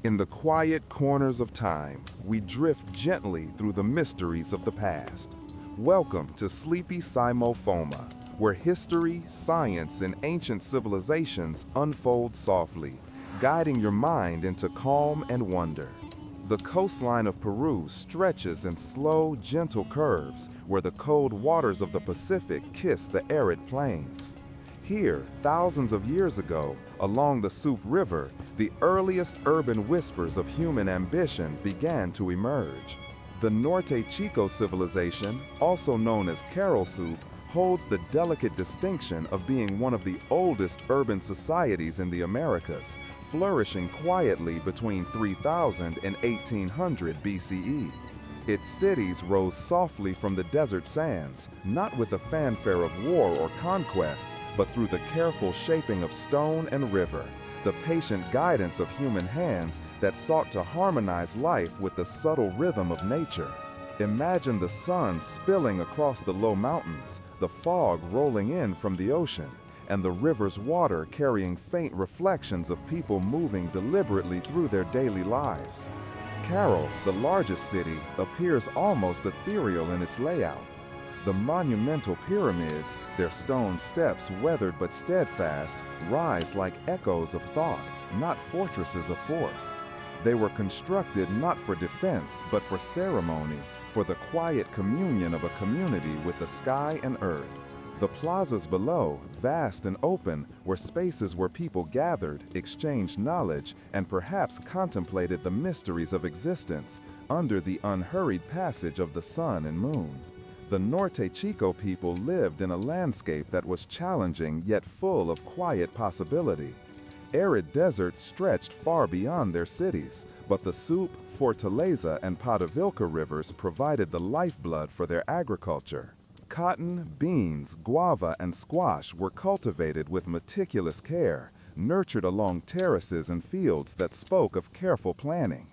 In the quiet corners of time, we drift gently through the mysteries of the past. Welcome to Sleepy Saimo Foma, where history, science, and ancient civilizations unfold softly, guiding your mind into calm and wonder. The coastline of Peru stretches in slow, gentle curves where the cold waters of the Pacific kiss the arid plains. Here, thousands of years ago, along the Soup River, the earliest urban whispers of human ambition began to emerge. The Norte Chico civilization, also known as Carol Soup, holds the delicate distinction of being one of the oldest urban societies in the Americas, flourishing quietly between 3000 and 1800 BCE. Its cities rose softly from the desert sands, not with the fanfare of war or conquest, but through the careful shaping of stone and river, the patient guidance of human hands that sought to harmonize life with the subtle rhythm of nature. Imagine the sun spilling across the low mountains, the fog rolling in from the ocean, and the river's water carrying faint reflections of people moving deliberately through their daily lives. Carol, the largest city, appears almost ethereal in its layout. The monumental pyramids, their stone steps weathered but steadfast, rise like echoes of thought, not fortresses of force. They were constructed not for defense, but for ceremony, for the quiet communion of a community with the sky and earth. The plazas below, vast and open, were spaces where people gathered, exchanged knowledge, and perhaps contemplated the mysteries of existence under the unhurried passage of the sun and moon. The Norte Chico people lived in a landscape that was challenging yet full of quiet possibility. Arid deserts stretched far beyond their cities, but the Soup, Fortaleza, and Patavilca rivers provided the lifeblood for their agriculture. Cotton, beans, guava, and squash were cultivated with meticulous care, nurtured along terraces and fields that spoke of careful planning.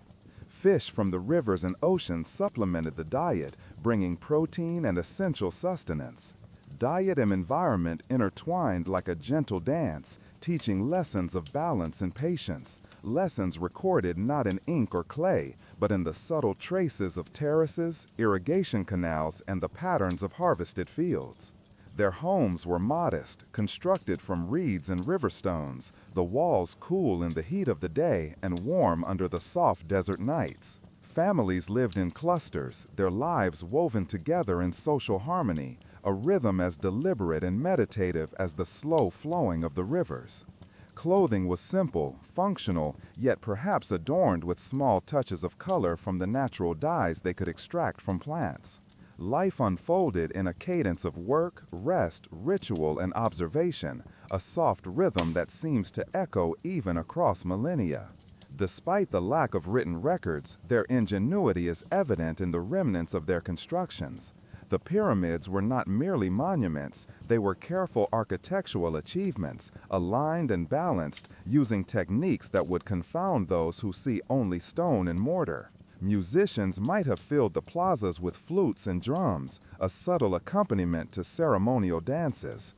Fish from the rivers and oceans supplemented the diet, bringing protein and essential sustenance. Diet and environment intertwined like a gentle dance, teaching lessons of balance and patience, lessons recorded not in ink or clay, but in the subtle traces of terraces, irrigation canals, and the patterns of harvested fields. Their homes were modest, constructed from reeds and river stones, the walls cool in the heat of the day and warm under the soft desert nights. Families lived in clusters, their lives woven together in social harmony, a rhythm as deliberate and meditative as the slow flowing of the rivers. Clothing was simple, functional, yet perhaps adorned with small touches of color from the natural dyes they could extract from plants. Life unfolded in a cadence of work, rest, ritual, and observation, a soft rhythm that seems to echo even across millennia. Despite the lack of written records, their ingenuity is evident in the remnants of their constructions. The pyramids were not merely monuments, they were careful architectural achievements, aligned and balanced, using techniques that would confound those who see only stone and mortar. Musicians might have filled the plazas with flutes and drums, a subtle accompaniment to ceremonial dances.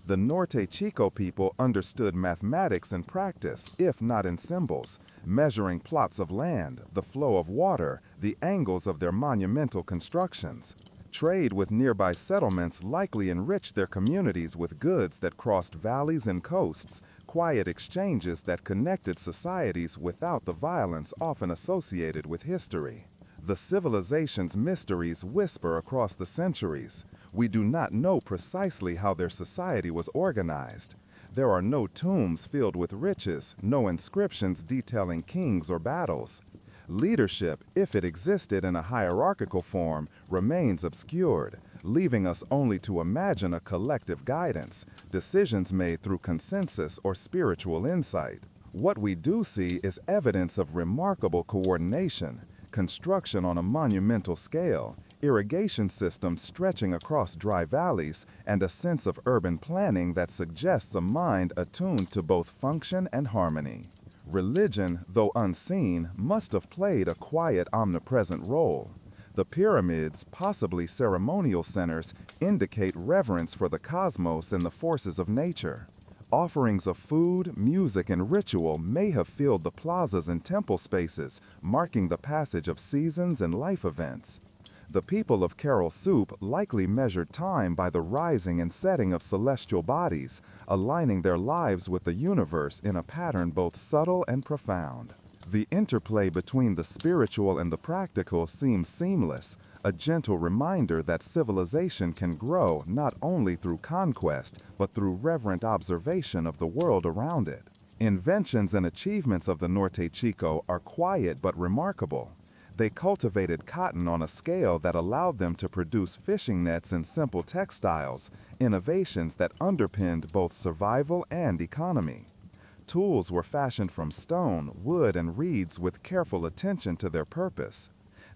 The Norte Chico people understood mathematics in practice, if not in symbols, measuring plots of land, the flow of water, the angles of their monumental constructions. Trade with nearby settlements likely enriched their communities with goods that crossed valleys and coasts, quiet exchanges that connected societies without the violence often associated with history. The civilization's mysteries whisper across the centuries. We do not know precisely how their society was organized. There are no tombs filled with riches, no inscriptions detailing kings or battles. Leadership, if it existed in a hierarchical form, remains obscured, leaving us only to imagine a collective guidance, decisions made through consensus or spiritual insight. What we do see is evidence of remarkable coordination, construction on a monumental scale, irrigation systems stretching across dry valleys, and a sense of urban planning that suggests a mind attuned to both function and harmony. Religion, though unseen, must have played a quiet, omnipresent role. The pyramids, possibly ceremonial centers, indicate reverence for the cosmos and the forces of nature. Offerings of food, music, and ritual may have filled the plazas and temple spaces, marking the passage of seasons and life events. The people of Carol Soup likely measured time by the rising and setting of celestial bodies, aligning their lives with the universe in a pattern both subtle and profound. The interplay between the spiritual and the practical seems seamless, a gentle reminder that civilization can grow not only through conquest, but through reverent observation of the world around it. Inventions and achievements of the Norte Chico are quiet but remarkable. They cultivated cotton on a scale that allowed them to produce fishing nets and simple textiles, innovations that underpinned both survival and economy. Tools were fashioned from stone, wood, and reeds with careful attention to their purpose.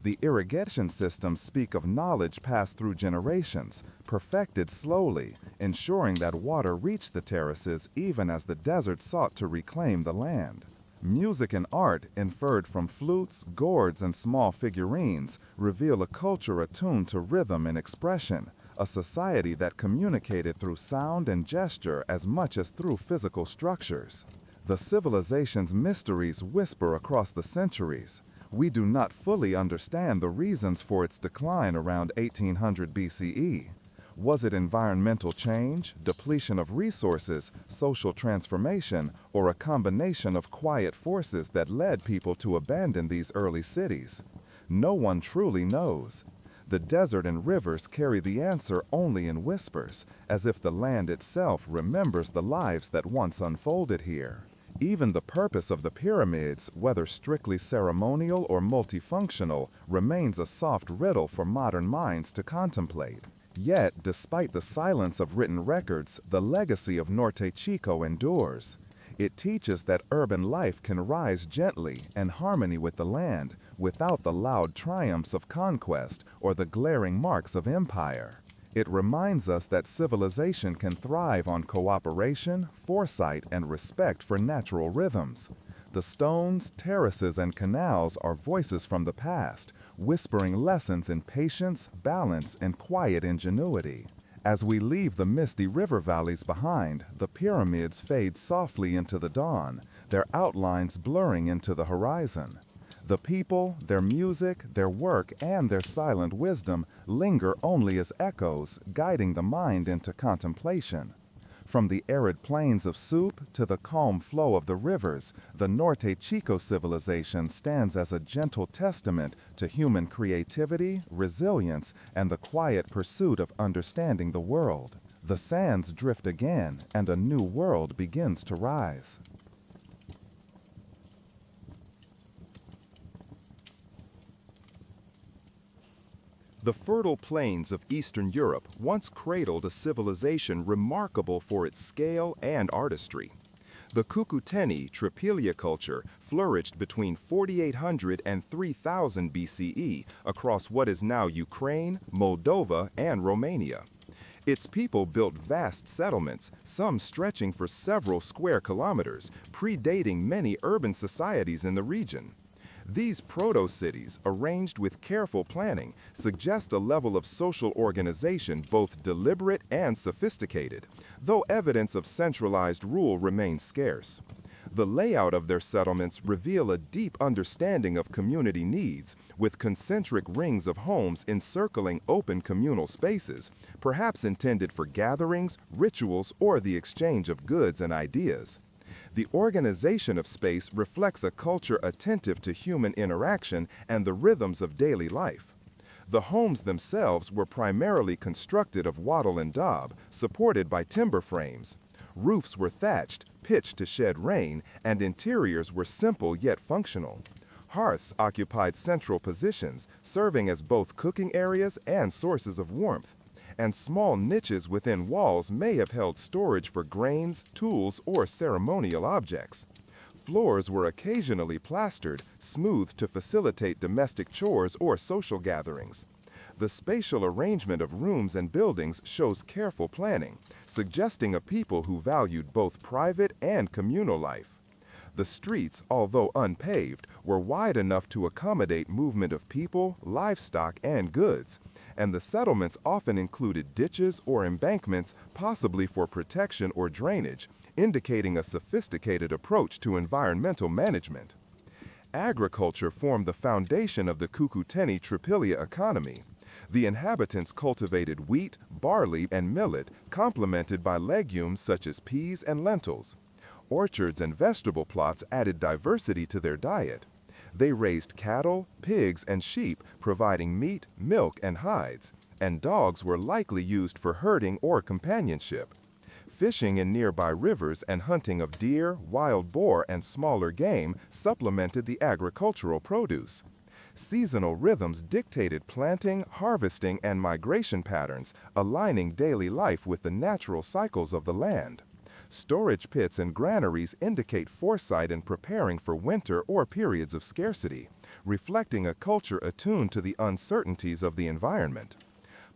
The irrigation systems speak of knowledge passed through generations, perfected slowly, ensuring that water reached the terraces even as the desert sought to reclaim the land. Music and art, inferred from flutes, gourds, and small figurines, reveal a culture attuned to rhythm and expression, a society that communicated through sound and gesture as much as through physical structures. The civilization's mysteries whisper across the centuries. We do not fully understand the reasons for its decline around 1800 BCE. Was it environmental change, depletion of resources, social transformation, or a combination of quiet forces that led people to abandon these early cities? No one truly knows. The desert and rivers carry the answer only in whispers, as if the land itself remembers the lives that once unfolded here. Even the purpose of the pyramids, whether strictly ceremonial or multifunctional, remains a soft riddle for modern minds to contemplate. Yet, despite the silence of written records, the legacy of Norte Chico endures. It teaches that urban life can rise gently in harmony with the land, without the loud triumphs of conquest or the glaring marks of empire. It reminds us that civilization can thrive on cooperation, foresight, and respect for natural rhythms. The stones, terraces, and canals are voices from the past, whispering lessons in patience, balance, and quiet ingenuity. As we leave the misty river valleys behind, the pyramids fade softly into the dawn, their outlines blurring into the horizon. The people, their music, their work, and their silent wisdom linger only as echoes, guiding the mind into contemplation. From the arid plains of Soup to the calm flow of the rivers, the Norte Chico civilization stands as a gentle testament to human creativity, resilience, and the quiet pursuit of understanding the world. The sands drift again, and a new world begins to rise. The fertile plains of Eastern Europe once cradled a civilization remarkable for its scale and artistry. The Cucuteni Tripilia culture flourished between 4800 and 3000 BCE across what is now Ukraine, Moldova, and Romania. Its people built vast settlements, some stretching for several square kilometers, predating many urban societies in the region. These proto-cities, arranged with careful planning, suggest a level of social organization both deliberate and sophisticated, though evidence of centralized rule remains scarce. The layout of their settlements reveal a deep understanding of community needs, with concentric rings of homes encircling open communal spaces, perhaps intended for gatherings, rituals, or the exchange of goods and ideas. The organization of space reflects a culture attentive to human interaction and the rhythms of daily life. The homes themselves were primarily constructed of wattle and daub, supported by timber frames. Roofs were thatched, pitched to shed rain, and interiors were simple yet functional. Hearths occupied central positions, serving as both cooking areas and sources of warmth. And small niches within walls may have held storage for grains, tools, or ceremonial objects. Floors were occasionally plastered, smoothed to facilitate domestic chores or social gatherings. The spatial arrangement of rooms and buildings shows careful planning, suggesting a people who valued both private and communal life. The streets, although unpaved, were wide enough to accommodate movement of people, livestock, and goods, and the settlements often included ditches or embankments, possibly for protection or drainage, indicating a sophisticated approach to environmental management. Agriculture formed the foundation of the Kukuteni Tripilia economy. The inhabitants cultivated wheat, barley, and millet, complemented by legumes such as peas and lentils. Orchards and vegetable plots added diversity to their diet. They raised cattle, pigs, and sheep, providing meat, milk, and hides, and dogs were likely used for herding or companionship. Fishing in nearby rivers and hunting of deer, wild boar, and smaller game supplemented the agricultural produce. Seasonal rhythms dictated planting, harvesting, and migration patterns, aligning daily life with the natural cycles of the land. Storage pits and granaries indicate foresight in preparing for winter or periods of scarcity, reflecting a culture attuned to the uncertainties of the environment.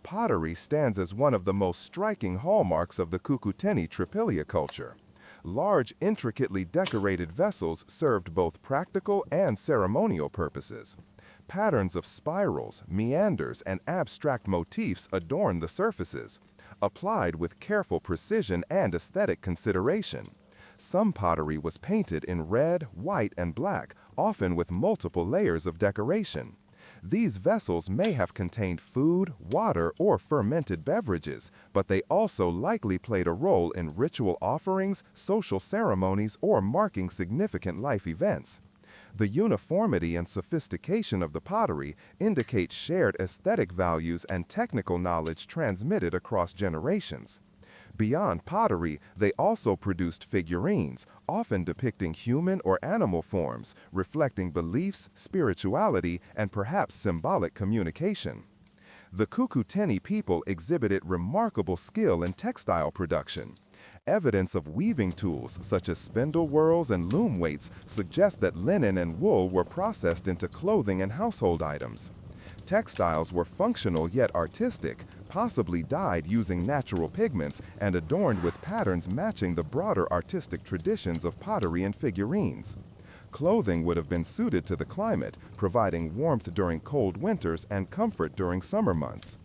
Pottery stands as one of the most striking hallmarks of the Kukuteni Tripilia culture. Large, intricately decorated vessels served both practical and ceremonial purposes. Patterns of spirals, meanders, and abstract motifs adorn the surfaces, applied with careful precision and aesthetic consideration. Some pottery was painted in red, white, and black, often with multiple layers of decoration. These vessels may have contained food, water, or fermented beverages, but they also likely played a role in ritual offerings, social ceremonies, or marking significant life events. The uniformity and sophistication of the pottery indicate shared aesthetic values and technical knowledge transmitted across generations. Beyond pottery, they also produced figurines, often depicting human or animal forms, reflecting beliefs, spirituality, and perhaps symbolic communication. The Kukuteni people exhibited remarkable skill in textile production. Evidence of weaving tools such as spindle whorls and loom weights suggest that linen and wool were processed into clothing and household items. Textiles were functional yet artistic, possibly dyed using natural pigments and adorned with patterns matching the broader artistic traditions of pottery and figurines. Clothing would have been suited to the climate, providing warmth during cold winters and comfort during summer months.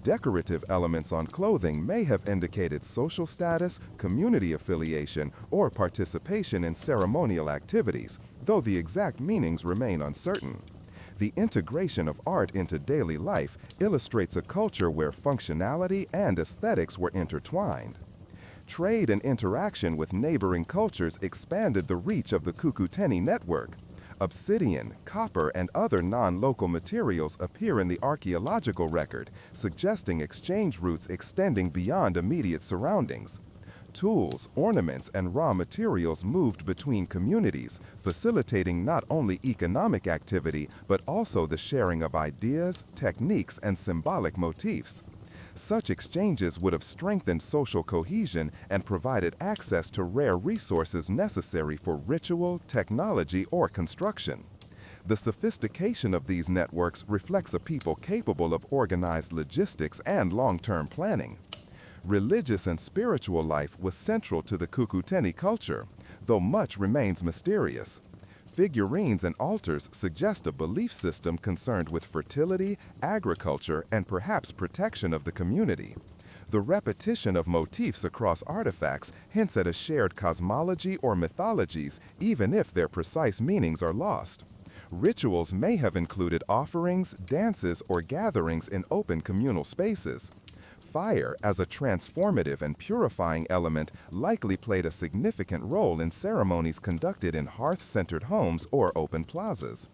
Decorative elements on clothing may have indicated social status, community affiliation, or participation in ceremonial activities, though the exact meanings remain uncertain. The integration of art into daily life illustrates a culture where functionality and aesthetics were intertwined. Trade and interaction with neighboring cultures expanded the reach of the Kukuteni network. Obsidian, copper, and other non-local materials appear in the archaeological record, suggesting exchange routes extending beyond immediate surroundings. Tools, ornaments, and raw materials moved between communities, facilitating not only economic activity but also the sharing of ideas, techniques, and symbolic motifs. Such exchanges would have strengthened social cohesion and provided access to rare resources necessary for ritual, technology, or construction. The sophistication of these networks reflects a people capable of organized logistics and long-term planning. Religious and spiritual life was central to the Kukuteni culture, though much remains mysterious. Figurines and altars suggest a belief system concerned with fertility, agriculture, and perhaps protection of the community. The repetition of motifs across artifacts hints at a shared cosmology or mythologies, even if their precise meanings are lost. Rituals may have included offerings, dances, or gatherings in open communal spaces. Fire, as a transformative and purifying element, likely played a significant role in ceremonies conducted in hearth-centered homes or open plazas.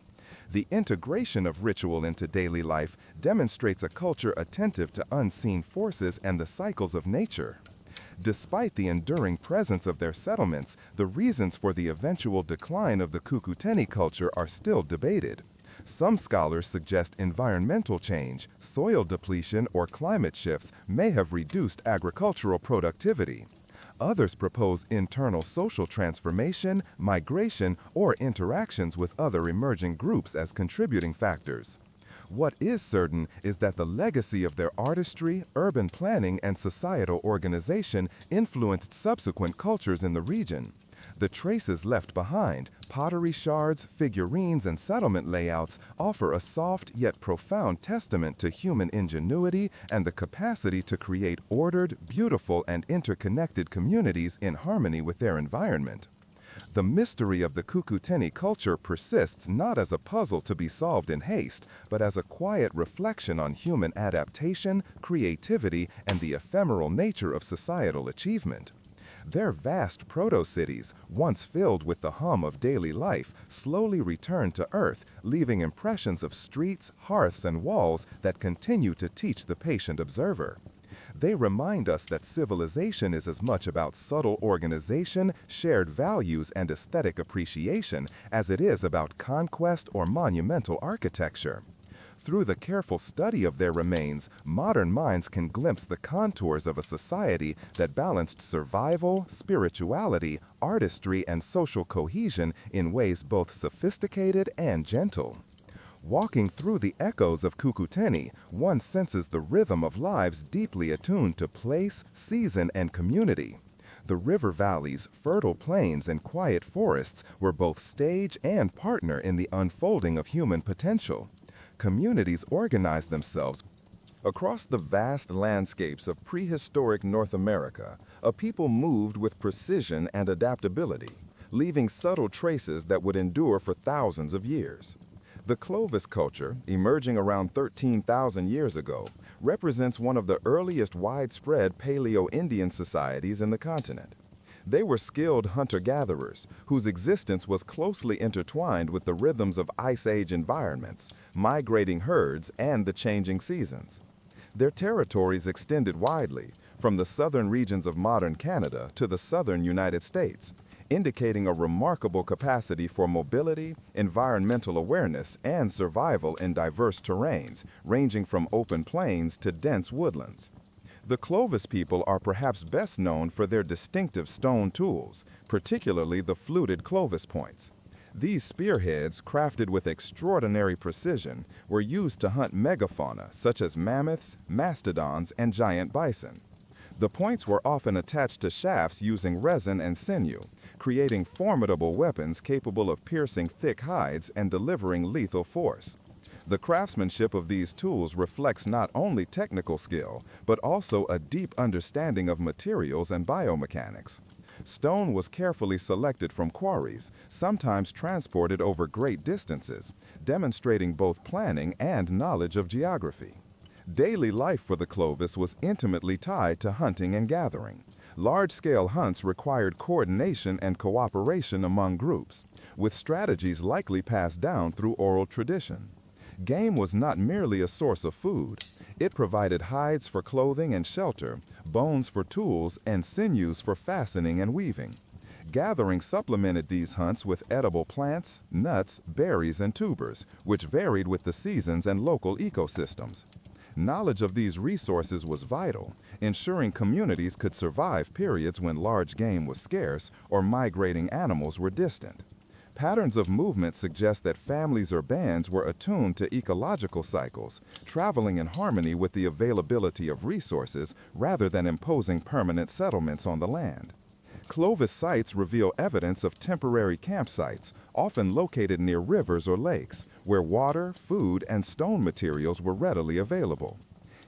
The integration of ritual into daily life demonstrates a culture attentive to unseen forces and the cycles of nature. Despite the enduring presence of their settlements, the reasons for the eventual decline of the Kukuteni culture are still debated. Some scholars suggest environmental change, soil depletion, or climate shifts may have reduced agricultural productivity. Others propose internal social transformation, migration, or interactions with other emerging groups as contributing factors. What is certain is that the legacy of their artistry, urban planning, and societal organization influenced subsequent cultures in the region. The traces left behind, pottery shards, figurines, and settlement layouts offer a soft yet profound testament to human ingenuity and the capacity to create ordered, beautiful, and interconnected communities in harmony with their environment. The mystery of the Kukuteni culture persists not as a puzzle to be solved in haste, but as a quiet reflection on human adaptation, creativity, and the ephemeral nature of societal achievement. Their vast proto-cities, once filled with the hum of daily life, slowly return to Earth, leaving impressions of streets, hearths, and walls that continue to teach the patient observer. They remind us that civilization is as much about subtle organization, shared values, and aesthetic appreciation as it is about conquest or monumental architecture. Through the careful study of their remains, modern minds can glimpse the contours of a society that balanced survival, spirituality, artistry, and social cohesion in ways both sophisticated and gentle. Walking through the echoes of Kukuteni, one senses the rhythm of lives deeply attuned to place, season, and community. The river valleys, fertile plains, and quiet forests were both stage and partner in the unfolding of human potential. Communities organized themselves. Across the vast landscapes of prehistoric North America, a people moved with precision and adaptability, leaving subtle traces that would endure for thousands of years. The Clovis culture, emerging around 13,000 years ago, represents one of the earliest widespread Paleo-Indian societies in the continent. They were skilled hunter-gatherers whose existence was closely intertwined with the rhythms of Ice Age environments, migrating herds, and the changing seasons. Their territories extended widely, from the southern regions of modern Canada to the southern United States, indicating a remarkable capacity for mobility, environmental awareness, and survival in diverse terrains, ranging from open plains to dense woodlands. The Clovis people are perhaps best known for their distinctive stone tools, particularly the fluted Clovis points. These spearheads, crafted with extraordinary precision, were used to hunt megafauna such as mammoths, mastodons, and giant bison. The points were often attached to shafts using resin and sinew, creating formidable weapons capable of piercing thick hides and delivering lethal force. The craftsmanship of these tools reflects not only technical skill, but also a deep understanding of materials and biomechanics. Stone was carefully selected from quarries, sometimes transported over great distances, demonstrating both planning and knowledge of geography. Daily life for the Clovis was intimately tied to hunting and gathering. Large-scale hunts required coordination and cooperation among groups, with strategies likely passed down through oral tradition. Game was not merely a source of food. It provided hides for clothing and shelter, bones for tools, and sinews for fastening and weaving. Gathering supplemented these hunts with edible plants, nuts, berries, and tubers, which varied with the seasons and local ecosystems. Knowledge of these resources was vital, ensuring communities could survive periods when large game was scarce or migrating animals were distant. Patterns of movement suggest that families or bands were attuned to ecological cycles, traveling in harmony with the availability of resources rather than imposing permanent settlements on the land. Clovis sites reveal evidence of temporary campsites, often located near rivers or lakes, where water, food, and stone materials were readily available.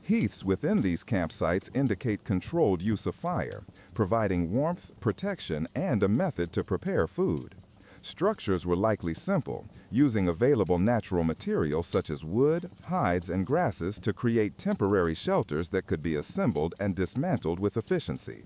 Heaths within these campsites indicate controlled use of fire, providing warmth, protection, and a method to prepare food. Structures were likely simple, using available natural materials such as wood, hides, and grasses to create temporary shelters that could be assembled and dismantled with efficiency.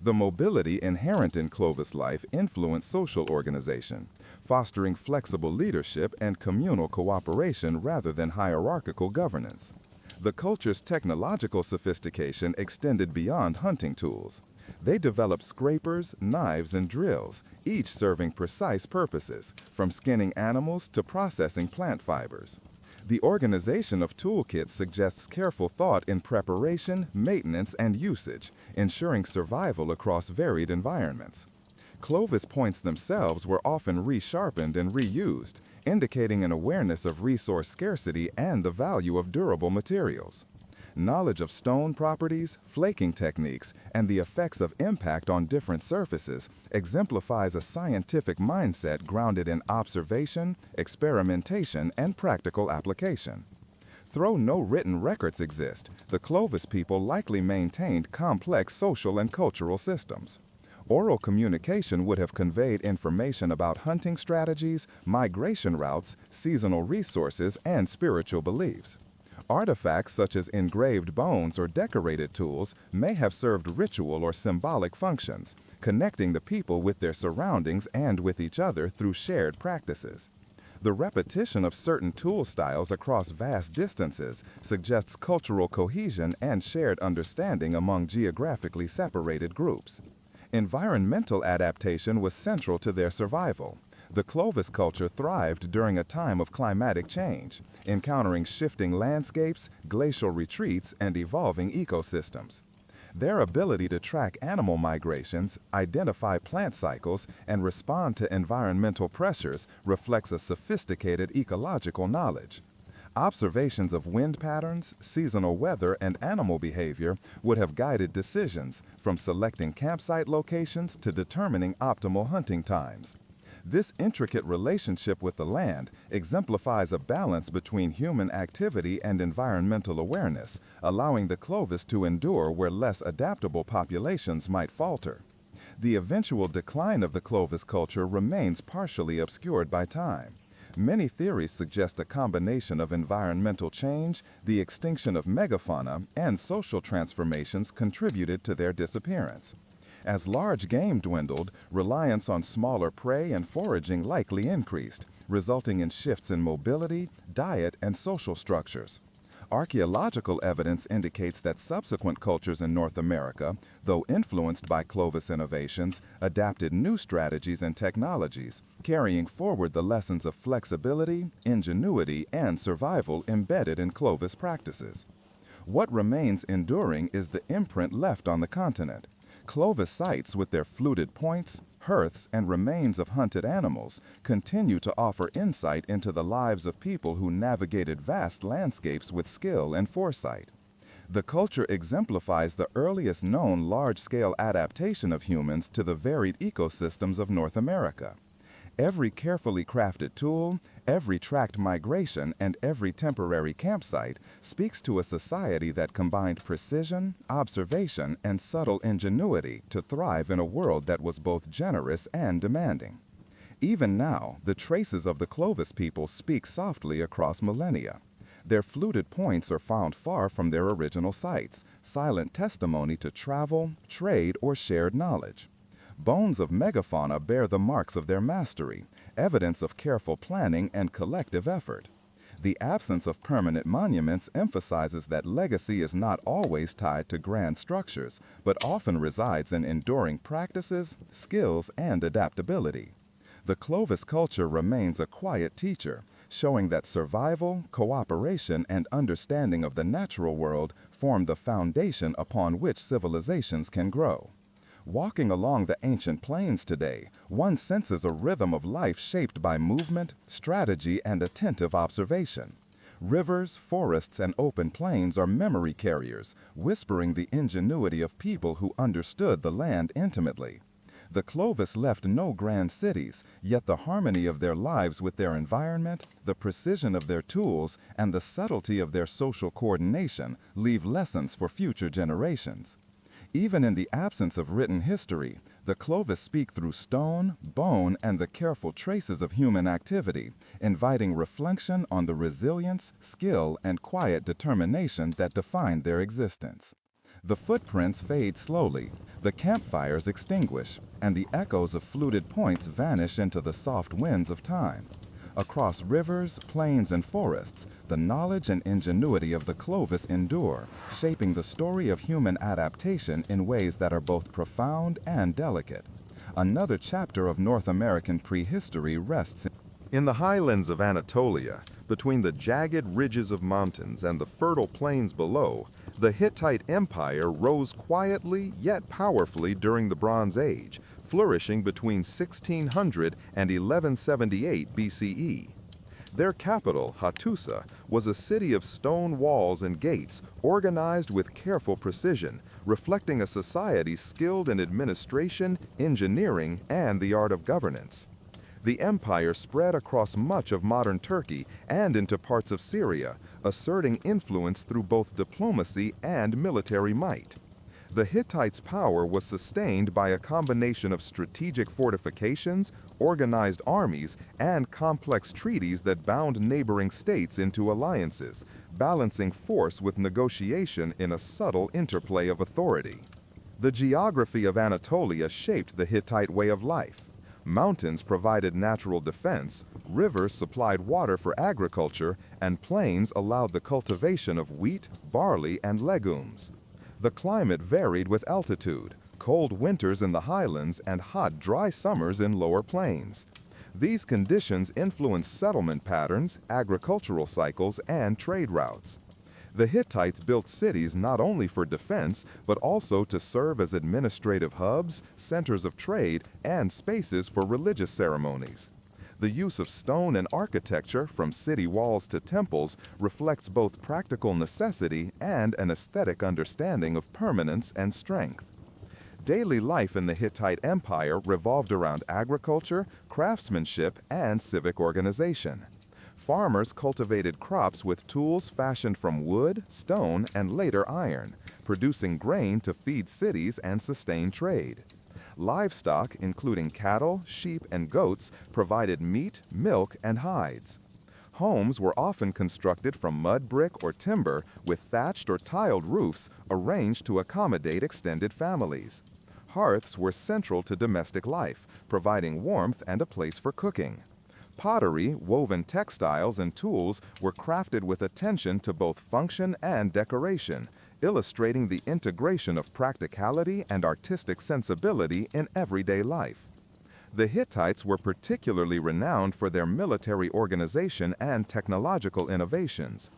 The mobility inherent in Clovis life influenced social organization, fostering flexible leadership and communal cooperation rather than hierarchical governance. The culture's technological sophistication extended beyond hunting tools. They developed scrapers, knives, and drills, each serving precise purposes, from skinning animals to processing plant fibers. The organization of toolkits suggests careful thought in preparation, maintenance, and usage, ensuring survival across varied environments. Clovis points themselves were often resharpened and reused, indicating an awareness of resource scarcity and the value of durable materials. Knowledge of stone properties, flaking techniques, and the effects of impact on different surfaces exemplifies a scientific mindset grounded in observation, experimentation, and practical application. Though no written records exist, the Clovis people likely maintained complex social and cultural systems. Oral communication would have conveyed information about hunting strategies, migration routes, seasonal resources, and spiritual beliefs. Artifacts such as engraved bones or decorated tools may have served ritual or symbolic functions, connecting the people with their surroundings and with each other through shared practices. The repetition of certain tool styles across vast distances suggests cultural cohesion and shared understanding among geographically separated groups. Environmental adaptation was central to their survival. The Clovis culture thrived during a time of climatic change, encountering shifting landscapes, glacial retreats, and evolving ecosystems. Their ability to track animal migrations, identify plant cycles, and respond to environmental pressures reflects a sophisticated ecological knowledge. Observations of wind patterns, seasonal weather, and animal behavior would have guided decisions, from selecting campsite locations to determining optimal hunting times. This intricate relationship with the land exemplifies a balance between human activity and environmental awareness, allowing the Clovis to endure where less adaptable populations might falter. The eventual decline of the Clovis culture remains partially obscured by time. Many theories suggest a combination of environmental change, the extinction of megafauna, and social transformations contributed to their disappearance. As large game dwindled, reliance on smaller prey and foraging likely increased, resulting in shifts in mobility, diet, and social structures. Archaeological evidence indicates that subsequent cultures in North America, though influenced by Clovis innovations, adapted new strategies and technologies, carrying forward the lessons of flexibility, ingenuity, and survival embedded in Clovis practices. What remains enduring is the imprint left on the continent. Clovis sites with their fluted points, hearths, and remains of hunted animals continue to offer insight into the lives of people who navigated vast landscapes with skill and foresight. The culture exemplifies the earliest known large-scale adaptation of humans to the varied ecosystems of North America. Every carefully crafted tool, every tracked migration, and every temporary campsite speaks to a society that combined precision, observation, and subtle ingenuity to thrive in a world that was both generous and demanding. Even now, the traces of the Clovis people speak softly across millennia. Their fluted points are found far from their original sites, silent testimony to travel, trade, or shared knowledge. Bones of megafauna bear the marks of their mastery, evidence of careful planning and collective effort. The absence of permanent monuments emphasizes that legacy is not always tied to grand structures, but often resides in enduring practices, skills, and adaptability. The Clovis culture remains a quiet teacher, showing that survival, cooperation, and understanding of the natural world form the foundation upon which civilizations can grow. Walking along the ancient plains today, one senses a rhythm of life shaped by movement, strategy, and attentive observation. Rivers, forests, and open plains are memory carriers, whispering the ingenuity of people who understood the land intimately. The Clovis left no grand cities, yet the harmony of their lives with their environment, the precision of their tools, and the subtlety of their social coordination leave lessons for future generations. Even in the absence of written history, the Clovis speak through stone, bone, and the careful traces of human activity, inviting reflection on the resilience, skill, and quiet determination that defined their existence. The footprints fade slowly, the campfires extinguish, and the echoes of fluted points vanish into the soft winds of time. Across rivers, plains, and forests, the knowledge and ingenuity of the Clovis endure, shaping the story of human adaptation in ways that are both profound and delicate. Another chapter of North American prehistory rests in the highlands of Anatolia, between the jagged ridges of mountains and the fertile plains below. The Hittite Empire rose quietly yet powerfully during the Bronze Age, flourishing between 1600 and 1178 BCE. Their capital, Hattusa, was a city of stone walls and gates organized with careful precision, reflecting a society skilled in administration, engineering, and the art of governance. The empire spread across much of modern Turkey and into parts of Syria, asserting influence through both diplomacy and military might. The Hittites' power was sustained by a combination of strategic fortifications, organized armies, and complex treaties that bound neighboring states into alliances, balancing force with negotiation in a subtle interplay of authority. The geography of Anatolia shaped the Hittite way of life. Mountains provided natural defense, rivers supplied water for agriculture, and plains allowed the cultivation of wheat, barley, and legumes. The climate varied with altitude, cold winters in the highlands and hot, dry summers in lower plains. These conditions influenced settlement patterns, agricultural cycles, and trade routes. The Hittites built cities not only for defense, but also to serve as administrative hubs, centers of trade, and spaces for religious ceremonies. The use of stone and architecture, from city walls to temples, reflects both practical necessity and an aesthetic understanding of permanence and strength. Daily life in the Hittite Empire revolved around agriculture, craftsmanship, and civic organization. Farmers cultivated crops with tools fashioned from wood, stone, and later iron, producing grain to feed cities and sustain trade. Livestock, including cattle, sheep, and goats, provided meat, milk, and hides. Homes were often constructed from mud brick or timber with thatched or tiled roofs arranged to accommodate extended families. Hearths were central to domestic life, providing warmth and a place for cooking. Pottery, woven textiles, and tools were crafted with attention to both function and decoration, illustrating the integration of practicality and artistic sensibility in everyday life. The Hittites were particularly renowned for their military organization and technological innovations.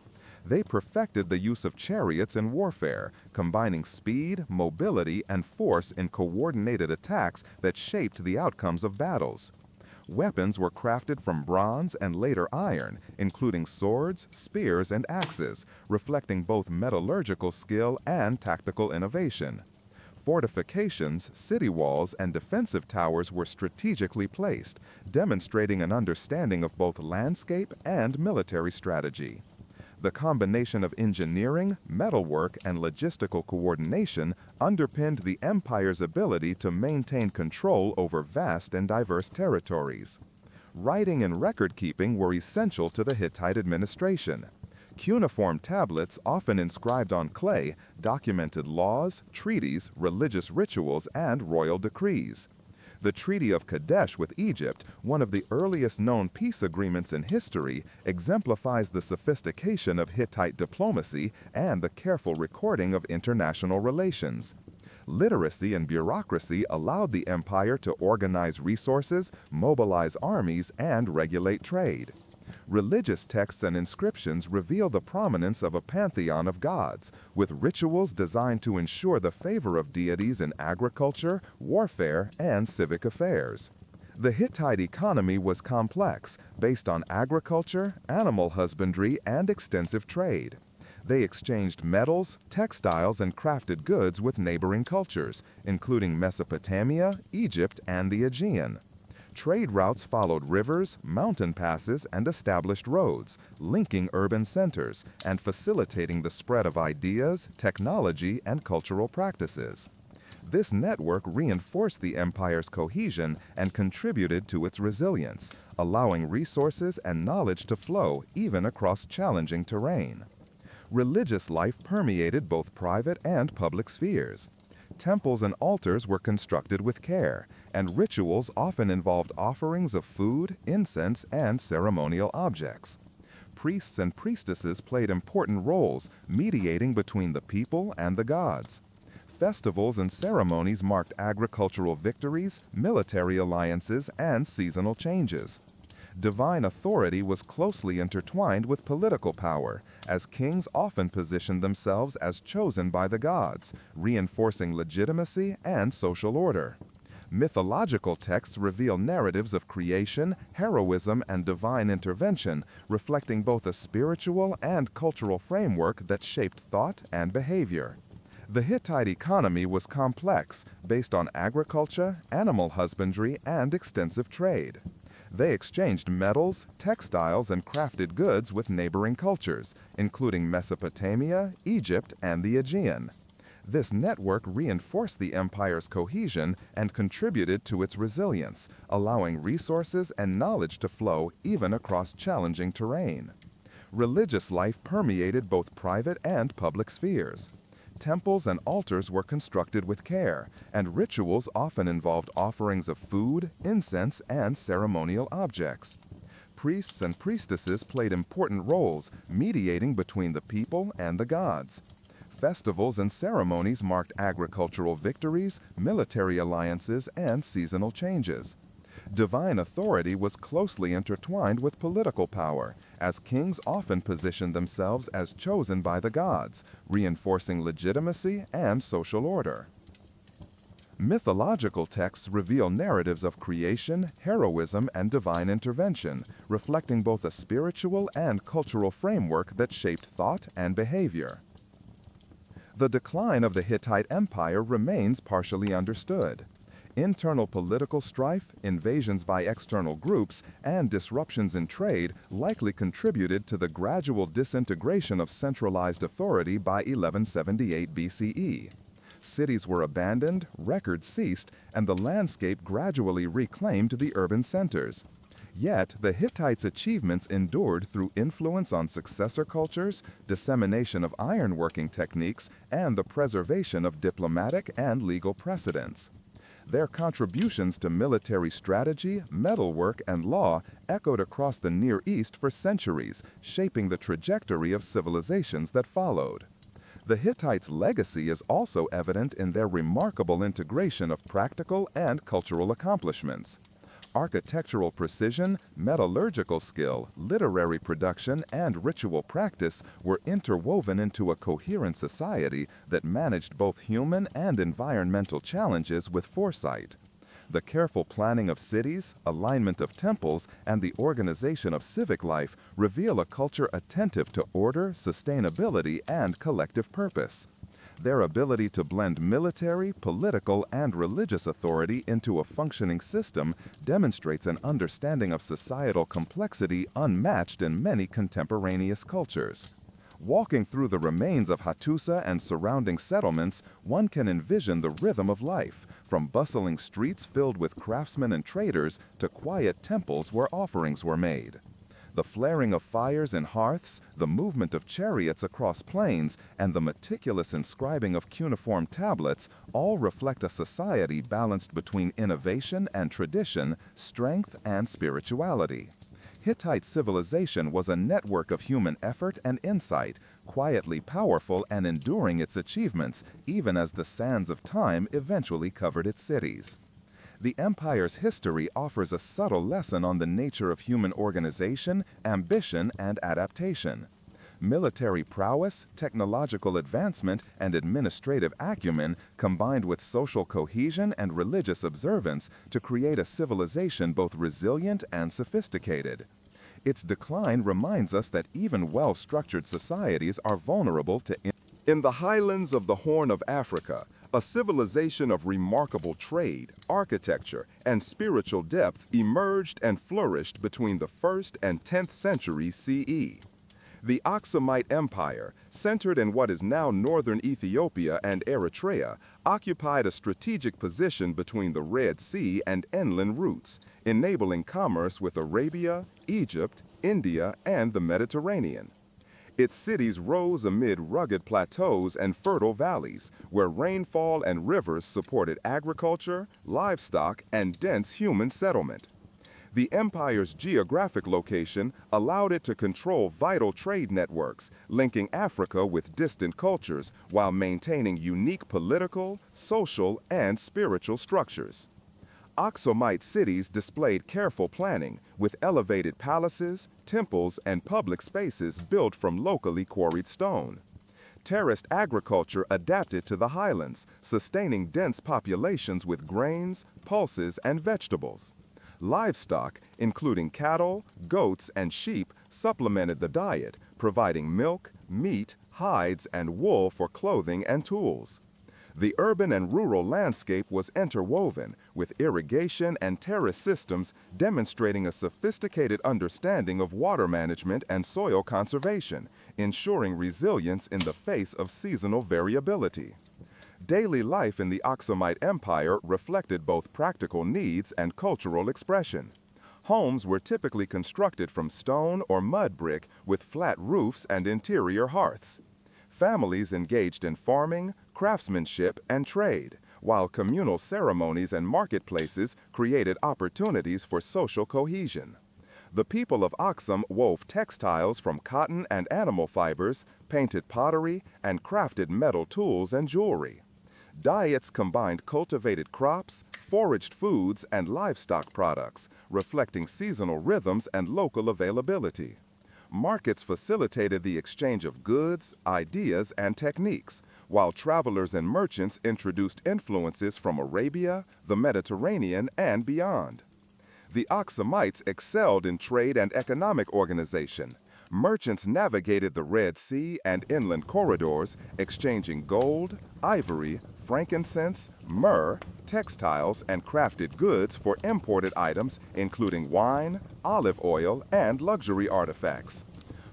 They perfected the use of chariots in warfare, combining speed, mobility, and force in coordinated attacks that shaped the outcomes of battles. Weapons were crafted from bronze and later iron, including swords, spears, and axes, reflecting both metallurgical skill and tactical innovation. Fortifications, city walls, and defensive towers were strategically placed, demonstrating an understanding of both landscape and military strategy. The combination of engineering, metalwork, and logistical coordination underpinned the empire's ability to maintain control over vast and diverse territories. Writing and record-keeping were essential to the Hittite administration. Cuneiform tablets, often inscribed on clay, documented laws, treaties, religious rituals, and royal decrees. The Treaty of Kadesh with Egypt, one of the earliest known peace agreements in history, exemplifies the sophistication of Hittite diplomacy and the careful recording of international relations. Literacy and bureaucracy allowed the empire to organize resources, mobilize armies, and regulate trade. Religious texts and inscriptions reveal the prominence of a pantheon of gods, with rituals designed to ensure the favor of deities in agriculture, warfare, and civic affairs. The Hittite economy was complex, based on agriculture, animal husbandry, and extensive trade. They exchanged metals, textiles, and crafted goods with neighboring cultures, including Mesopotamia, Egypt, and the Aegean. Trade routes followed rivers, mountain passes, and established roads, linking urban centers and facilitating the spread of ideas, technology, and cultural practices. This network reinforced the empire's cohesion and contributed to its resilience, allowing resources and knowledge to flow even across challenging terrain. Religious life permeated both private and public spheres. Temples and altars were constructed with care, and rituals often involved offerings of food, incense, and ceremonial objects. Priests and priestesses played important roles, mediating between the people and the gods. Festivals and ceremonies marked agricultural victories, military alliances, and seasonal changes. Divine authority was closely intertwined with political power, as kings often positioned themselves as chosen by the gods, reinforcing legitimacy and social order. Mythological texts reveal narratives of creation, heroism, and divine intervention, reflecting both a spiritual and cultural framework that shaped thought and behavior. The Hittite economy was complex, based on agriculture, animal husbandry, and extensive trade. They exchanged metals, textiles, and crafted goods with neighboring cultures, including Mesopotamia, Egypt, and the Aegean. This network reinforced the empire's cohesion and contributed to its resilience, allowing resources and knowledge to flow even across challenging terrain. Religious life permeated both private and public spheres. Temples and altars were constructed with care, and rituals often involved offerings of food, incense, and ceremonial objects. Priests and priestesses played important roles, mediating between the people and the gods. Festivals and ceremonies marked agricultural victories, military alliances, and seasonal changes. Divine authority was closely intertwined with political power, as kings often positioned themselves as chosen by the gods, reinforcing legitimacy and social order. Mythological texts reveal narratives of creation, heroism, and divine intervention, reflecting both a spiritual and cultural framework that shaped thought and behavior. The decline of the Hittite Empire remains partially understood. Internal political strife, invasions by external groups, and disruptions in trade likely contributed to the gradual disintegration of centralized authority by 1178 BCE. Cities were abandoned, records ceased, and the landscape gradually reclaimed the urban centers. Yet, the Hittites' achievements endured through influence on successor cultures, dissemination of ironworking techniques, and the preservation of diplomatic and legal precedents. Their contributions to military strategy, metalwork, and law echoed across the Near East for centuries, shaping the trajectory of civilizations that followed. The Hittites' legacy is also evident in their remarkable integration of practical and cultural accomplishments. Architectural precision, metallurgical skill, literary production, and ritual practice were interwoven into a coherent society that managed both human and environmental challenges with foresight. The careful planning of cities, alignment of temples, and the organization of civic life reveal a culture attentive to order, sustainability, and collective purpose. Their ability to blend military, political, and religious authority into a functioning system demonstrates an understanding of societal complexity unmatched in many contemporaneous cultures. Walking through the remains of Hattusa and surrounding settlements, one can envision the rhythm of life, from bustling streets filled with craftsmen and traders to quiet temples where offerings were made. The flaring of fires in hearths, the movement of chariots across plains, and the meticulous inscribing of cuneiform tablets all reflect a society balanced between innovation and tradition, strength and spirituality. Hittite civilization was a network of human effort and insight, quietly powerful and enduring its achievements, even as the sands of time eventually covered its cities. The empire's history offers a subtle lesson on the nature of human organization, ambition, and adaptation. Military prowess, technological advancement, and administrative acumen combined with social cohesion and religious observance to create a civilization both resilient and sophisticated. Its decline reminds us that even well-structured societies are vulnerable to. In the highlands of the Horn of Africa, a civilization of remarkable trade, architecture, and spiritual depth emerged and flourished between the 1st and 10th centuries CE. The Aksumite Empire, centered in what is now northern Ethiopia and Eritrea, occupied a strategic position between the Red Sea and inland routes, enabling commerce with Arabia, Egypt, India, and the Mediterranean. Its cities rose amid rugged plateaus and fertile valleys, where rainfall and rivers supported agriculture, livestock, and dense human settlement. The empire's geographic location allowed it to control vital trade networks, linking Africa with distant cultures while maintaining unique political, social, and spiritual structures. Aksumite cities displayed careful planning, with elevated palaces, temples, and public spaces built from locally quarried stone. Terraced agriculture adapted to the highlands, sustaining dense populations with grains, pulses, and vegetables. Livestock, including cattle, goats, and sheep, supplemented the diet, providing milk, meat, hides, and wool for clothing and tools. The urban and rural landscape was interwoven, with irrigation and terrace systems demonstrating a sophisticated understanding of water management and soil conservation, ensuring resilience in the face of seasonal variability. Daily life in the Aksumite Empire reflected both practical needs and cultural expression. Homes were typically constructed from stone or mud brick with flat roofs and interior hearths. Families engaged in farming, craftsmanship, and trade, while communal ceremonies and marketplaces created opportunities for social cohesion. The people of Aksum wove textiles from cotton and animal fibers, painted pottery, and crafted metal tools and jewelry. Diets combined cultivated crops, foraged foods, and livestock products, reflecting seasonal rhythms and local availability. Markets facilitated the exchange of goods, ideas, and techniques, while travelers and merchants introduced influences from Arabia, the Mediterranean, and beyond. The Aksumites excelled in trade and economic organization. Merchants navigated the Red Sea and inland corridors, exchanging gold, ivory, frankincense, myrrh, textiles, and crafted goods for imported items including wine, olive oil, and luxury artifacts.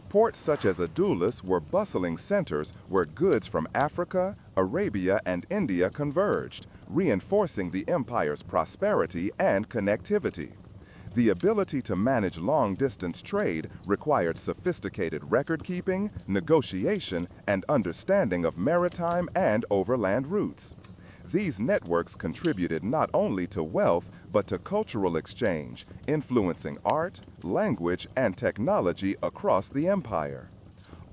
Ports such as Adulis were bustling centers where goods from Africa, Arabia, and India converged, reinforcing the empire's prosperity and connectivity. The ability to manage long-distance trade required sophisticated record-keeping, negotiation, and understanding of maritime and overland routes. These networks contributed not only to wealth, but to cultural exchange, influencing art, language, and technology across the empire.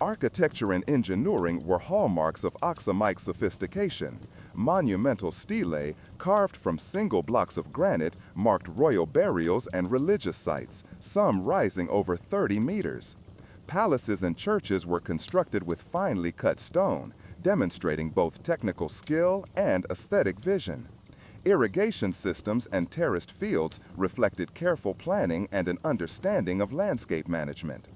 Architecture and engineering were hallmarks of Aksumite sophistication. Monumental stelae, carved from single blocks of granite, marked royal burials and religious sites, some rising over 30 meters. Palaces and churches were constructed with finely cut stone, demonstrating both technical skill and aesthetic vision. Irrigation systems and terraced fields reflected careful planning and an understanding of landscape management.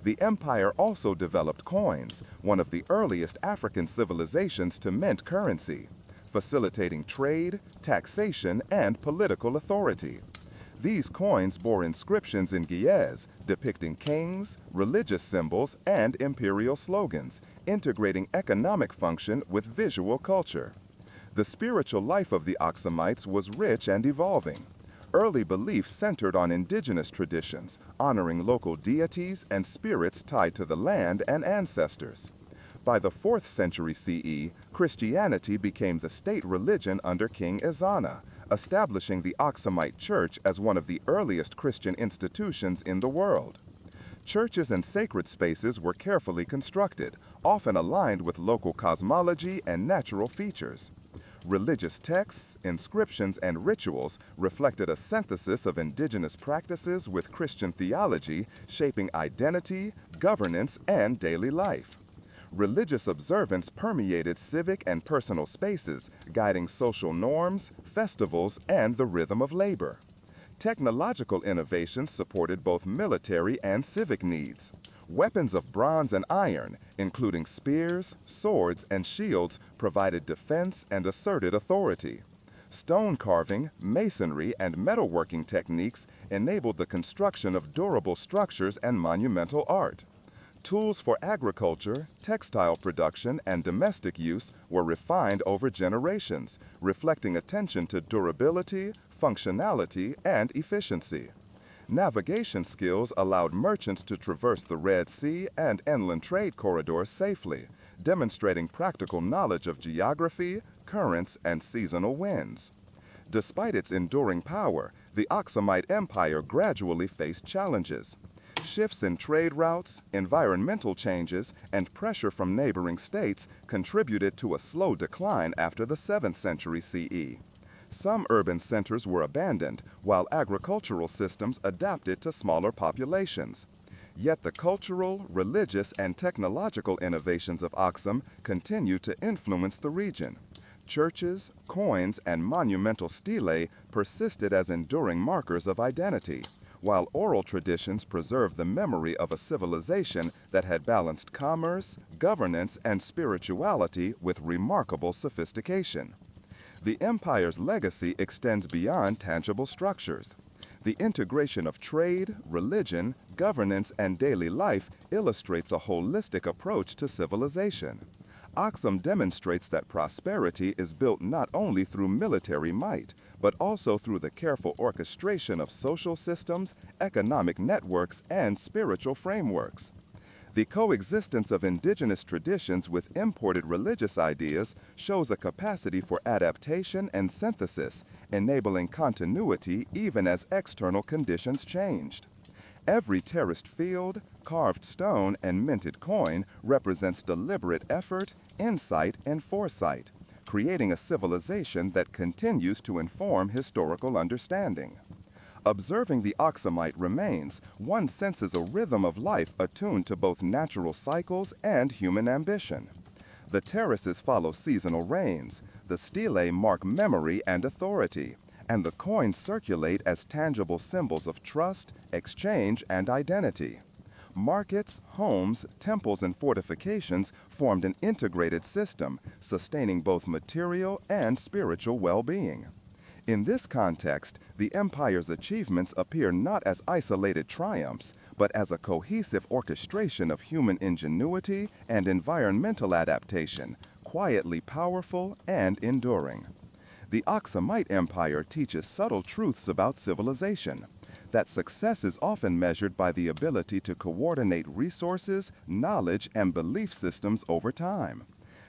The empire also developed coins, one of the earliest African civilizations to mint currency, facilitating trade, taxation, and political authority. These coins bore inscriptions in Ge'ez depicting kings, religious symbols, and imperial slogans, integrating economic function with visual culture. The spiritual life of the Aksumites was rich and evolving. Early beliefs centered on indigenous traditions, honoring local deities and spirits tied to the land and ancestors. By the 4th century CE, Christianity became the state religion under King Ezana, establishing the Aksumite Church as one of the earliest Christian institutions in the world. Churches and sacred spaces were carefully constructed, often aligned with local cosmology and natural features. Religious texts, inscriptions, and rituals reflected a synthesis of indigenous practices with Christian theology, shaping identity, governance, and daily life. Religious observance permeated civic and personal spaces, guiding social norms, festivals, and the rhythm of labor. Technological innovations supported both military and civic needs. Weapons of bronze and iron, including spears, swords, and shields, provided defense and asserted authority. Stone carving, masonry, and metalworking techniques enabled the construction of durable structures and monumental art. Tools for agriculture, textile production, and domestic use were refined over generations, reflecting attention to durability, functionality, and efficiency. Navigation skills allowed merchants to traverse the Red Sea and inland trade corridors safely, demonstrating practical knowledge of geography, currents, and seasonal winds. Despite its enduring power, the Aksumite Empire gradually faced challenges. Shifts in trade routes, environmental changes, and pressure from neighboring states contributed to a slow decline after the 7th century CE. Some urban centers were abandoned, while agricultural systems adapted to smaller populations. Yet the cultural, religious, and technological innovations of Aksum continue to influence the region. Churches, coins, and monumental stelae persisted as enduring markers of identity, while oral traditions preserved the memory of a civilization that had balanced commerce, governance, and spirituality with remarkable sophistication. The empire's legacy extends beyond tangible structures. The integration of trade, religion, governance, and daily life illustrates a holistic approach to civilization. Aksum demonstrates that prosperity is built not only through military might, but also through the careful orchestration of social systems, economic networks, and spiritual frameworks. The coexistence of indigenous traditions with imported religious ideas shows a capacity for adaptation and synthesis, enabling continuity even as external conditions changed. Every terraced field, carved stone, and minted coin represents deliberate effort, insight, and foresight, creating a civilization that continues to inform historical understanding. Observing the Aksumite remains, one senses a rhythm of life attuned to both natural cycles and human ambition. The terraces follow seasonal rains, the stelae mark memory and authority, and the coins circulate as tangible symbols of trust, exchange, and identity. Markets, homes, temples, and fortifications formed an integrated system, sustaining both material and spiritual well-being. In this context, the empire's achievements appear not as isolated triumphs, but as a cohesive orchestration of human ingenuity and environmental adaptation, quietly powerful and enduring. The Aksumite Empire teaches subtle truths about civilization, that success is often measured by the ability to coordinate resources, knowledge, and belief systems over time,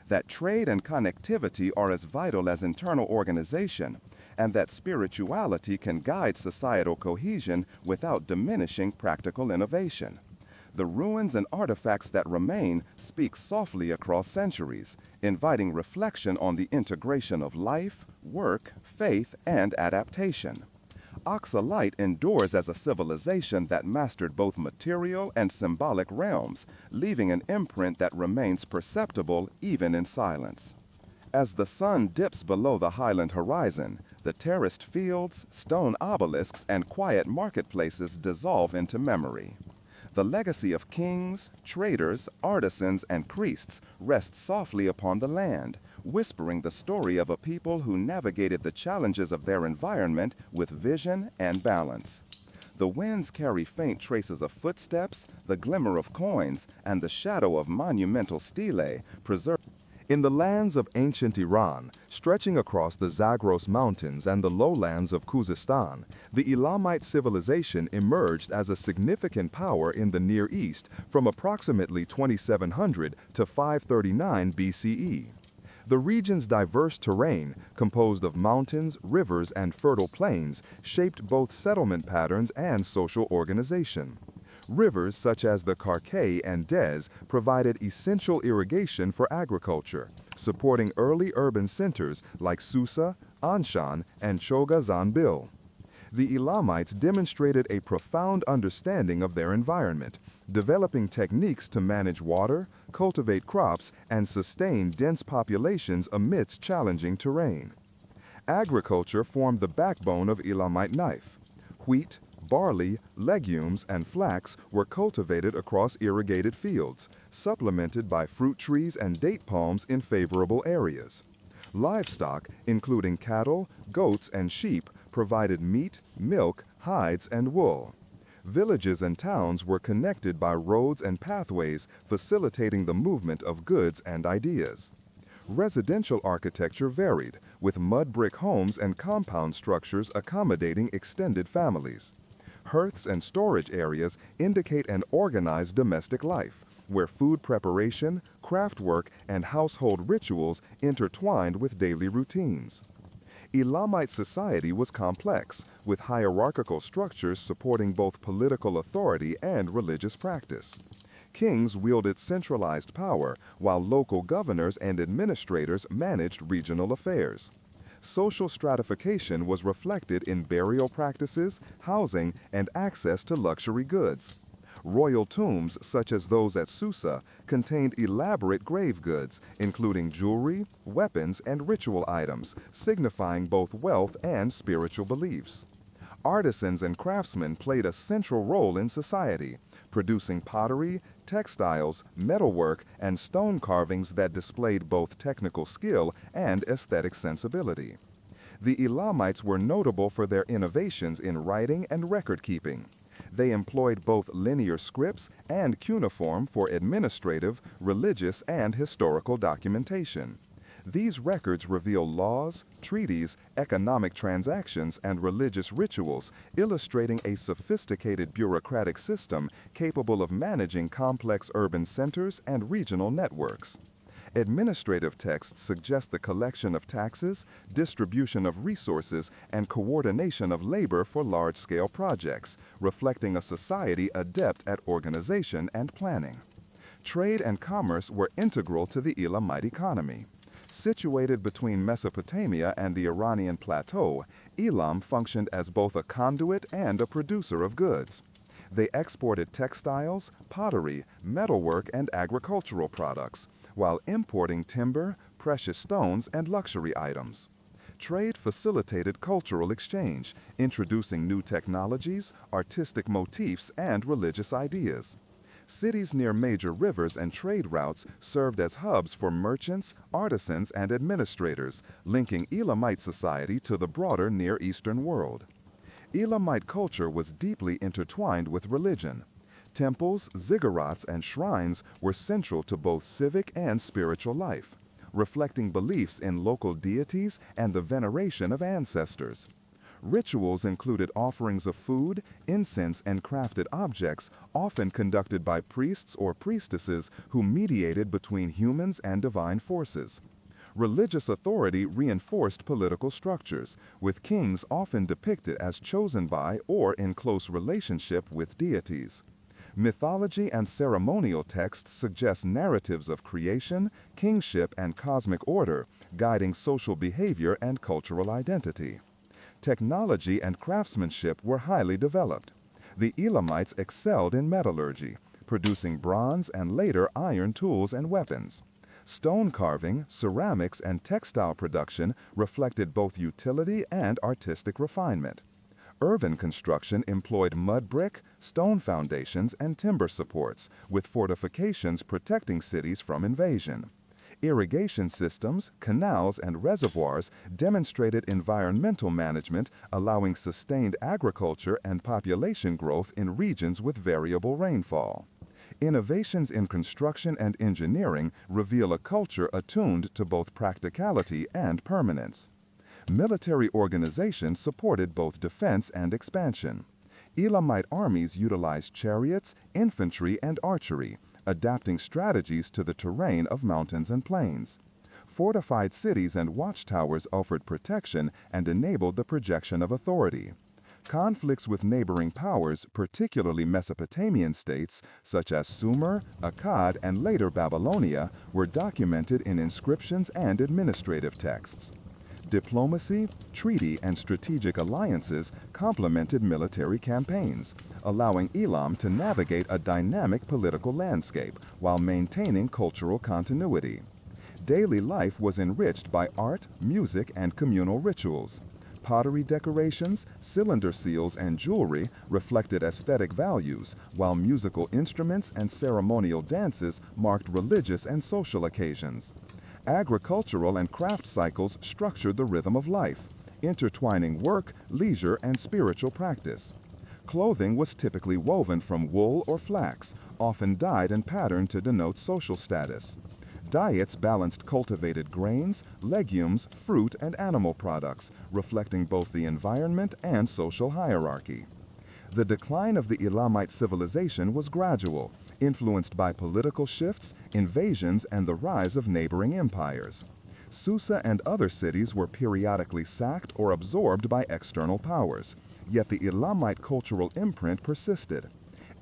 that trade and connectivity are as vital as internal organization, and that spirituality can guide societal cohesion without diminishing practical innovation. The ruins and artifacts that remain speak softly across centuries, inviting reflection on the integration of life, work, faith, and adaptation. Oxalite endures as a civilization that mastered both material and symbolic realms, leaving an imprint that remains perceptible even in silence. As the sun dips below the highland horizon, the terraced fields, stone obelisks, and quiet marketplaces dissolve into memory. The legacy of kings, traders, artisans, and priests rests softly upon the land, whispering the story of a people who navigated the challenges of their environment with vision and balance. The winds carry faint traces of footsteps, the glimmer of coins, and the shadow of monumental stelae preserved. In the lands of ancient Iran, stretching across the Zagros Mountains and the lowlands of Khuzestan, the Elamite civilization emerged as a significant power in the Near East from approximately 2700 to 539 BCE. The region's diverse terrain, composed of mountains, rivers, and fertile plains, shaped both settlement patterns and social organization. Rivers such as the Karkay and Des provided essential irrigation for agriculture, supporting early urban centers like Susa, Anshan, and Chogha-Zanbil. The Elamites demonstrated a profound understanding of their environment, developing techniques to manage water, cultivate crops, and sustain dense populations amidst challenging terrain. Agriculture formed the backbone of Elamite life. Wheat, barley, legumes, and flax were cultivated across irrigated fields, supplemented by fruit trees and date palms in favorable areas. Livestock, including cattle, goats, and sheep, provided meat, milk, hides, and wool. Villages and towns were connected by roads and pathways, facilitating the movement of goods and ideas. Residential architecture varied, with mud brick homes and compound structures accommodating extended families. Hearths and storage areas indicate an organized domestic life, where food preparation, craft work, and household rituals intertwined with daily routines. Elamite society was complex, with hierarchical structures supporting both political authority and religious practice. Kings wielded centralized power, while local governors and administrators managed regional affairs. Social stratification was reflected in burial practices, housing, and access to luxury goods. Royal tombs, such as those at Susa, contained elaborate grave goods, including jewelry, weapons, and ritual items, signifying both wealth and spiritual beliefs. Artisans and craftsmen played a central role in society, producing pottery, textiles, metalwork, and stone carvings that displayed both technical skill and aesthetic sensibility. The Elamites were notable for their innovations in writing and record-keeping. They employed both linear scripts and cuneiform for administrative, religious, and historical documentation. These records reveal laws, treaties, economic transactions, and religious rituals, illustrating a sophisticated bureaucratic system capable of managing complex urban centers and regional networks. Administrative texts suggest the collection of taxes, distribution of resources, and coordination of labor for large-scale projects, reflecting a society adept at organization and planning. Trade and commerce were integral to the Elamite economy. Situated between Mesopotamia and the Iranian plateau, Elam functioned as both a conduit and a producer of goods. They exported textiles, pottery, metalwork, and agricultural products, while importing timber, precious stones, and luxury items. Trade facilitated cultural exchange, introducing new technologies, artistic motifs, and religious ideas. Cities near major rivers and trade routes served as hubs for merchants, artisans, and administrators, linking Elamite society to the broader Near Eastern world. Elamite culture was deeply intertwined with religion. Temples, ziggurats, and shrines were central to both civic and spiritual life, reflecting beliefs in local deities and the veneration of ancestors. Rituals included offerings of food, incense, and crafted objects, often conducted by priests or priestesses who mediated between humans and divine forces. Religious authority reinforced political structures, with kings often depicted as chosen by or in close relationship with deities. Mythology and ceremonial texts suggest narratives of creation, kingship, and cosmic order, guiding social behavior and cultural identity. Technology and craftsmanship were highly developed. The Elamites excelled in metallurgy, producing bronze and later iron tools and weapons. Stone carving, ceramics, and textile production reflected both utility and artistic refinement. Urban construction employed mud brick, stone foundations, and timber supports, with fortifications protecting cities from invasion. Irrigation systems, canals, and reservoirs demonstrated environmental management, allowing sustained agriculture and population growth in regions with variable rainfall. Innovations in construction and engineering reveal a culture attuned to both practicality and permanence. Military organization supported both defense and expansion. Elamite armies utilized chariots, infantry, and archery, adapting strategies to the terrain of mountains and plains. Fortified cities and watchtowers offered protection and enabled the projection of authority. Conflicts with neighboring powers, particularly Mesopotamian states such as Sumer, Akkad, and later Babylonia, were documented in inscriptions and administrative texts. Diplomacy, treaty, and strategic alliances complemented military campaigns, allowing Elam to navigate a dynamic political landscape while maintaining cultural continuity. Daily life was enriched by art, music, and communal rituals. Pottery decorations, cylinder seals, and jewelry reflected aesthetic values, while musical instruments and ceremonial dances marked religious and social occasions. Agricultural and craft cycles structured the rhythm of life, intertwining work, leisure, and spiritual practice. Clothing was typically woven from wool or flax, often dyed and patterned to denote social status. Diets balanced cultivated grains, legumes, fruit, and animal products, reflecting both the environment and social hierarchy. The decline of the Elamite civilization was gradual, influenced by political shifts, invasions, and the rise of neighboring empires. Susa and other cities were periodically sacked or absorbed by external powers, yet the Elamite cultural imprint persisted.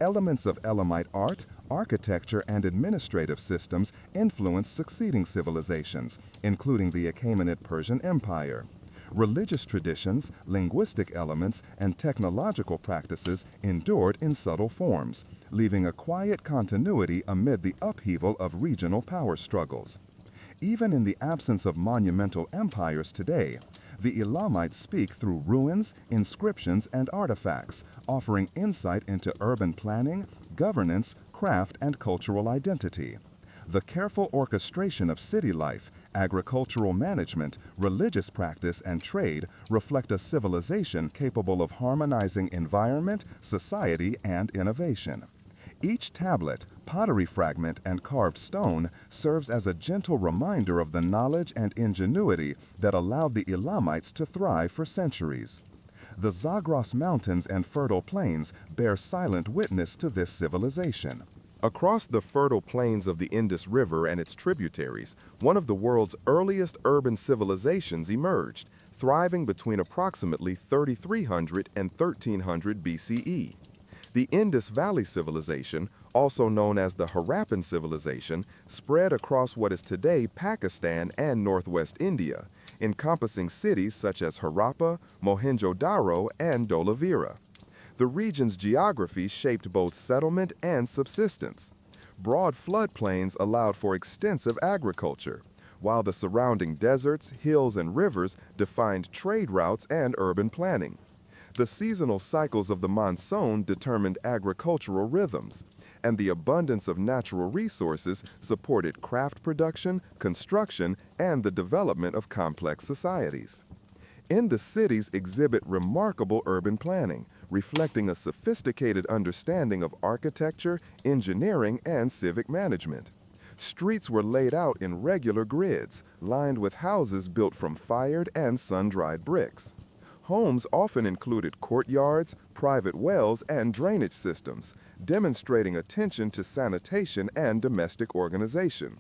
Elements of Elamite art, architecture, and administrative systems influenced succeeding civilizations, including the Achaemenid Persian Empire. Religious traditions, linguistic elements, and technological practices endured in subtle forms, leaving a quiet continuity amid the upheaval of regional power struggles. Even in the absence of monumental empires today, the Elamites speak through ruins, inscriptions, and artifacts, offering insight into urban planning, governance, craft, and cultural identity. The careful orchestration of city life, agricultural management, religious practice, and trade reflect a civilization capable of harmonizing environment, society, and innovation. Each tablet, pottery fragment, and carved stone serves as a gentle reminder of the knowledge and ingenuity that allowed the Elamites to thrive for centuries. The Zagros Mountains and fertile plains bear silent witness to this civilization. Across the fertile plains of the Indus River and its tributaries, one of the world's earliest urban civilizations emerged, thriving between approximately 3300 and 1300 BCE. The Indus Valley Civilization, also known as the Harappan Civilization, spread across what is today Pakistan and northwest India, encompassing cities such as Harappa, Mohenjo-Daro, and Dholavira. The region's geography shaped both settlement and subsistence. Broad floodplains allowed for extensive agriculture, while the surrounding deserts, hills, and rivers defined trade routes and urban planning. The seasonal cycles of the monsoon determined agricultural rhythms, and the abundance of natural resources supported craft production, construction, and the development of complex societies. Indus cities exhibit remarkable urban planning, reflecting a sophisticated understanding of architecture, engineering, and civic management. Streets were laid out in regular grids, lined with houses built from fired and sun-dried bricks. Homes often included courtyards, private wells, and drainage systems, demonstrating attention to sanitation and domestic organization.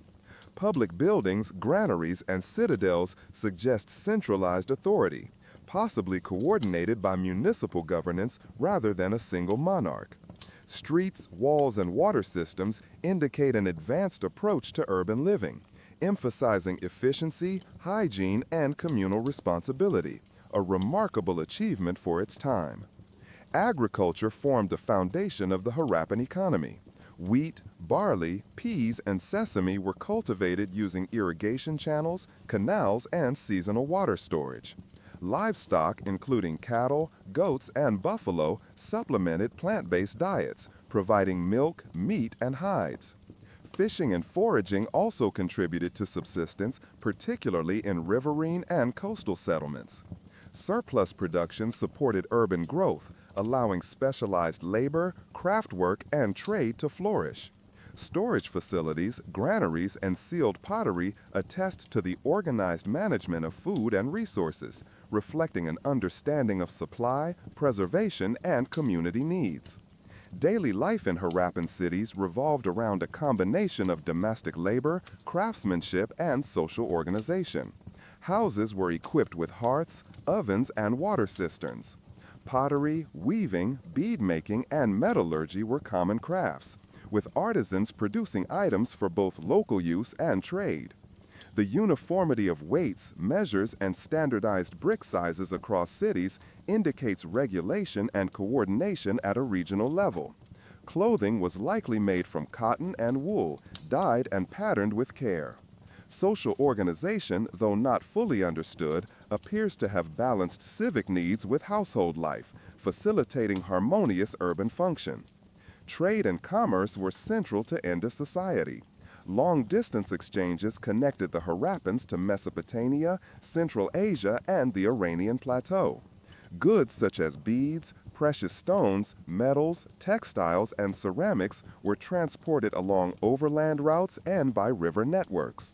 Public buildings, granaries, and citadels suggest centralized authority, possibly coordinated by municipal governance rather than a single monarch. Streets, walls, and water systems indicate an advanced approach to urban living, emphasizing efficiency, hygiene, and communal responsibility, a remarkable achievement for its time. Agriculture formed the foundation of the Harappan economy. Wheat, barley, peas, and sesame were cultivated using irrigation channels, canals, and seasonal water storage. Livestock, including cattle, goats, and buffalo, supplemented plant-based diets, providing milk, meat, and hides. Fishing and foraging also contributed to subsistence, particularly in riverine and coastal settlements. Surplus production supported urban growth, allowing specialized labor, craft work, and trade to flourish. Storage facilities, granaries, and sealed pottery attest to the organized management of food and resources, reflecting an understanding of supply, preservation, and community needs. Daily life in Harappan cities revolved around a combination of domestic labor, craftsmanship, and social organization. Houses were equipped with hearths, ovens, and water cisterns. Pottery, weaving, bead making, and metallurgy were common crafts, with artisans producing items for both local use and trade. The uniformity of weights, measures, and standardized brick sizes across cities indicates regulation and coordination at a regional level. Clothing was likely made from cotton and wool, dyed and patterned with care. Social organization, though not fully understood, appears to have balanced civic needs with household life, facilitating harmonious urban function. Trade and commerce were central to Indus society. Long-distance exchanges connected the Harappans to Mesopotamia, Central Asia, and the Iranian plateau. Goods such as beads, precious stones, metals, textiles, and ceramics were transported along overland routes and by river networks.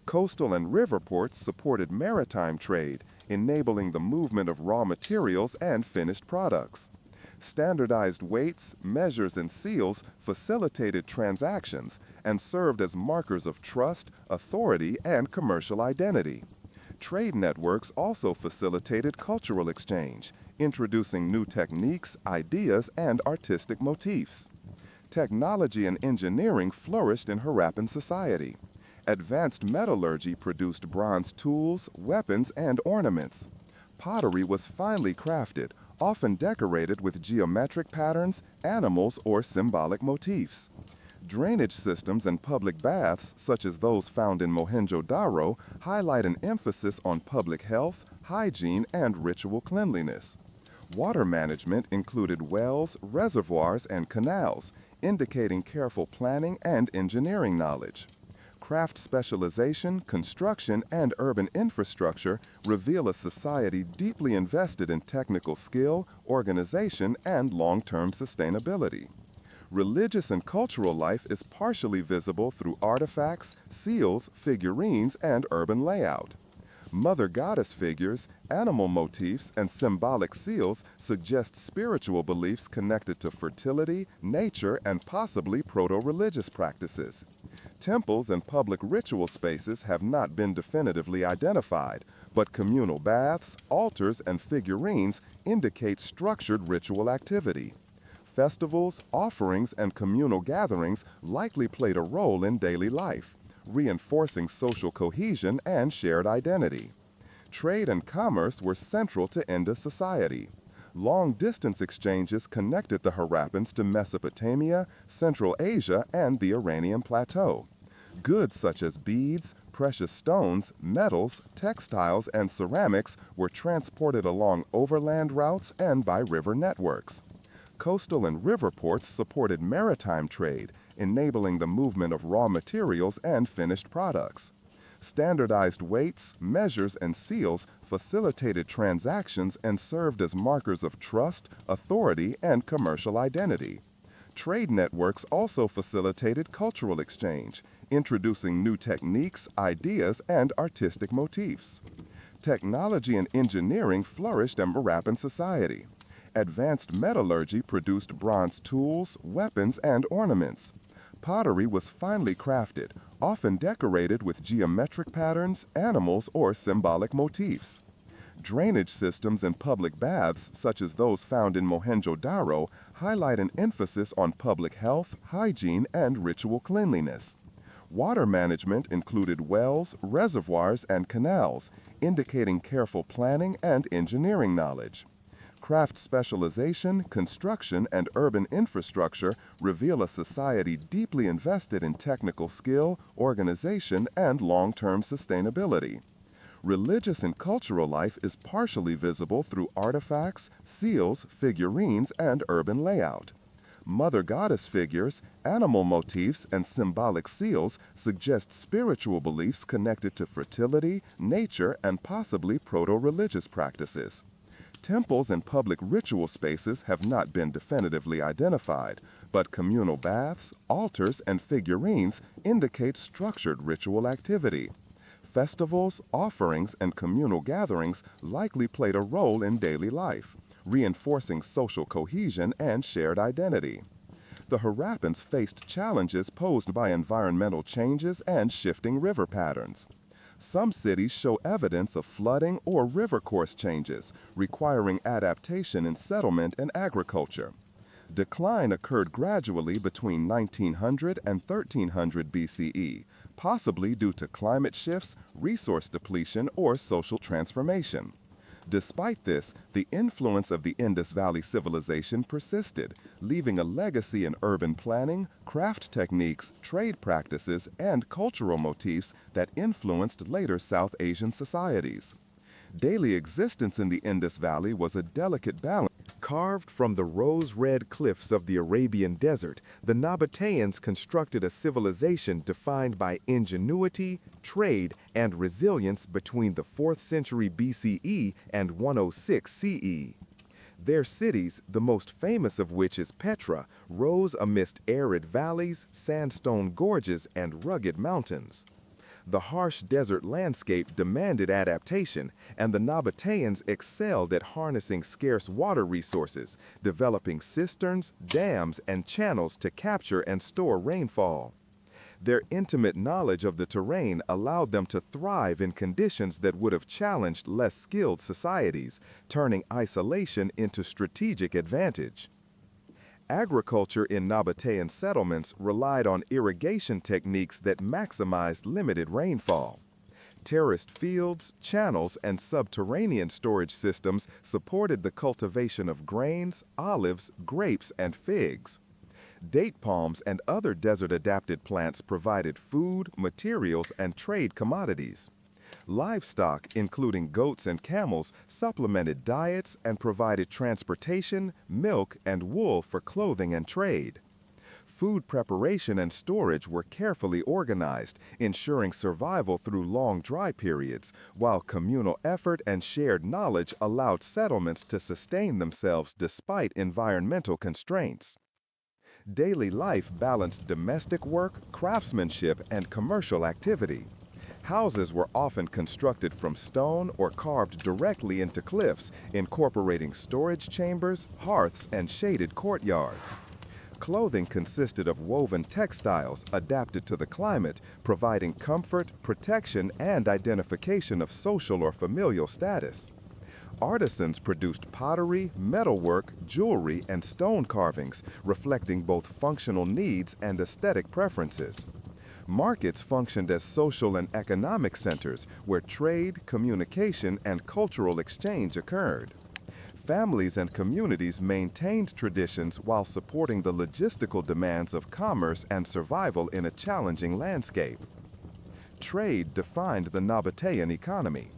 Coastal and river ports supported maritime trade, enabling the movement of raw materials and finished products. Standardized weights, measures, and seals facilitated transactions and served as markers of trust, authority, and commercial identity. Trade networks also facilitated cultural exchange, introducing new techniques, ideas, and artistic motifs. Technology and engineering flourished in Harappan society. Advanced metallurgy produced bronze tools, weapons, and ornaments. Pottery was finely crafted, often decorated with geometric patterns, animals, or symbolic motifs. Drainage systems and public baths, such as those found in Mohenjo-Daro, highlight an emphasis on public health, hygiene, and ritual cleanliness. Water management included wells, reservoirs, and canals, indicating careful planning and engineering knowledge. Craft specialization, construction, and urban infrastructure reveal a society deeply invested in technical skill, organization, and long-term sustainability. Religious and cultural life is partially visible through artifacts, seals, figurines, and urban layout. Mother goddess figures, animal motifs, and symbolic seals suggest spiritual beliefs connected to fertility, nature, and possibly proto-religious practices. Temples and public ritual spaces have not been definitively identified, but communal baths, altars, and figurines indicate structured ritual activity. Festivals, offerings, and communal gatherings likely played a role in daily life, reinforcing social cohesion and shared identity. Trade and commerce were central to Indus society. Long-distance exchanges connected the Harappans to Mesopotamia, Central Asia, and the Iranian plateau. Goods such as beads, precious stones, metals, textiles, and ceramics were transported along overland routes and by river networks. Coastal and river ports supported maritime trade, enabling the movement of raw materials and finished products. Standardized weights, measures, and seals facilitated transactions and served as markers of trust, authority, and commercial identity. Trade networks also facilitated cultural exchange, introducing new techniques, ideas, and artistic motifs. Technology and engineering flourished in Harappan society. Advanced metallurgy produced bronze tools, weapons, and ornaments. Pottery was finely crafted, often decorated with geometric patterns, animals, or symbolic motifs. Drainage systems and public baths, such as those found in Mohenjo-Daro, highlight an emphasis on public health, hygiene, and ritual cleanliness. Water management included wells, reservoirs, and canals, indicating careful planning and engineering knowledge. Craft specialization, construction, and urban infrastructure reveal a society deeply invested in technical skill, organization, and long-term sustainability. Religious and cultural life is partially visible through artifacts, seals, figurines, and urban layout. Mother goddess figures, animal motifs, and symbolic seals suggest spiritual beliefs connected to fertility, nature, and possibly proto-religious practices. Temples and public ritual spaces have not been definitively identified, but communal baths, altars, and figurines indicate structured ritual activity. Festivals, offerings, and communal gatherings likely played a role in daily life, reinforcing social cohesion and shared identity. The Harappans faced challenges posed by environmental changes and shifting river patterns. Some cities show evidence of flooding or river course changes, requiring adaptation in settlement and agriculture. Decline occurred gradually between 1900 and 1300 BCE, possibly due to climate shifts, resource depletion, or social transformation. Despite this, the influence of the Indus Valley civilization persisted, leaving a legacy in urban planning, craft techniques, trade practices, and cultural motifs that influenced later South Asian societies. Daily existence in the Indus Valley was a delicate balance. Carved from the rose-red cliffs of the Arabian desert, the Nabateans constructed a civilization defined by ingenuity, trade, and resilience between the 4th century BCE and 106 CE. Their cities, the most famous of which is Petra, rose amidst arid valleys, sandstone gorges, and rugged mountains. The harsh desert landscape demanded adaptation, and the Nabateans excelled at harnessing scarce water resources, developing cisterns, dams, and channels to capture and store rainfall. Their intimate knowledge of the terrain allowed them to thrive in conditions that would have challenged less skilled societies, turning isolation into strategic advantage. Agriculture in Nabatean settlements relied on irrigation techniques that maximized limited rainfall. Terraced fields, channels, and subterranean storage systems supported the cultivation of grains, olives, grapes, and figs. Date palms and other desert-adapted plants provided food, materials, and trade commodities. Livestock, including goats and camels, supplemented diets and provided transportation, milk, and wool for clothing and trade. Food preparation and storage were carefully organized, ensuring survival through long dry periods, while communal effort and shared knowledge allowed settlements to sustain themselves despite environmental constraints. Daily life balanced domestic work, craftsmanship, and commercial activity. Houses were often constructed from stone or carved directly into cliffs, incorporating storage chambers, hearths, and shaded courtyards. Clothing consisted of woven textiles adapted to the climate, providing comfort, protection, and identification of social or familial status. Artisans produced pottery, metalwork, jewelry, and stone carvings, reflecting both functional needs and aesthetic preferences. Markets functioned as social and economic centers where trade, communication, and cultural exchange occurred. Families and communities maintained traditions while supporting the logistical demands of commerce and survival in a challenging landscape. Trade defined the Nabatean economy.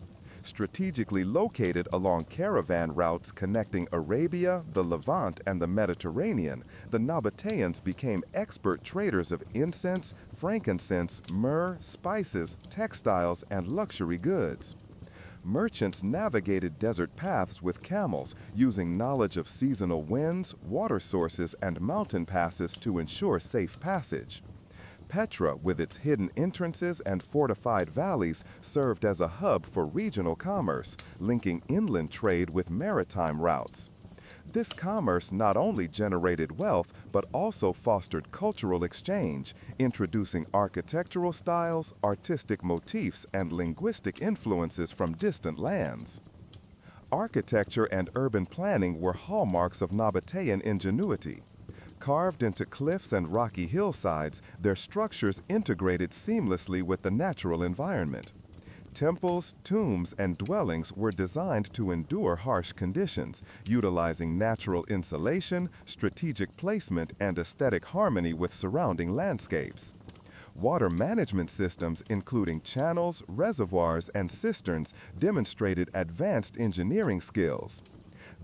Strategically located along caravan routes connecting Arabia, the Levant, and the Mediterranean, the Nabateans became expert traders of incense, frankincense, myrrh, spices, textiles, and luxury goods. Merchants navigated desert paths with camels, using knowledge of seasonal winds, water sources, and mountain passes to ensure safe passage. Petra, with its hidden entrances and fortified valleys, served as a hub for regional commerce, linking inland trade with maritime routes. This commerce not only generated wealth, but also fostered cultural exchange, introducing architectural styles, artistic motifs, and linguistic influences from distant lands. Architecture and urban planning were hallmarks of Nabatean ingenuity. Carved into cliffs and rocky hillsides, their structures integrated seamlessly with the natural environment. Temples, tombs, and dwellings were designed to endure harsh conditions, utilizing natural insulation, strategic placement, and aesthetic harmony with surrounding landscapes. Water management systems, including channels, reservoirs, and cisterns, demonstrated advanced engineering skills.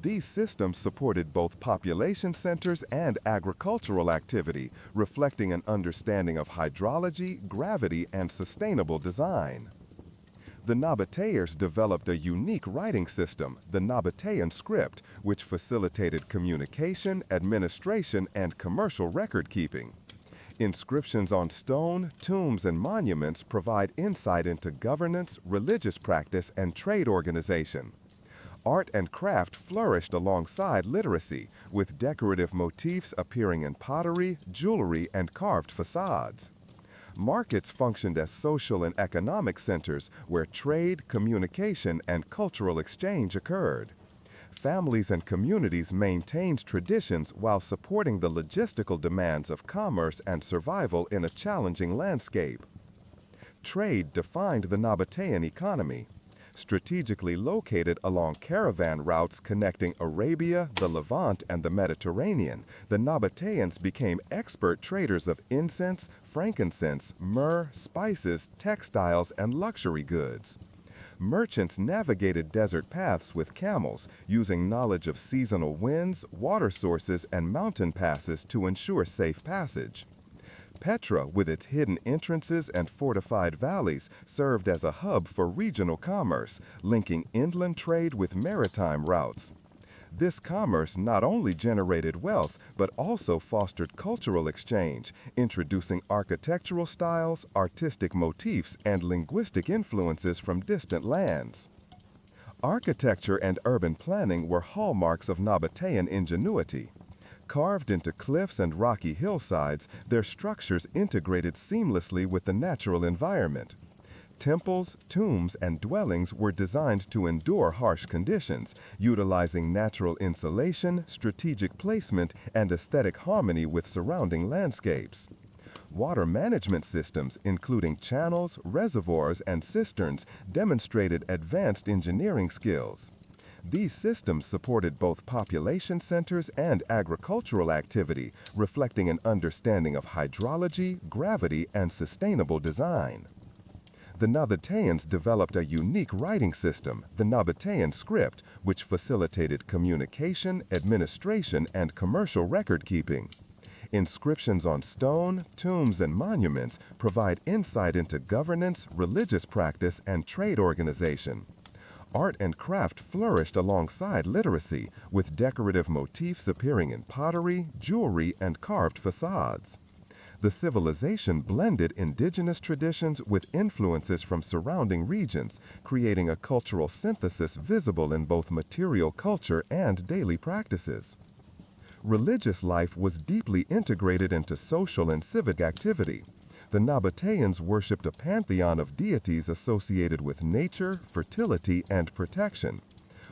These systems supported both population centers and agricultural activity, reflecting an understanding of hydrology, gravity, and sustainable design. The Nabateers developed a unique writing system, the Nabatean script, which facilitated communication, administration, and commercial record-keeping. Inscriptions on stone, tombs, and monuments provide insight into governance, religious practice, and trade organization. Art and craft flourished alongside literacy, with decorative motifs appearing in pottery, jewelry, and carved facades. Markets functioned as social and economic centers where trade, communication, and cultural exchange occurred. Families and communities maintained traditions while supporting the logistical demands of commerce and survival in a challenging landscape. Trade defined the Nabatean economy. Strategically located along caravan routes connecting Arabia, the Levant, and the Mediterranean, the Nabateans became expert traders of incense, frankincense, myrrh, spices, textiles, and luxury goods. Merchants navigated desert paths with camels, using knowledge of seasonal winds, water sources, and mountain passes to ensure safe passage. Petra, with its hidden entrances and fortified valleys, served as a hub for regional commerce, linking inland trade with maritime routes. This commerce not only generated wealth, but also fostered cultural exchange, introducing architectural styles, artistic motifs, and linguistic influences from distant lands. Architecture and urban planning were hallmarks of Nabatean ingenuity. Carved into cliffs and rocky hillsides, their structures integrated seamlessly with the natural environment. Temples, tombs, and dwellings were designed to endure harsh conditions, utilizing natural insulation, strategic placement, and aesthetic harmony with surrounding landscapes. Water management systems, including channels, reservoirs, and cisterns, demonstrated advanced engineering skills. These systems supported both population centers and agricultural activity, reflecting an understanding of hydrology, gravity, and sustainable design. The Nabateans developed a unique writing system, the Nabatean script, which facilitated communication, administration, and commercial record-keeping. Inscriptions on stone, tombs, and monuments provide insight into governance, religious practice, and trade organization. Art and craft flourished alongside literacy, with decorative motifs appearing in pottery, jewelry, and carved facades. The civilization blended indigenous traditions with influences from surrounding regions, creating a cultural synthesis visible in both material culture and daily practices. Religious life was deeply integrated into social and civic activity. The Nabateans worshipped a pantheon of deities associated with nature, fertility, and protection,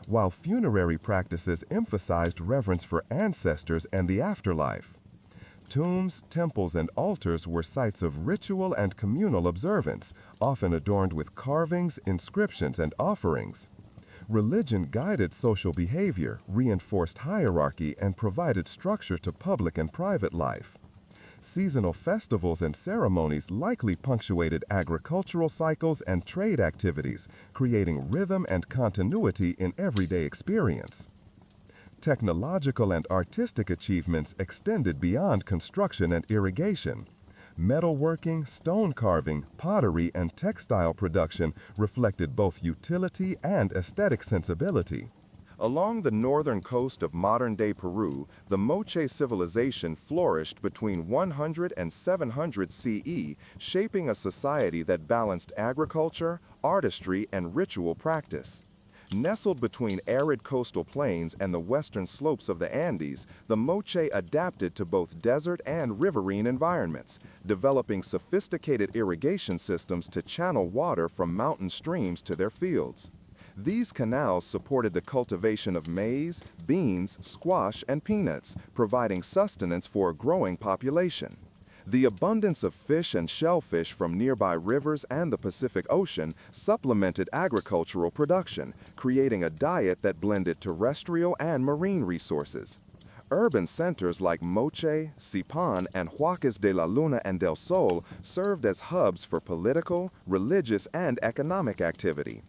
while funerary practices emphasized reverence for ancestors and the afterlife. Tombs, temples, and altars were sites of ritual and communal observance, often adorned with carvings, inscriptions, and offerings. Religion guided social behavior, reinforced hierarchy, and provided structure to public and private life. Seasonal festivals and ceremonies likely punctuated agricultural cycles and trade activities, creating rhythm and continuity in everyday experience. Technological and artistic achievements extended beyond construction and irrigation. Metalworking, stone carving, pottery, and textile production reflected both utility and aesthetic sensibility. Along the northern coast of modern-day Peru, the Moche civilization flourished between 100 and 700 CE, shaping a society that balanced agriculture, artistry, and ritual practice. Nestled between arid coastal plains and the western slopes of the Andes, the Moche adapted to both desert and riverine environments, developing sophisticated irrigation systems to channel water from mountain streams to their fields. These canals supported the cultivation of maize, beans, squash, and peanuts, providing sustenance for a growing population. The abundance of fish and shellfish from nearby rivers and the Pacific Ocean supplemented agricultural production, creating a diet that blended terrestrial and marine resources. Urban centers like Moche, Sipan, and Huacas de la Luna and del Sol served as hubs for political, religious, and economic activity.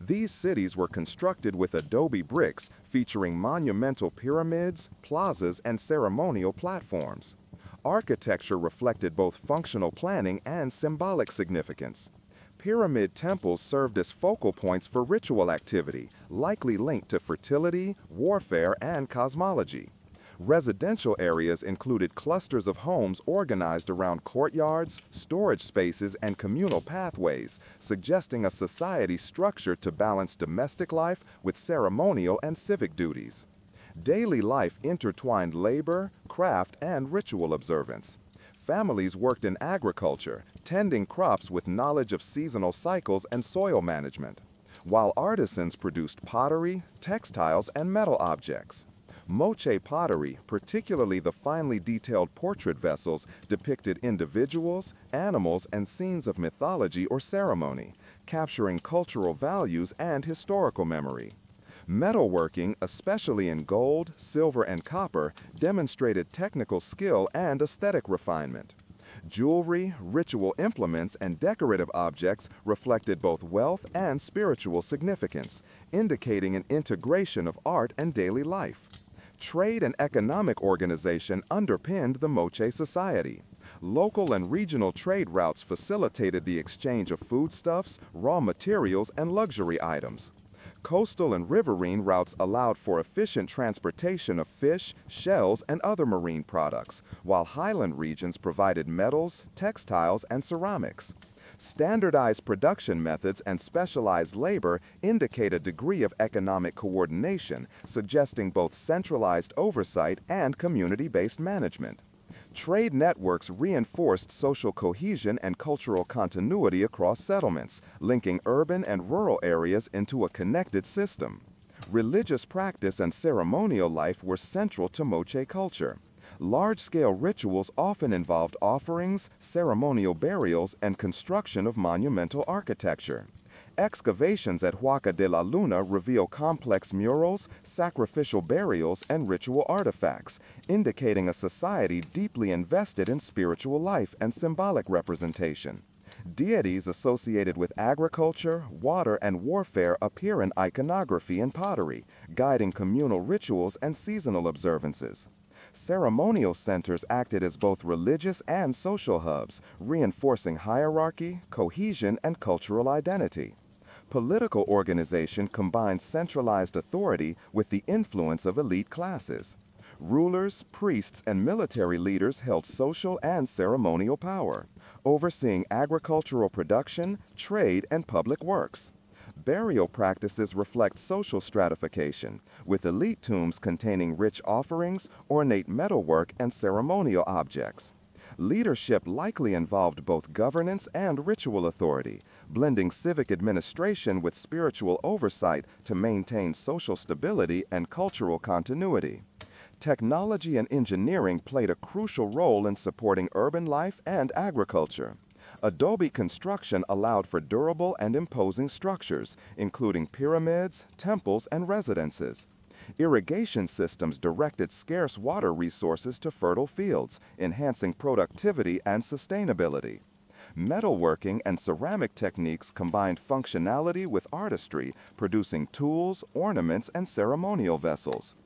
These cities were constructed with adobe bricks featuring monumental pyramids, plazas, and ceremonial platforms. Architecture reflected both functional planning and symbolic significance. Pyramid temples served as focal points for ritual activity, likely linked to fertility, warfare, and cosmology. Residential areas included clusters of homes organized around courtyards, storage spaces, and communal pathways, suggesting a society structured to balance domestic life with ceremonial and civic duties. Daily life intertwined labor, craft, and ritual observance. Families worked in agriculture, tending crops with knowledge of seasonal cycles and soil management, while artisans produced pottery, textiles, and metal objects. Moche pottery, particularly the finely detailed portrait vessels, depicted individuals, animals, and scenes of mythology or ceremony, capturing cultural values and historical memory. Metalworking, especially in gold, silver, and copper, demonstrated technical skill and aesthetic refinement. Jewelry, ritual implements, and decorative objects reflected both wealth and spiritual significance, indicating an integration of art and daily life. Trade and economic organization underpinned the Moche society. Local and regional trade routes facilitated the exchange of foodstuffs, raw materials, and luxury items. Coastal and riverine routes allowed for efficient transportation of fish, shells, and other marine products, while highland regions provided metals, textiles, and ceramics. Standardized production methods and specialized labor indicate a degree of economic coordination, suggesting both centralized oversight and community-based management. Trade networks reinforced social cohesion and cultural continuity across settlements, linking urban and rural areas into a connected system. Religious practice and ceremonial life were central to Moche culture. Large-scale rituals often involved offerings, ceremonial burials, and construction of monumental architecture. Excavations at Huaca de la Luna reveal complex murals, sacrificial burials, and ritual artifacts, indicating a society deeply invested in spiritual life and symbolic representation. Deities associated with agriculture, water, and warfare appear in iconography and pottery, guiding communal rituals and seasonal observances. Ceremonial centers acted as both religious and social hubs, reinforcing hierarchy, cohesion, and cultural identity. Political organization combines centralized authority with the influence of elite classes. Rulers, priests, and military leaders held social and ceremonial power, overseeing agricultural production, trade, and public works. Burial practices reflect social stratification, with elite tombs containing rich offerings, ornate metalwork, and ceremonial objects. Leadership likely involved both governance and ritual authority, blending civic administration with spiritual oversight to maintain social stability and cultural continuity. Technology and engineering played a crucial role in supporting urban life and agriculture. Adobe construction allowed for durable and imposing structures, including pyramids, temples, and residences. Irrigation systems directed scarce water resources to fertile fields, enhancing productivity and sustainability. Metalworking and ceramic techniques combined functionality with artistry, producing tools, ornaments, and ceremonial vessels.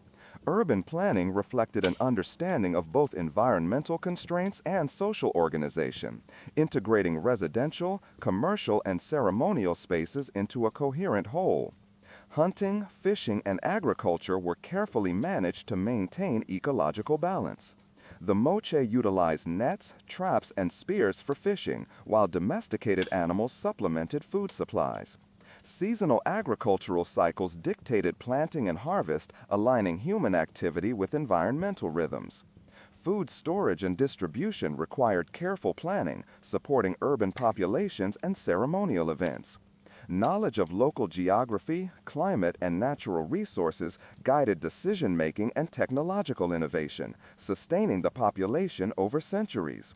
Urban planning reflected an understanding of both environmental constraints and social organization, integrating residential, commercial, and ceremonial spaces into a coherent whole. Hunting, fishing, and agriculture were carefully managed to maintain ecological balance. The Moche utilized nets, traps, and spears for fishing, while domesticated animals supplemented food supplies. Seasonal agricultural cycles dictated planting and harvest, aligning human activity with environmental rhythms. Food storage and distribution required careful planning, supporting urban populations and ceremonial events. Knowledge of local geography, climate, and natural resources guided decision-making and technological innovation, sustaining the population over centuries.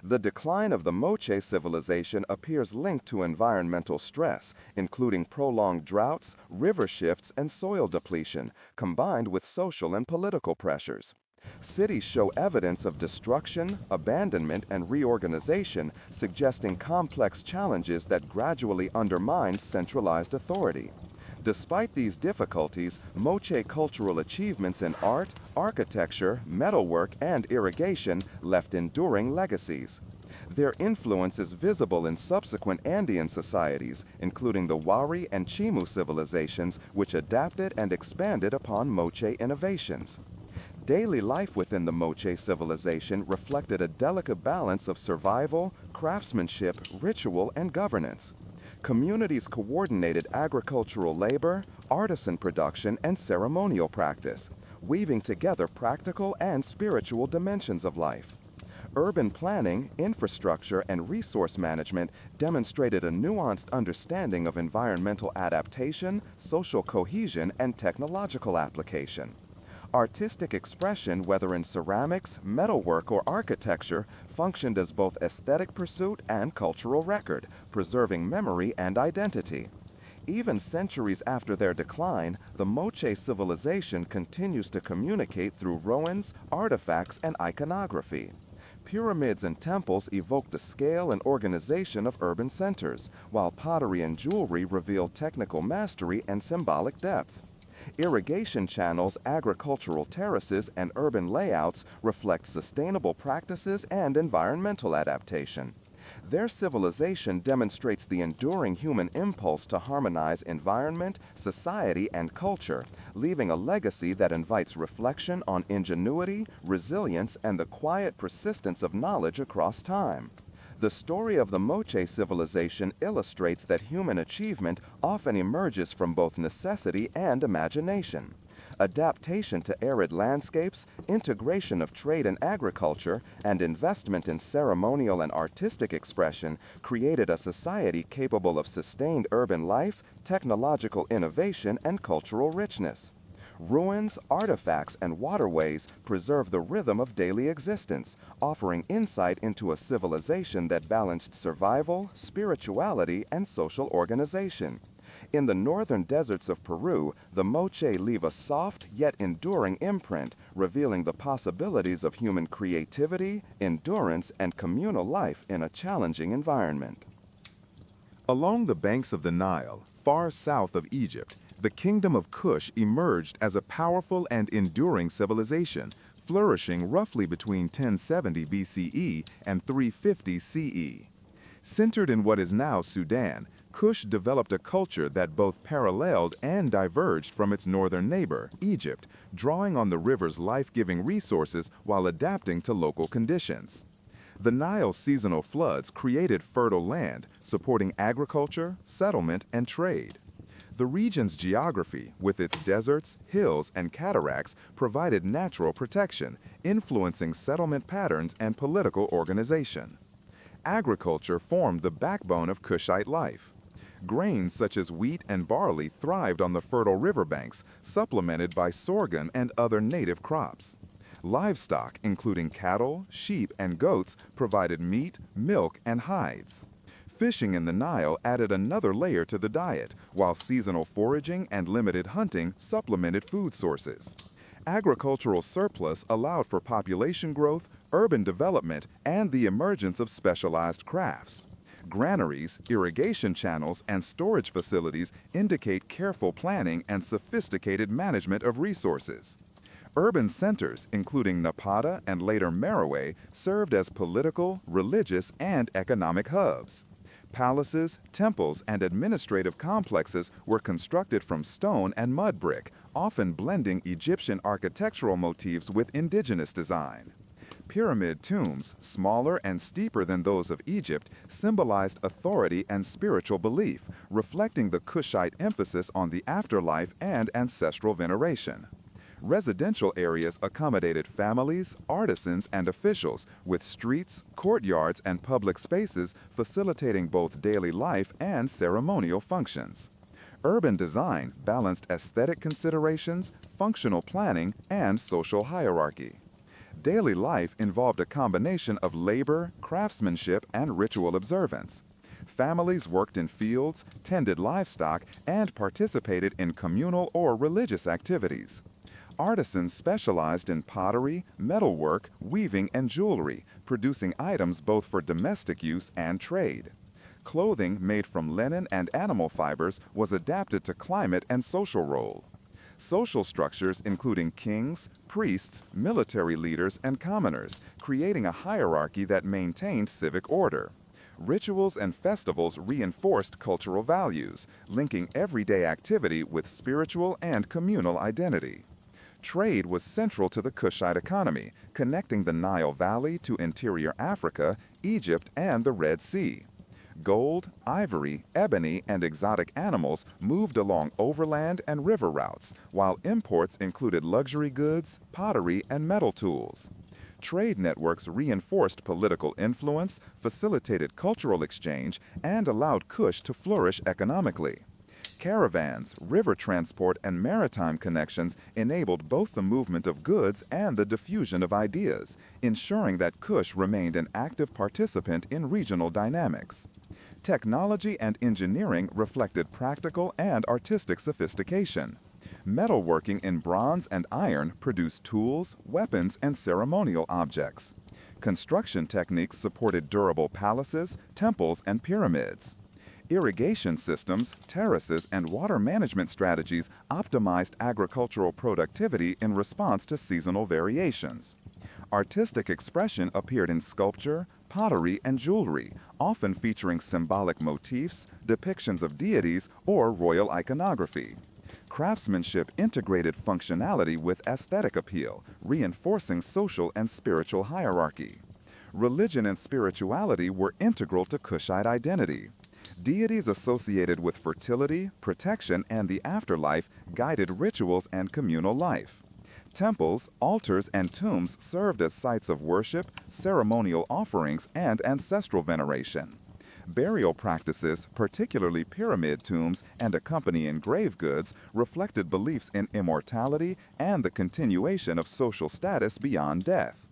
The decline of the Moche civilization appears linked to environmental stress, including prolonged droughts, river shifts, and soil depletion, combined with social and political pressures. Cities show evidence of destruction, abandonment, and reorganization, suggesting complex challenges that gradually undermined centralized authority. Despite these difficulties, Moche cultural achievements in art, architecture, metalwork, and irrigation left enduring legacies. Their influence is visible in subsequent Andean societies, including the Wari and Chimu civilizations, which adapted and expanded upon Moche innovations. Daily life within the Moche civilization reflected a delicate balance of survival, craftsmanship, ritual, and governance. Communities coordinated agricultural labor, artisan production, and ceremonial practice, weaving together practical and spiritual dimensions of life. Urban planning, infrastructure, and resource management demonstrated a nuanced understanding of environmental adaptation, social cohesion, and technological application. Artistic expression, whether in ceramics, metalwork, or architecture, functioned as both aesthetic pursuit and cultural record, preserving memory and identity. Even centuries after their decline, the Moche civilization continues to communicate through ruins, artifacts, and iconography. Pyramids and temples evoke the scale and organization of urban centers, while pottery and jewelry reveal technical mastery and symbolic depth. Irrigation channels, agricultural terraces, and urban layouts reflect sustainable practices and environmental adaptation. Their civilization demonstrates the enduring human impulse to harmonize environment, society, and culture, leaving a legacy that invites reflection on ingenuity, resilience, and the quiet persistence of knowledge across time. The story of the Moche civilization illustrates that human achievement often emerges from both necessity and imagination. Adaptation to arid landscapes, integration of trade and agriculture, and investment in ceremonial and artistic expression created a society capable of sustained urban life, technological innovation, and cultural richness. Ruins, artifacts, and waterways preserve the rhythm of daily existence, offering insight into a civilization that balanced survival, spirituality, and social organization. In the northern deserts of Peru, the Moche leave a soft yet enduring imprint, revealing the possibilities of human creativity, endurance, and communal life in a challenging environment. Along the banks of the Nile, far south of Egypt, the kingdom of Kush emerged as a powerful and enduring civilization, flourishing roughly between 1070 BCE and 350 CE. Centered in what is now Sudan, Kush developed a culture that both paralleled and diverged from its northern neighbor, Egypt, drawing on the river's life-giving resources while adapting to local conditions. The Nile's seasonal floods created fertile land, supporting agriculture, settlement, and trade. The region's geography, with its deserts, hills, and cataracts, provided natural protection, influencing settlement patterns and political organization. Agriculture formed the backbone of Kushite life. Grains such as wheat and barley thrived on the fertile riverbanks, supplemented by sorghum and other native crops. Livestock, including cattle, sheep, and goats, provided meat, milk, and hides. Fishing in the Nile added another layer to the diet, while seasonal foraging and limited hunting supplemented food sources. Agricultural surplus allowed for population growth, urban development, and the emergence of specialized crafts. Granaries, irrigation channels, and storage facilities indicate careful planning and sophisticated management of resources. Urban centers, including Napata and later Merowe, served as political, religious, and economic hubs. Palaces, temples, and administrative complexes were constructed from stone and mud brick, often blending Egyptian architectural motifs with indigenous design. Pyramid tombs, smaller and steeper than those of Egypt, symbolized authority and spiritual belief, reflecting the Kushite emphasis on the afterlife and ancestral veneration. Residential areas accommodated families, artisans, and officials, with streets, courtyards, and public spaces facilitating both daily life and ceremonial functions. Urban design balanced aesthetic considerations, functional planning, and social hierarchy. Daily life involved a combination of labor, craftsmanship, and ritual observance. Families worked in fields, tended livestock, and participated in communal or religious activities. Artisans specialized in pottery, metalwork, weaving, and jewelry, producing items both for domestic use and trade. Clothing made from linen and animal fibers was adapted to climate and social role. Social structures including kings, priests, military leaders, and commoners, creating a hierarchy that maintained civic order. Rituals and festivals reinforced cultural values, linking everyday activity with spiritual and communal identity. Trade was central to the Kushite economy, connecting the Nile Valley to interior Africa, Egypt, and the Red Sea. Gold, ivory, ebony, and exotic animals moved along overland and river routes, while imports included luxury goods, pottery, and metal tools. Trade networks reinforced political influence, facilitated cultural exchange, and allowed Kush to flourish economically. Caravans, river transport, and maritime connections enabled both the movement of goods and the diffusion of ideas, ensuring that Kush remained an active participant in regional dynamics. Technology and engineering reflected practical and artistic sophistication. Metalworking in bronze and iron produced tools, weapons, and ceremonial objects. Construction techniques supported durable palaces, temples, and pyramids. Irrigation systems, terraces, and water management strategies optimized agricultural productivity in response to seasonal variations. Artistic expression appeared in sculpture, pottery, and jewelry, often featuring symbolic motifs, depictions of deities, or royal iconography. Craftsmanship integrated functionality with aesthetic appeal, reinforcing social and spiritual hierarchy. Religion and spirituality were integral to Kushite identity. Deities associated with fertility, protection, and the afterlife guided rituals and communal life. Temples, altars, and tombs served as sites of worship, ceremonial offerings, and ancestral veneration. Burial practices, particularly pyramid tombs and accompanying grave goods, reflected beliefs in immortality and the continuation of social status beyond death.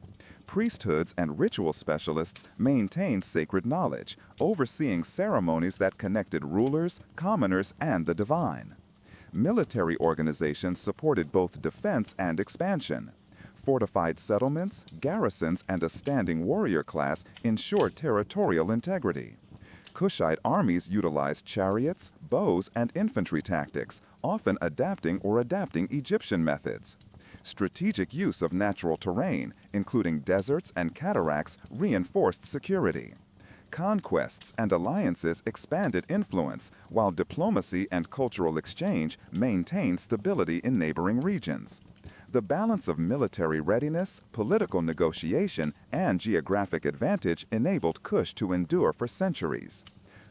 Priesthoods and ritual specialists maintained sacred knowledge, overseeing ceremonies that connected rulers, commoners, and the divine. Military organizations supported both defense and expansion. Fortified settlements, garrisons, and a standing warrior class ensured territorial integrity. Kushite armies utilized chariots, bows, and infantry tactics, often adapting Egyptian methods. Strategic use of natural terrain, including deserts and cataracts, reinforced security. Conquests and alliances expanded influence, while diplomacy and cultural exchange maintained stability in neighboring regions. The balance of military readiness, political negotiation, and geographic advantage enabled Kush to endure for centuries.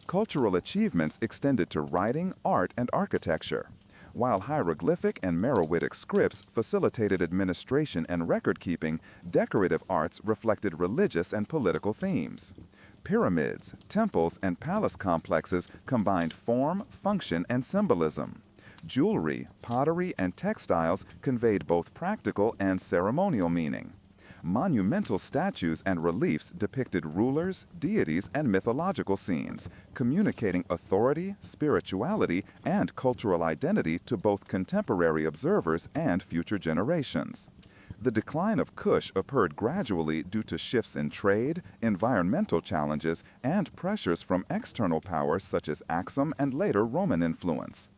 Cultural achievements extended to writing, art, and architecture. While hieroglyphic and Meroitic scripts facilitated administration and record-keeping, decorative arts reflected religious and political themes. Pyramids, temples, and palace complexes combined form, function, and symbolism. Jewelry, pottery, and textiles conveyed both practical and ceremonial meaning. Monumental statues and reliefs depicted rulers, deities, and mythological scenes, communicating authority, spirituality, and cultural identity to both contemporary observers and future generations. The decline of Kush occurred gradually due to shifts in trade, environmental challenges, and pressures from external powers such as Axum and later Roman influence.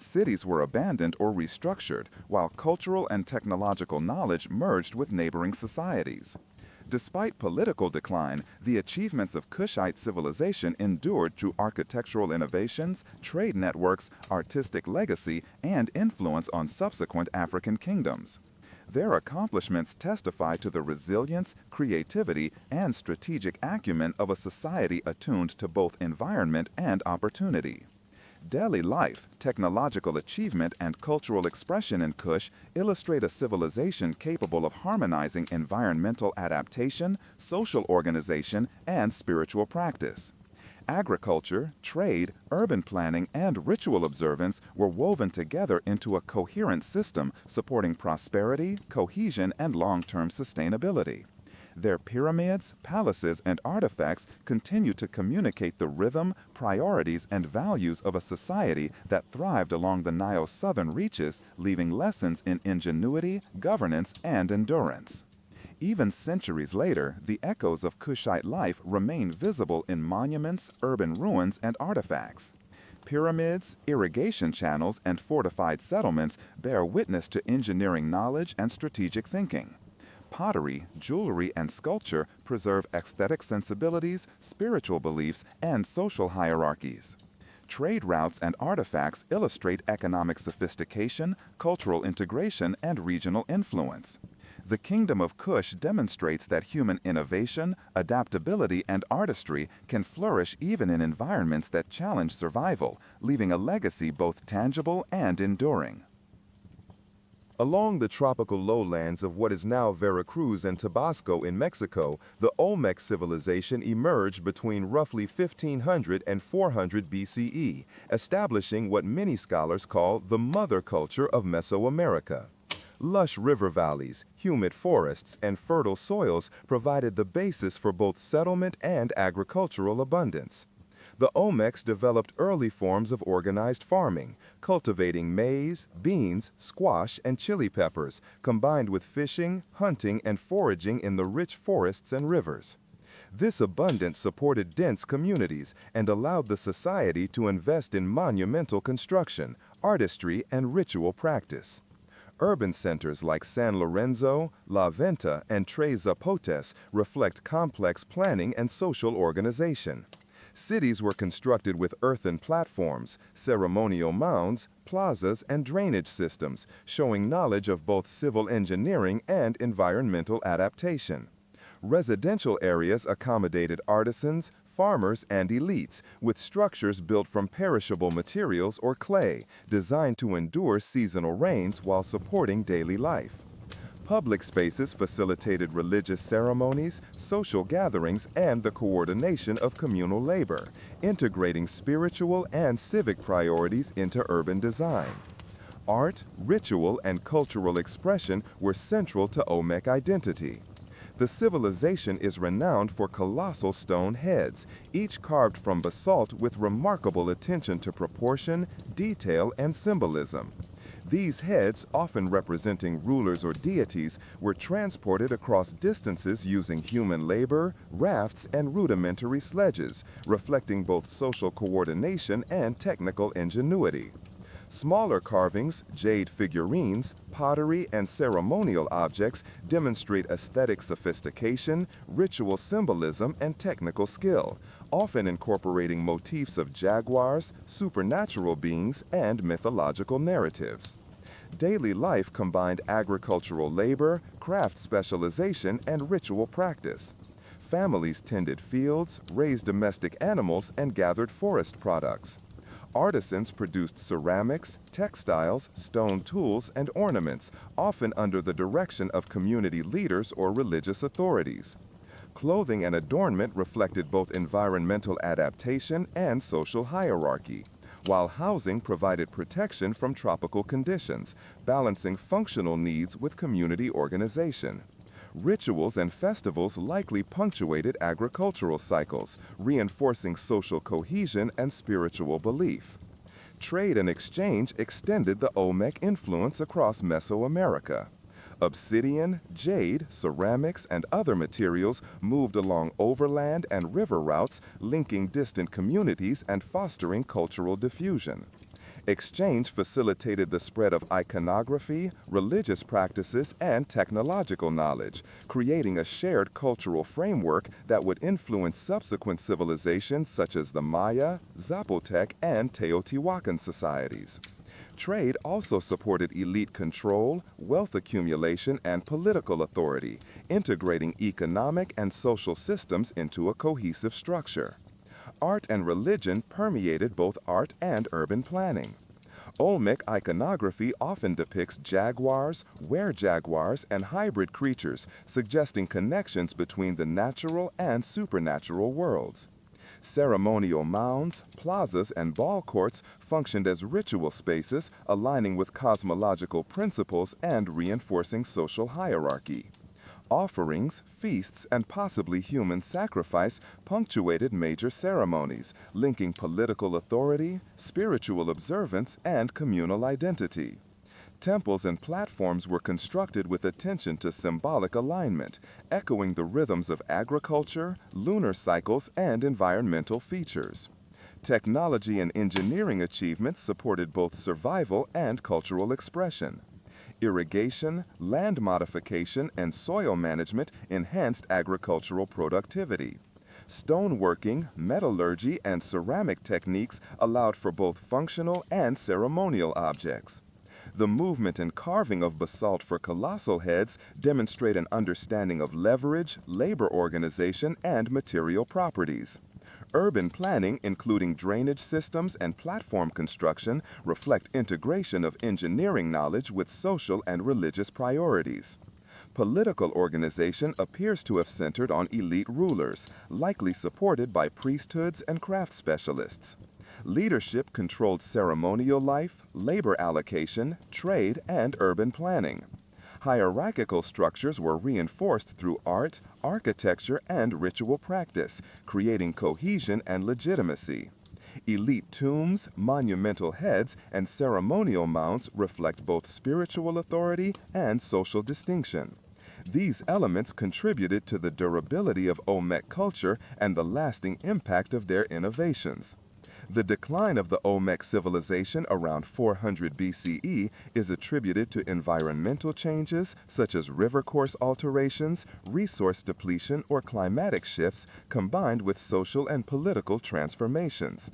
Cities were abandoned or restructured, while cultural and technological knowledge merged with neighboring societies. Despite political decline, the achievements of Kushite civilization endured through architectural innovations, trade networks, artistic legacy, and influence on subsequent African kingdoms. Their accomplishments testify to the resilience, creativity, and strategic acumen of a society attuned to both environment and opportunity. Daily life, technological achievement, and cultural expression in Kush illustrate a civilization capable of harmonizing environmental adaptation, social organization, and spiritual practice. Agriculture, trade, urban planning, and ritual observance were woven together into a coherent system supporting prosperity, cohesion, and long-term sustainability. Their pyramids, palaces, and artifacts continue to communicate the rhythm, priorities, and values of a society that thrived along the Nile's southern reaches, leaving lessons in ingenuity, governance, and endurance. Even centuries later, the echoes of Kushite life remain visible in monuments, urban ruins, and artifacts. Pyramids, irrigation channels, and fortified settlements bear witness to engineering knowledge and strategic thinking. Pottery, jewelry, and sculpture preserve aesthetic sensibilities, spiritual beliefs, and social hierarchies. Trade routes and artifacts illustrate economic sophistication, cultural integration, and regional influence. The Kingdom of Kush demonstrates that human innovation, adaptability, and artistry can flourish even in environments that challenge survival, leaving a legacy both tangible and enduring. Along the tropical lowlands of what is now Veracruz and Tabasco in Mexico, the Olmec civilization emerged between roughly 1500 and 400 BCE, establishing what many scholars call the mother culture of Mesoamerica. Lush river valleys, humid forests, and fertile soils provided the basis for both settlement and agricultural abundance. The Olmecs developed early forms of organized farming, cultivating maize, beans, squash, and chili peppers, combined with fishing, hunting, and foraging in the rich forests and rivers. This abundance supported dense communities and allowed the society to invest in monumental construction, artistry, and ritual practice. Urban centers like San Lorenzo, La Venta, and Tres Zapotes reflect complex planning and social organization. Cities were constructed with earthen platforms, ceremonial mounds, plazas, and drainage systems, showing knowledge of both civil engineering and environmental adaptation. Residential areas accommodated artisans, farmers, and elites, with structures built from perishable materials or clay, designed to endure seasonal rains while supporting daily life. Public spaces facilitated religious ceremonies, social gatherings, and the coordination of communal labor, integrating spiritual and civic priorities into urban design. Art, ritual, and cultural expression were central to Olmec identity. The civilization is renowned for colossal stone heads, each carved from basalt with remarkable attention to proportion, detail, and symbolism. These heads, often representing rulers or deities, were transported across distances using human labor, rafts, and rudimentary sledges, reflecting both social coordination and technical ingenuity. Smaller carvings, jade figurines, pottery, and ceremonial objects demonstrate aesthetic sophistication, ritual symbolism, and technical skill, often incorporating motifs of jaguars, supernatural beings, and mythological narratives. Daily life combined agricultural labor, craft specialization, and ritual practice. Families tended fields, raised domestic animals, and gathered forest products. Artisans produced ceramics, textiles, stone tools, and ornaments, often under the direction of community leaders or religious authorities. Clothing and adornment reflected both environmental adaptation and social hierarchy, while housing provided protection from tropical conditions, balancing functional needs with community organization. Rituals and festivals likely punctuated agricultural cycles, reinforcing social cohesion and spiritual belief. Trade and exchange extended the Olmec influence across Mesoamerica. Obsidian, jade, ceramics, and other materials moved along overland and river routes, linking distant communities and fostering cultural diffusion. Exchange facilitated the spread of iconography, religious practices, and technological knowledge, creating a shared cultural framework that would influence subsequent civilizations such as the Maya, Zapotec, and Teotihuacan societies. Trade also supported elite control, wealth accumulation, and political authority, integrating economic and social systems into a cohesive structure. Art and religion permeated both art and urban planning. Olmec iconography often depicts jaguars, were-jaguars, and hybrid creatures, suggesting connections between the natural and supernatural worlds. Ceremonial mounds, plazas, and ball courts functioned as ritual spaces, aligning with cosmological principles and reinforcing social hierarchy. Offerings, feasts, and possibly human sacrifice punctuated major ceremonies, linking political authority, spiritual observance, and communal identity. Temples and platforms were constructed with attention to symbolic alignment, echoing the rhythms of agriculture, lunar cycles, and environmental features. Technology and engineering achievements supported both survival and cultural expression. Irrigation, land modification, and soil management enhanced agricultural productivity. Stoneworking, metallurgy, and ceramic techniques allowed for both functional and ceremonial objects. The movement and carving of basalt for colossal heads demonstrate an understanding of leverage, labor organization, and material properties. Urban planning, including drainage systems and platform construction, reflect integration of engineering knowledge with social and religious priorities. Political organization appears to have centered on elite rulers, likely supported by priesthoods and craft specialists. Leadership controlled ceremonial life, labor allocation, trade, and urban planning. Hierarchical structures were reinforced through art, architecture, and ritual practice, creating cohesion and legitimacy. Elite tombs, monumental heads, and ceremonial mounds reflect both spiritual authority and social distinction. These elements contributed to the durability of Olmec culture and the lasting impact of their innovations. The decline of the Olmec civilization around 400 BCE is attributed to environmental changes such as river course alterations, resource depletion, or climatic shifts combined with social and political transformations.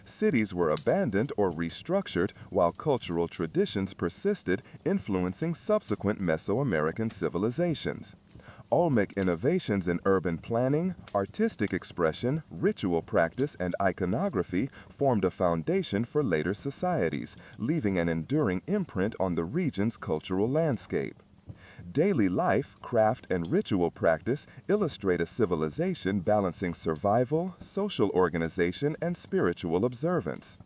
Cities were abandoned or restructured while cultural traditions persisted, influencing subsequent Mesoamerican civilizations. Olmec innovations in urban planning, artistic expression, ritual practice, and iconography formed a foundation for later societies, leaving an enduring imprint on the region's cultural landscape. Daily life, craft, and ritual practice illustrate a civilization balancing survival, social organization, and spiritual observance.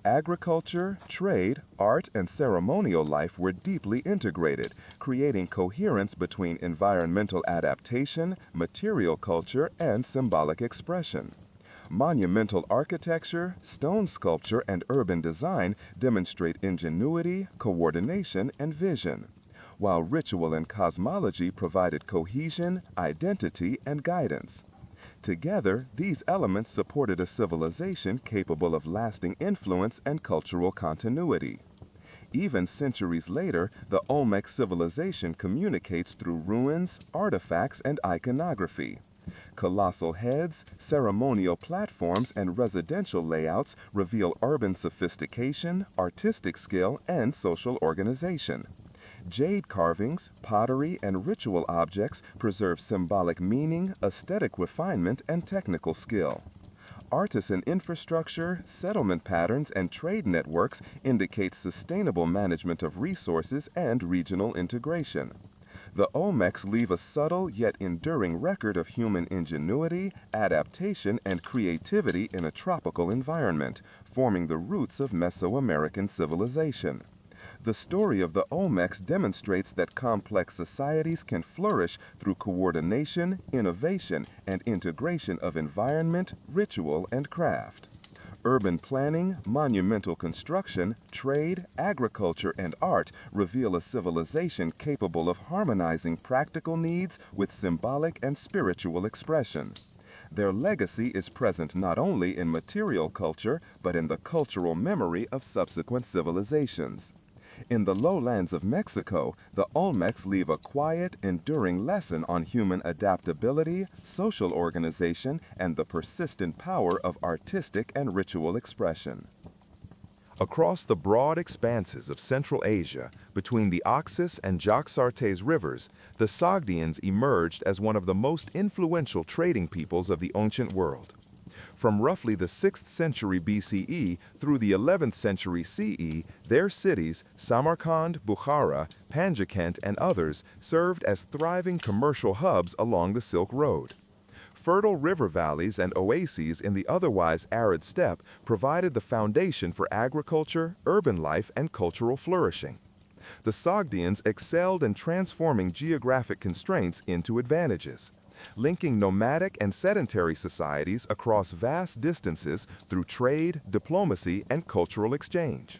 Agriculture, trade, art, and ceremonial life were deeply integrated, creating coherence between environmental adaptation, material culture, and symbolic expression. Monumental architecture, stone sculpture, and urban design demonstrate ingenuity, coordination, and vision, while ritual and cosmology provided cohesion, identity, and guidance. Together, these elements supported a civilization capable of lasting influence and cultural continuity. Even centuries later, the Olmec civilization communicates through ruins, artifacts, and iconography. Colossal heads, ceremonial platforms, and residential layouts reveal urban sophistication, artistic skill, and social organization. Jade carvings, pottery, and ritual objects preserve symbolic meaning, aesthetic refinement, and technical skill. Artisan infrastructure, settlement patterns, and trade networks indicate sustainable management of resources and regional integration. The Olmecs leave a subtle yet enduring record of human ingenuity, adaptation, and creativity in a tropical environment, forming the roots of Mesoamerican civilization. The story of the Olmecs demonstrates that complex societies can flourish through coordination, innovation, and integration of environment, ritual, and craft. Urban planning, monumental construction, trade, agriculture, and art reveal a civilization capable of harmonizing practical needs with symbolic and spiritual expression. Their legacy is present not only in material culture, but in the cultural memory of subsequent civilizations. In the lowlands of Mexico, the Olmecs leave a quiet, enduring lesson on human adaptability, social organization, and the persistent power of artistic and ritual expression. Across the broad expanses of Central Asia, between the Oxus and Jaxartes rivers, the Sogdians emerged as one of the most influential trading peoples of the ancient world. From roughly the 6th century BCE through the 11th century CE, their cities, Samarkand, Bukhara, Panjikent, and others, served as thriving commercial hubs along the Silk Road. Fertile river valleys and oases in the otherwise arid steppe provided the foundation for agriculture, urban life, and cultural flourishing. The Sogdians excelled in transforming geographic constraints into advantages, linking nomadic and sedentary societies across vast distances through trade, diplomacy, and cultural exchange.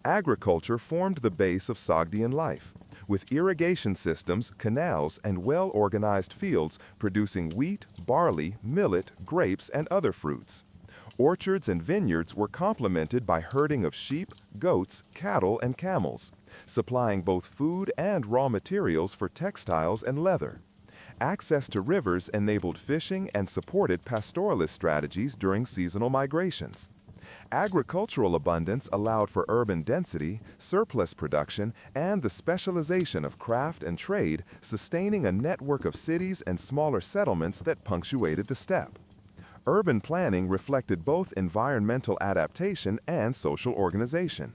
Agriculture formed the base of Sogdian life, with irrigation systems, canals, and well-organized fields producing wheat, barley, millet, grapes, and other fruits. Orchards and vineyards were complemented by herding of sheep, goats, cattle, and camels, supplying both food and raw materials for textiles and leather. Access to rivers enabled fishing and supported pastoralist strategies during seasonal migrations. Agricultural abundance allowed for urban density, surplus production, and the specialization of craft and trade, sustaining a network of cities and smaller settlements that punctuated the steppe. Urban planning reflected both environmental adaptation and social organization.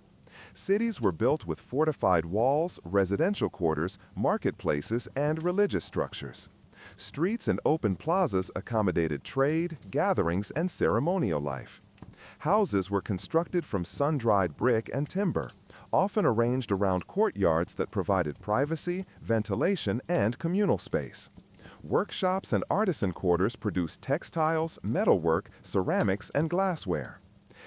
Cities were built with fortified walls, residential quarters, marketplaces, and religious structures. Streets and open plazas accommodated trade, gatherings, and ceremonial life. Houses were constructed from sun-dried brick and timber, often arranged around courtyards that provided privacy, ventilation, and communal space. Workshops and artisan quarters produced textiles, metalwork, ceramics, and glassware.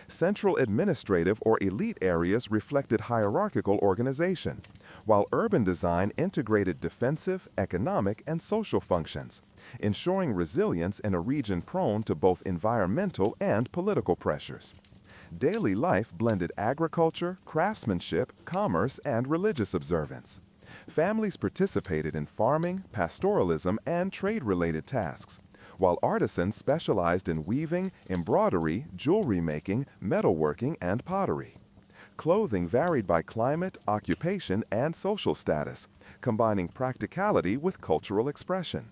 Central administrative or elite areas reflected hierarchical organization, while urban design integrated defensive, economic, and social functions, ensuring resilience in a region prone to both environmental and political pressures. Daily life blended agriculture, craftsmanship, commerce, and religious observance. Families participated in farming, pastoralism, and trade-related tasks, while artisans specialized in weaving, embroidery, jewelry making, metalworking, and pottery. Clothing varied by climate, occupation, and social status, combining practicality with cultural expression.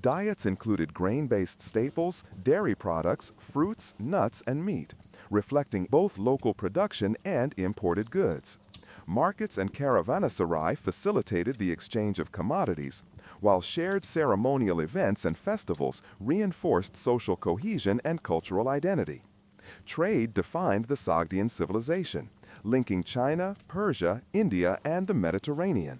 Diets included grain-based staples, dairy products, fruits, nuts, and meat, reflecting both local production and imported goods. Markets and caravanserai facilitated the exchange of commodities, while shared ceremonial events and festivals reinforced social cohesion and cultural identity. Trade defined the Sogdian civilization, linking China, Persia, India, and the Mediterranean.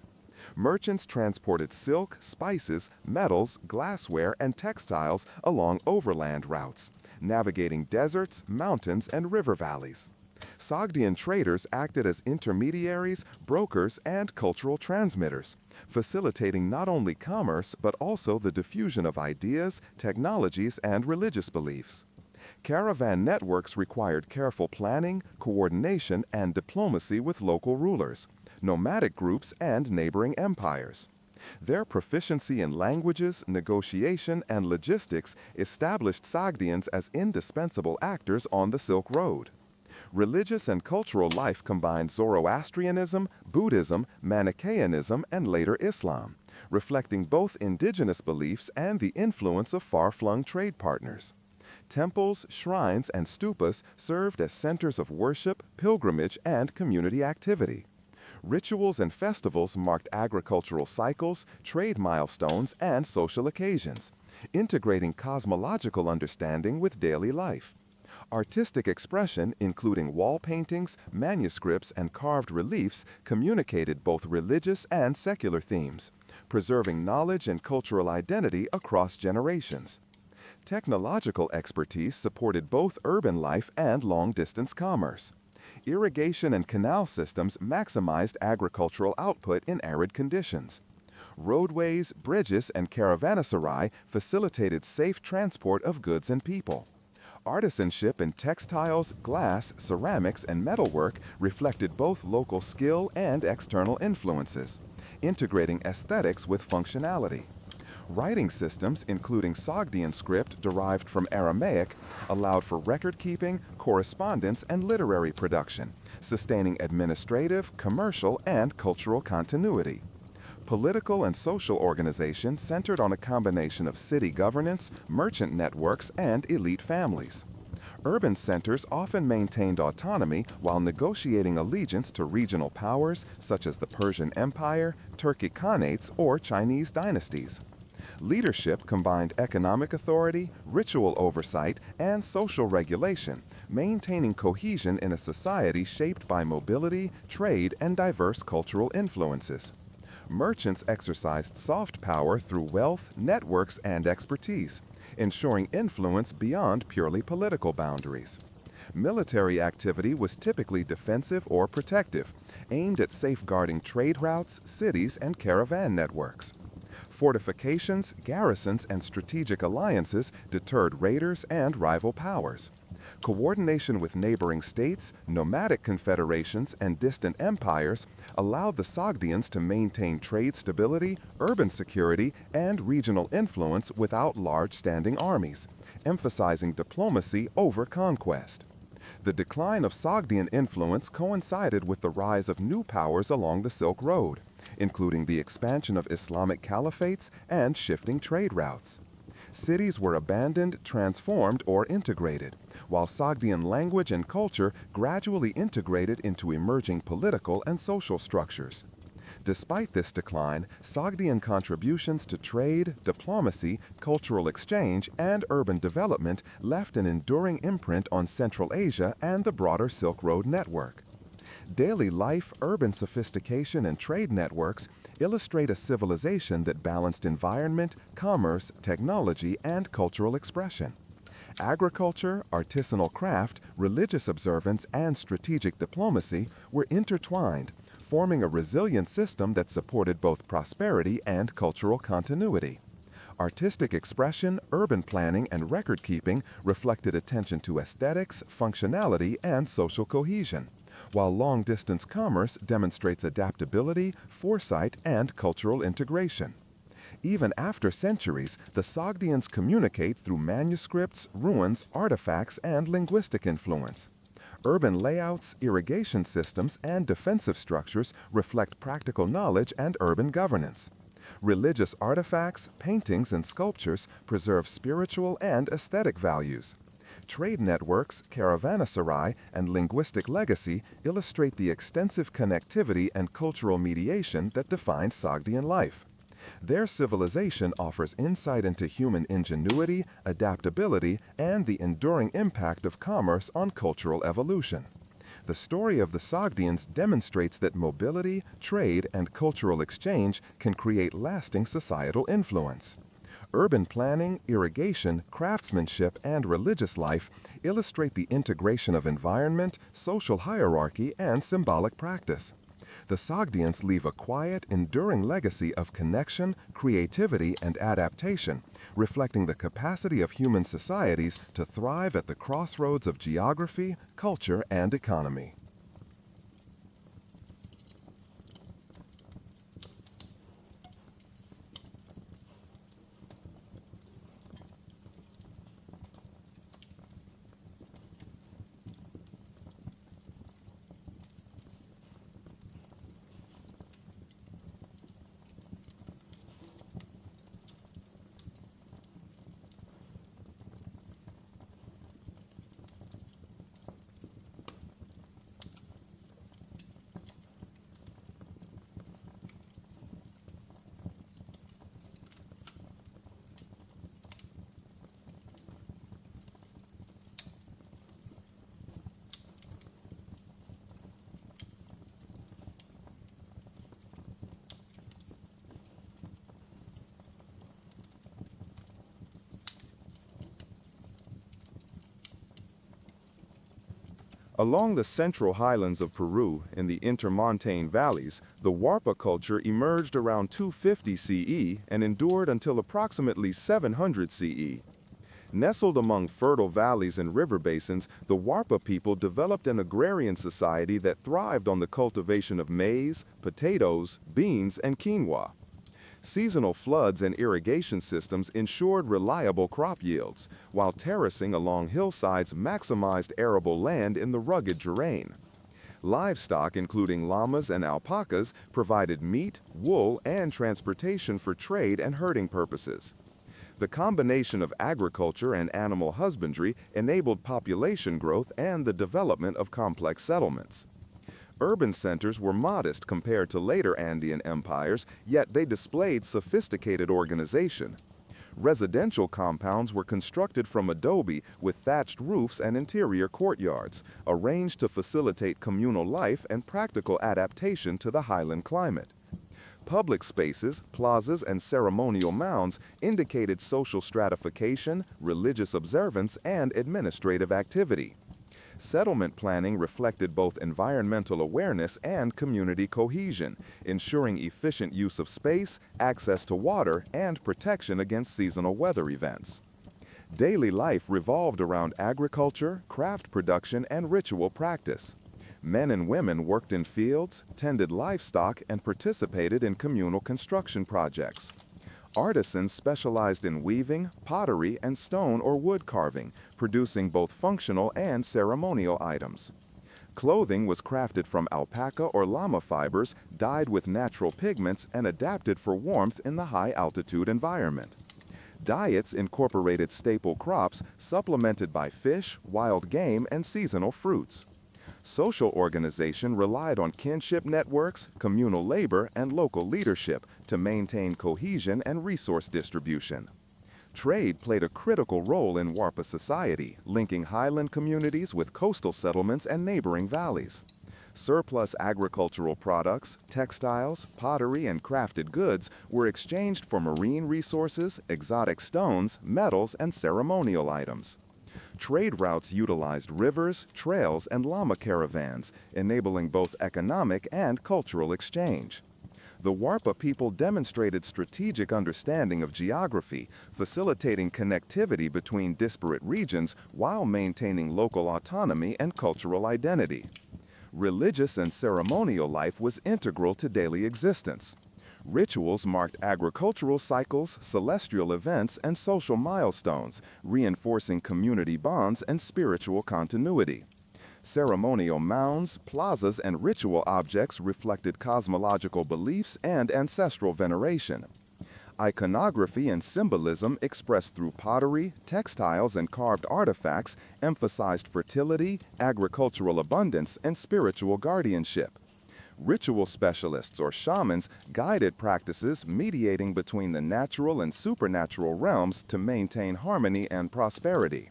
Merchants transported silk, spices, metals, glassware, and textiles along overland routes, navigating deserts, mountains, and river valleys. Sogdian traders acted as intermediaries, brokers, and cultural transmitters, facilitating not only commerce but also the diffusion of ideas, technologies, and religious beliefs. Caravan networks required careful planning, coordination, and diplomacy with local rulers, nomadic groups, and neighboring empires. Their proficiency in languages, negotiation, and logistics established Sogdians as indispensable actors on the Silk Road. Religious and cultural life combined Zoroastrianism, Buddhism, Manichaeanism, and later Islam, reflecting both indigenous beliefs and the influence of far-flung trade partners. Temples, shrines, and stupas served as centers of worship, pilgrimage, and community activity. Rituals and festivals marked agricultural cycles, trade milestones, and social occasions, integrating cosmological understanding with daily life. Artistic expression, including wall paintings, manuscripts, and carved reliefs, communicated both religious and secular themes, preserving knowledge and cultural identity across generations. Technological expertise supported both urban life and long-distance commerce. Irrigation and canal systems maximized agricultural output in arid conditions. Roadways, bridges, and caravanserai facilitated safe transport of goods and people. Artisanship in textiles, glass, ceramics, and metalwork reflected both local skill and external influences, integrating aesthetics with functionality. Writing systems, including Sogdian script derived from Aramaic, allowed for record-keeping, correspondence, and literary production, sustaining administrative, commercial, and cultural continuity. Political and social organization centered on a combination of city governance, merchant networks, and elite families. Urban centers often maintained autonomy while negotiating allegiance to regional powers such as the Persian Empire, Turkic Khanates, or Chinese dynasties. Leadership combined economic authority, ritual oversight, and social regulation, maintaining cohesion in a society shaped by mobility, trade, and diverse cultural influences. Merchants exercised soft power through wealth, networks, and expertise, ensuring influence beyond purely political boundaries. Military activity was typically defensive or protective, aimed at safeguarding trade routes, cities, and caravan networks. Fortifications, garrisons, and strategic alliances deterred raiders and rival powers. Coordination with neighboring states, nomadic confederations, and distant empires allowed the Sogdians to maintain trade stability, urban security, and regional influence without large standing armies, emphasizing diplomacy over conquest. The decline of Sogdian influence coincided with the rise of new powers along the Silk Road, including the expansion of Islamic caliphates and shifting trade routes. Cities were abandoned, transformed, or integrated, while Sogdian language and culture gradually integrated into emerging political and social structures. Despite this decline, Sogdian contributions to trade, diplomacy, cultural exchange, and urban development left an enduring imprint on Central Asia and the broader Silk Road network. Daily life, urban sophistication, and trade networks illustrate a civilization that balanced environment, commerce, technology, and cultural expression. Agriculture, artisanal craft, religious observance, and strategic diplomacy were intertwined, forming a resilient system that supported both prosperity and cultural continuity. Artistic expression, urban planning, and record-keeping reflected attention to aesthetics, functionality, and social cohesion, while long-distance commerce demonstrates adaptability, foresight, and cultural integration. Even after centuries, the Sogdians communicate through manuscripts, ruins, artifacts, and linguistic influence. Urban layouts, irrigation systems, and defensive structures reflect practical knowledge and urban governance. Religious artifacts, paintings, and sculptures preserve spiritual and aesthetic values. trade networks, caravanserai, and linguistic legacy illustrate the extensive connectivity and cultural mediation that define Sogdian life. Their civilization offers insight into human ingenuity, adaptability, and the enduring impact of commerce on cultural evolution. The story of the Sogdians demonstrates that mobility, trade, and cultural exchange can create lasting societal influence. Urban planning, irrigation, craftsmanship, and religious life illustrate the integration of environment, social hierarchy, and symbolic practice. The Sogdians leave a quiet, enduring legacy of connection, creativity, and adaptation, reflecting the capacity of human societies to thrive at the crossroads of geography, culture, and economy. Along the central highlands of Peru in the intermontane valleys, the Huarpa culture emerged around 250 CE and endured until approximately 700 CE. Nestled among fertile valleys and river basins, the Huarpa people developed an agrarian society that thrived on the cultivation of maize, potatoes, beans, and quinoa. Seasonal floods and irrigation systems ensured reliable crop yields, while terracing along hillsides maximized arable land in the rugged terrain. Livestock, including llamas and alpacas, provided meat, wool, and transportation for trade and herding purposes. The combination of agriculture and animal husbandry enabled population growth and the development of complex settlements. Urban centers were modest compared to later Andean empires, yet they displayed sophisticated organization. Residential compounds were constructed from adobe with thatched roofs and interior courtyards, arranged to facilitate communal life and practical adaptation to the highland climate. Public spaces, plazas, and ceremonial mounds indicated social stratification, religious observance, and administrative activity. Settlement planning reflected both environmental awareness and community cohesion, ensuring efficient use of space, access to water, and protection against seasonal weather events. Daily life revolved around agriculture, craft production, and ritual practice. Men and women worked in fields, tended livestock, and participated in communal construction projects. Artisans specialized in weaving, pottery, and stone or wood carving, producing both functional and ceremonial items. Clothing was crafted from alpaca or llama fibers, dyed with natural pigments, and adapted for warmth in the high-altitude environment. Diets incorporated staple crops, supplemented by fish, wild game, and seasonal fruits. Social organization relied on kinship networks, communal labor, and local leadership to maintain cohesion and resource distribution. Trade played a critical role in Huarpa society, linking highland communities with coastal settlements and neighboring valleys. Surplus agricultural products, textiles, pottery, and crafted goods were exchanged for marine resources, exotic stones, metals, and ceremonial items. Trade routes utilized rivers, trails, and llama caravans, enabling both economic and cultural exchange. The Huarpa people demonstrated strategic understanding of geography, facilitating connectivity between disparate regions while maintaining local autonomy and cultural identity. Religious and ceremonial life was integral to daily existence. Rituals marked agricultural cycles, celestial events, and social milestones, reinforcing community bonds and spiritual continuity. Ceremonial mounds, plazas, and ritual objects reflected cosmological beliefs and ancestral veneration. Iconography and symbolism expressed through pottery, textiles, and carved artifacts emphasized fertility, agricultural abundance, and spiritual guardianship. Ritual specialists or shamans guided practices mediating between the natural and supernatural realms to maintain harmony and prosperity.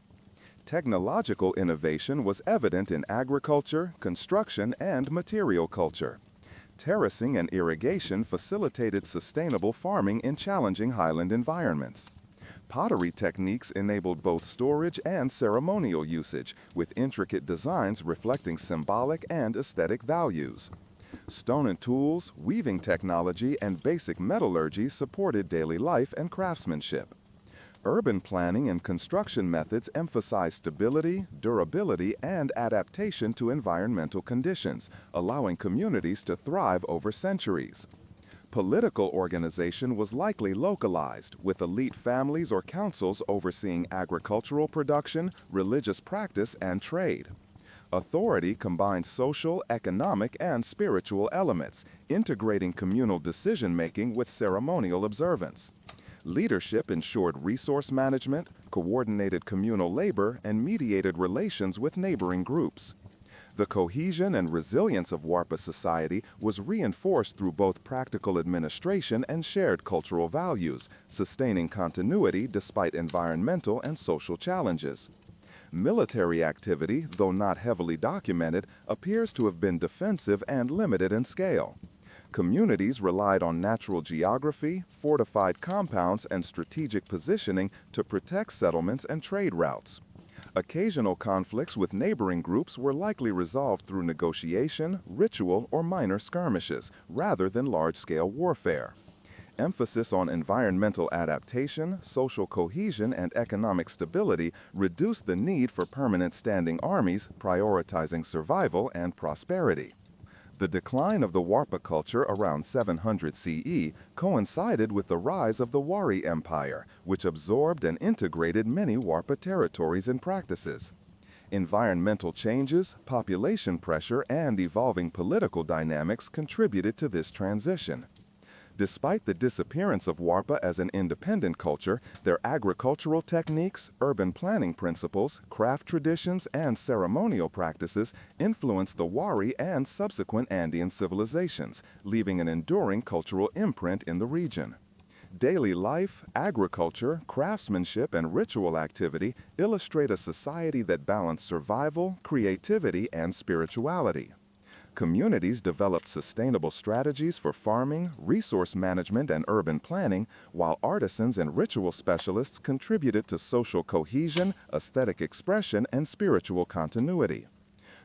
Technological innovation was evident in agriculture, construction, and material culture. Terracing and irrigation facilitated sustainable farming in challenging highland environments. Pottery techniques enabled both storage and ceremonial usage, with intricate designs reflecting symbolic and aesthetic values. Stone and tools, weaving technology, and basic metallurgy supported daily life and craftsmanship. Urban planning and construction methods emphasize stability, durability, and adaptation to environmental conditions, allowing communities to thrive over centuries. Political organization was likely localized, with elite families or councils overseeing agricultural production, religious practice, and trade. Authority combined social, economic, and spiritual elements, integrating communal decision-making with ceremonial observance. Leadership ensured resource management, coordinated communal labor, and mediated relations with neighboring groups. The cohesion and resilience of Warpa society was reinforced through both practical administration and shared cultural values, sustaining continuity despite environmental and social challenges. Military activity, though not heavily documented, appears to have been defensive and limited in scale. Communities relied on natural geography, fortified compounds, and strategic positioning to protect settlements and trade routes. Occasional conflicts with neighboring groups were likely resolved through negotiation, ritual, or minor skirmishes, rather than large-scale warfare. Emphasis on environmental adaptation, social cohesion, and economic stability reduced the need for permanent standing armies, prioritizing survival and prosperity. The decline of the Warpa culture around 700 CE coincided with the rise of the Wari Empire, which absorbed and integrated many Warpa territories and practices. Environmental changes, population pressure, and evolving political dynamics contributed to this transition. Despite the disappearance of Warpa as an independent culture, their agricultural techniques, urban planning principles, craft traditions, and ceremonial practices influenced the Wari and subsequent Andean civilizations, leaving an enduring cultural imprint in the region. Daily life, agriculture, craftsmanship, and ritual activity illustrate a society that balanced survival, creativity, and spirituality. Communities developed sustainable strategies for farming, resource management, and urban planning, while artisans and ritual specialists contributed to social cohesion, aesthetic expression, and spiritual continuity.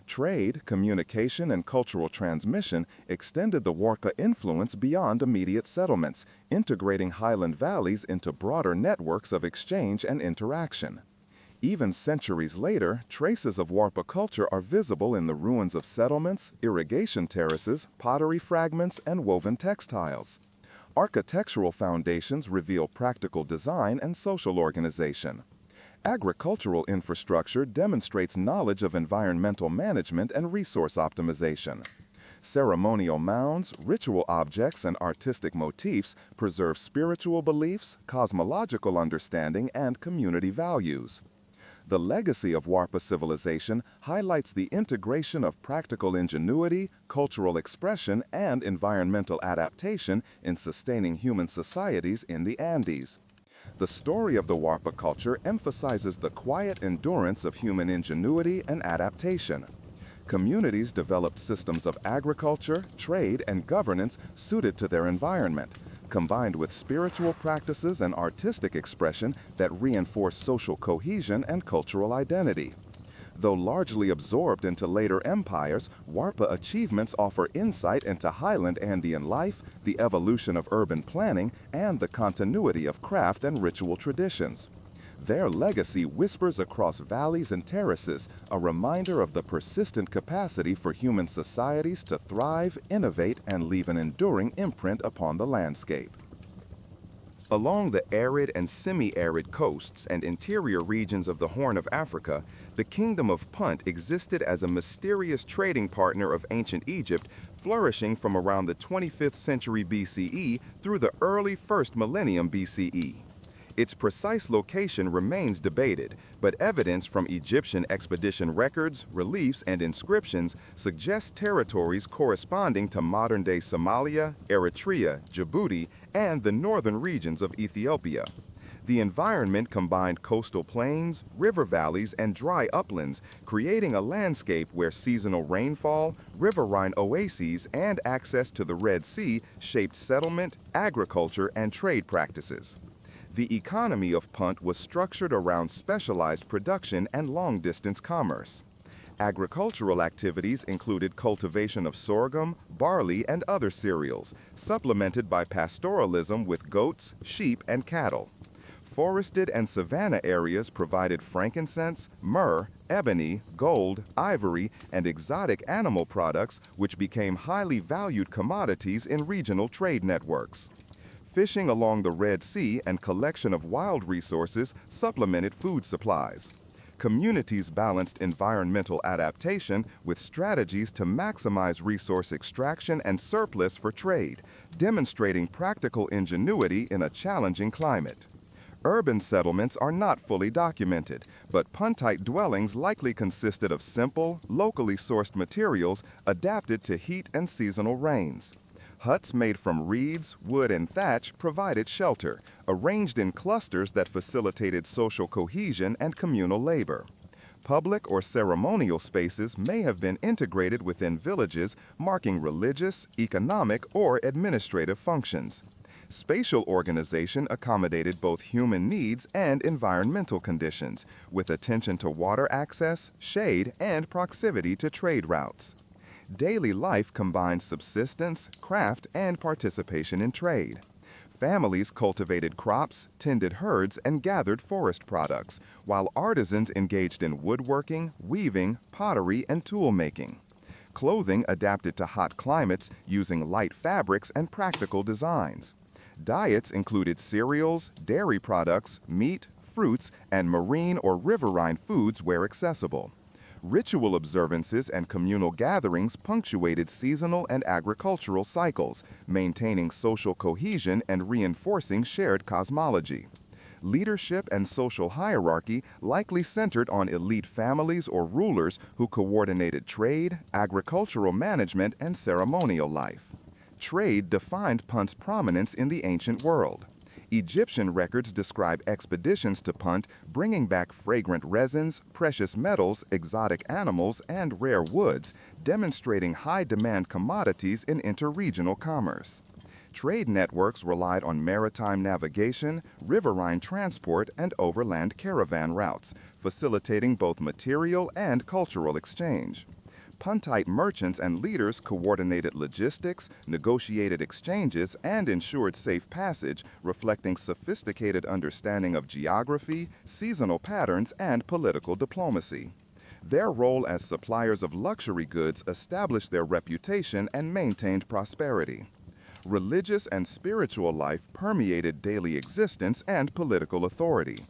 Trade, communication, and cultural transmission extended the Warpa influence beyond immediate settlements, integrating highland valleys into broader networks of exchange and interaction. Even centuries later, traces of Warpa culture are visible in the ruins of settlements, irrigation terraces, pottery fragments, and woven textiles. Architectural foundations reveal practical design and social organization. Agricultural infrastructure demonstrates knowledge of environmental management and resource optimization. Ceremonial mounds, ritual objects, and artistic motifs preserve spiritual beliefs, cosmological understanding, and community values. The legacy of Warpa civilization highlights the integration of practical ingenuity, cultural expression, and environmental adaptation in sustaining human societies in the Andes. The story of the Warpa culture emphasizes the quiet endurance of human ingenuity and adaptation. Communities developed systems of agriculture, trade, and governance suited to their environment, combined with spiritual practices and artistic expression that reinforce social cohesion and cultural identity. Though largely absorbed into later empires, Warpa achievements offer insight into highland Andean life, the evolution of urban planning, and the continuity of craft and ritual traditions. Their legacy whispers across valleys and terraces, a reminder of the persistent capacity for human societies to thrive, innovate, and leave an enduring imprint upon the landscape. Along the arid and semi-arid coasts and interior regions of the Horn of Africa, the Kingdom of Punt existed as a mysterious trading partner of ancient Egypt, flourishing from around the 25th century BCE through the early 1st millennium BCE. Its precise location remains debated, but evidence from Egyptian expedition records, reliefs, and inscriptions suggests territories corresponding to modern-day Somalia, Eritrea, Djibouti, and the northern regions of Ethiopia. The environment combined coastal plains, river valleys, and dry uplands, creating a landscape where seasonal rainfall, riverine oases, and access to the Red Sea shaped settlement, agriculture, and trade practices. The economy of Punt was structured around specialized production and long-distance commerce. Agricultural activities included cultivation of sorghum, barley, and other cereals, supplemented by pastoralism with goats, sheep, and cattle. Forested and savanna areas provided frankincense, myrrh, ebony, gold, ivory, and exotic animal products, which became highly valued commodities in regional trade networks. Fishing along the Red Sea and collection of wild resources supplemented food supplies. Communities balanced environmental adaptation with strategies to maximize resource extraction and surplus for trade, demonstrating practical ingenuity in a challenging climate. Urban settlements are not fully documented, but Puntite dwellings likely consisted of simple, locally sourced materials adapted to heat and seasonal rains. Huts made from reeds, wood, and thatch provided shelter, arranged in clusters that facilitated social cohesion and communal labor. Public or ceremonial spaces may have been integrated within villages, marking religious, economic, or administrative functions. Spatial organization accommodated both human needs and environmental conditions, with attention to water access, shade, and proximity to trade routes. Daily life combined subsistence, craft, and participation in trade. Families cultivated crops, tended herds, and gathered forest products, while artisans engaged in woodworking, weaving, pottery, and tool making. Clothing adapted to hot climates using light fabrics and practical designs. Diets included cereals, dairy products, meat, fruits, and marine or riverine foods where accessible. Ritual observances and communal gatherings punctuated seasonal and agricultural cycles, maintaining social cohesion and reinforcing shared cosmology. Leadership and social hierarchy likely centered on elite families or rulers who coordinated trade, agricultural management, and ceremonial life. Trade defined Punt's prominence in the ancient world. Egyptian records describe expeditions to Punt bringing back fragrant resins, precious metals, exotic animals, and rare woods, demonstrating high-demand commodities in interregional commerce. Trade networks relied on maritime navigation, riverine transport, and overland caravan routes, facilitating both material and cultural exchange. Puntite merchants and leaders coordinated logistics, negotiated exchanges, and ensured safe passage, reflecting sophisticated understanding of geography, seasonal patterns, and political diplomacy. Their role as suppliers of luxury goods established their reputation and maintained prosperity. Religious and spiritual life permeated daily existence and political authority.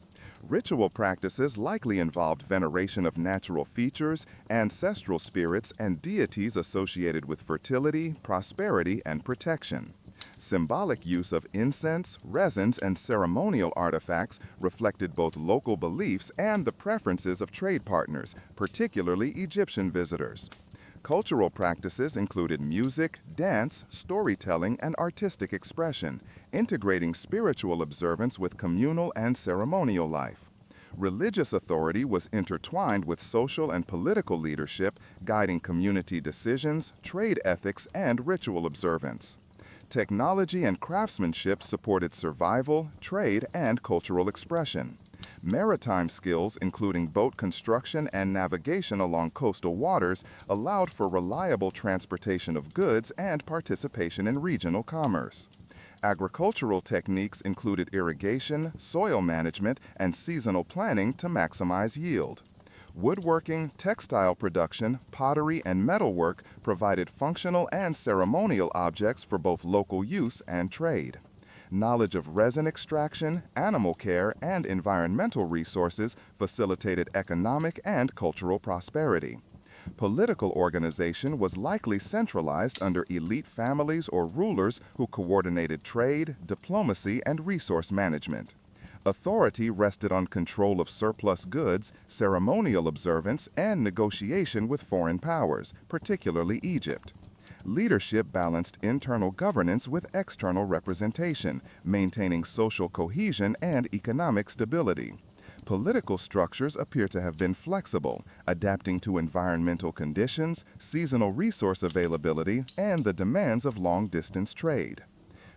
Ritual practices likely involved veneration of natural features, ancestral spirits, and deities associated with fertility, prosperity, and protection. Symbolic use of incense, resins, and ceremonial artifacts reflected both local beliefs and the preferences of trade partners, particularly Egyptian visitors. Cultural practices included music, dance, storytelling, and artistic expression, integrating spiritual observance with communal and ceremonial life. Religious authority was intertwined with social and political leadership, guiding community decisions, trade ethics, and ritual observance. Technology and craftsmanship supported survival, trade, and cultural expression. Maritime skills, including boat construction and navigation along coastal waters, allowed for reliable transportation of goods and participation in regional commerce. Agricultural techniques included irrigation, soil management, and seasonal planning to maximize yield. Woodworking, textile production, pottery, and metalwork provided functional and ceremonial objects for both local use and trade. Knowledge of resin extraction, animal care, and environmental resources facilitated economic and cultural prosperity. Political organization was likely centralized under elite families or rulers who coordinated trade, diplomacy, and resource management. Authority rested on control of surplus goods, ceremonial observance, and negotiation with foreign powers, particularly Egypt. Leadership balanced internal governance with external representation, maintaining social cohesion and economic stability. Political structures appear to have been flexible, adapting to environmental conditions, seasonal resource availability, and the demands of long-distance trade.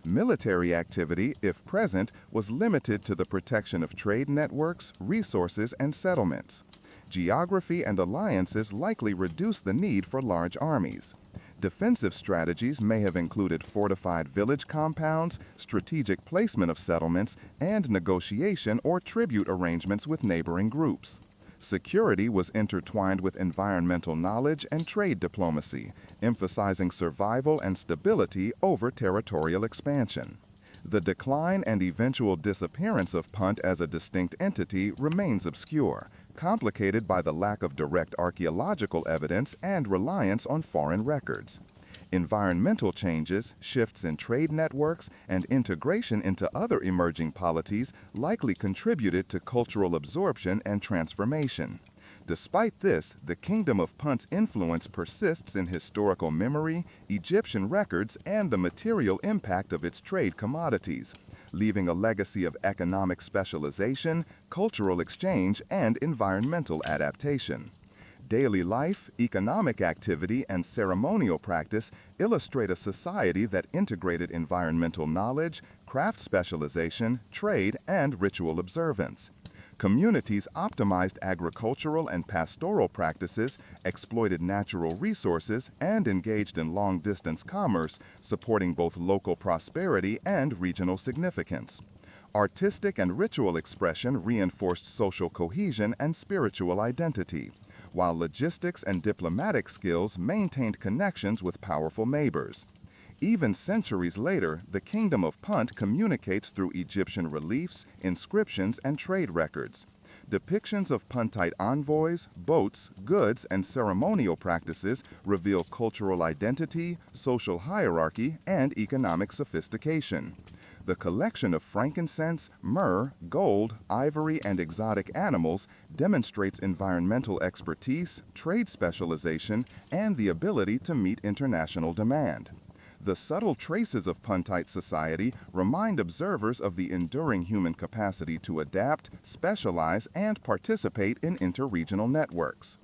Military activity, if present, was limited to the protection of trade networks, resources, and settlements. Geography and alliances likely reduced the need for large armies. Defensive strategies may have included fortified village compounds, strategic placement of settlements, and negotiation or tribute arrangements with neighboring groups. Security was intertwined with environmental knowledge and trade diplomacy, emphasizing survival and stability over territorial expansion. The decline and eventual disappearance of Punt as a distinct entity remains obscure, complicated by the lack of direct archaeological evidence and reliance on foreign records. Environmental changes, shifts in trade networks, and integration into other emerging polities likely contributed to cultural absorption and transformation. Despite this, the Kingdom of Punt's influence persists in historical memory, Egyptian records, and the material impact of its trade commodities, leaving a legacy of economic specialization, cultural exchange, and environmental adaptation. Daily life, economic activity, and ceremonial practice illustrate a society that integrated environmental knowledge, craft specialization, trade, and ritual observance. Communities optimized agricultural and pastoral practices, exploited natural resources, and engaged in long-distance commerce, supporting both local prosperity and regional significance. Artistic and ritual expression reinforced social cohesion and spiritual identity, while logistics and diplomatic skills maintained connections with powerful neighbors. Even centuries later, the Kingdom of Punt communicates through Egyptian reliefs, inscriptions, and trade records. Depictions of Puntite envoys, boats, goods, and ceremonial practices reveal cultural identity, social hierarchy, and economic sophistication. The collection of frankincense, myrrh, gold, ivory, and exotic animals demonstrates environmental expertise, trade specialization, and the ability to meet international demand. The subtle traces of Puntite society remind observers of the enduring human capacity to adapt, specialize, and participate in interregional networks.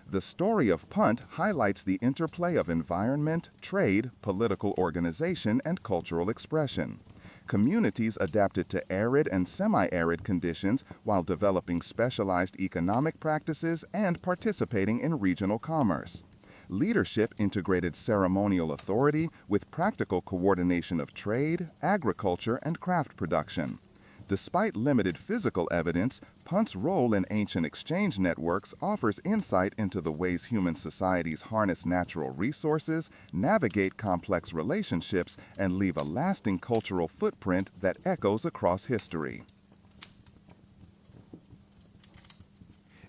The story of Punt highlights the interplay of environment, trade, political organization, and cultural expression. Communities adapted to arid and semi-arid conditions while developing specialized economic practices and participating in regional commerce. Leadership integrated ceremonial authority with practical coordination of trade, agriculture, and craft production. Despite limited physical evidence, Punt's role in ancient exchange networks offers insight into the ways human societies harness natural resources, navigate complex relationships, and leave a lasting cultural footprint that echoes across history.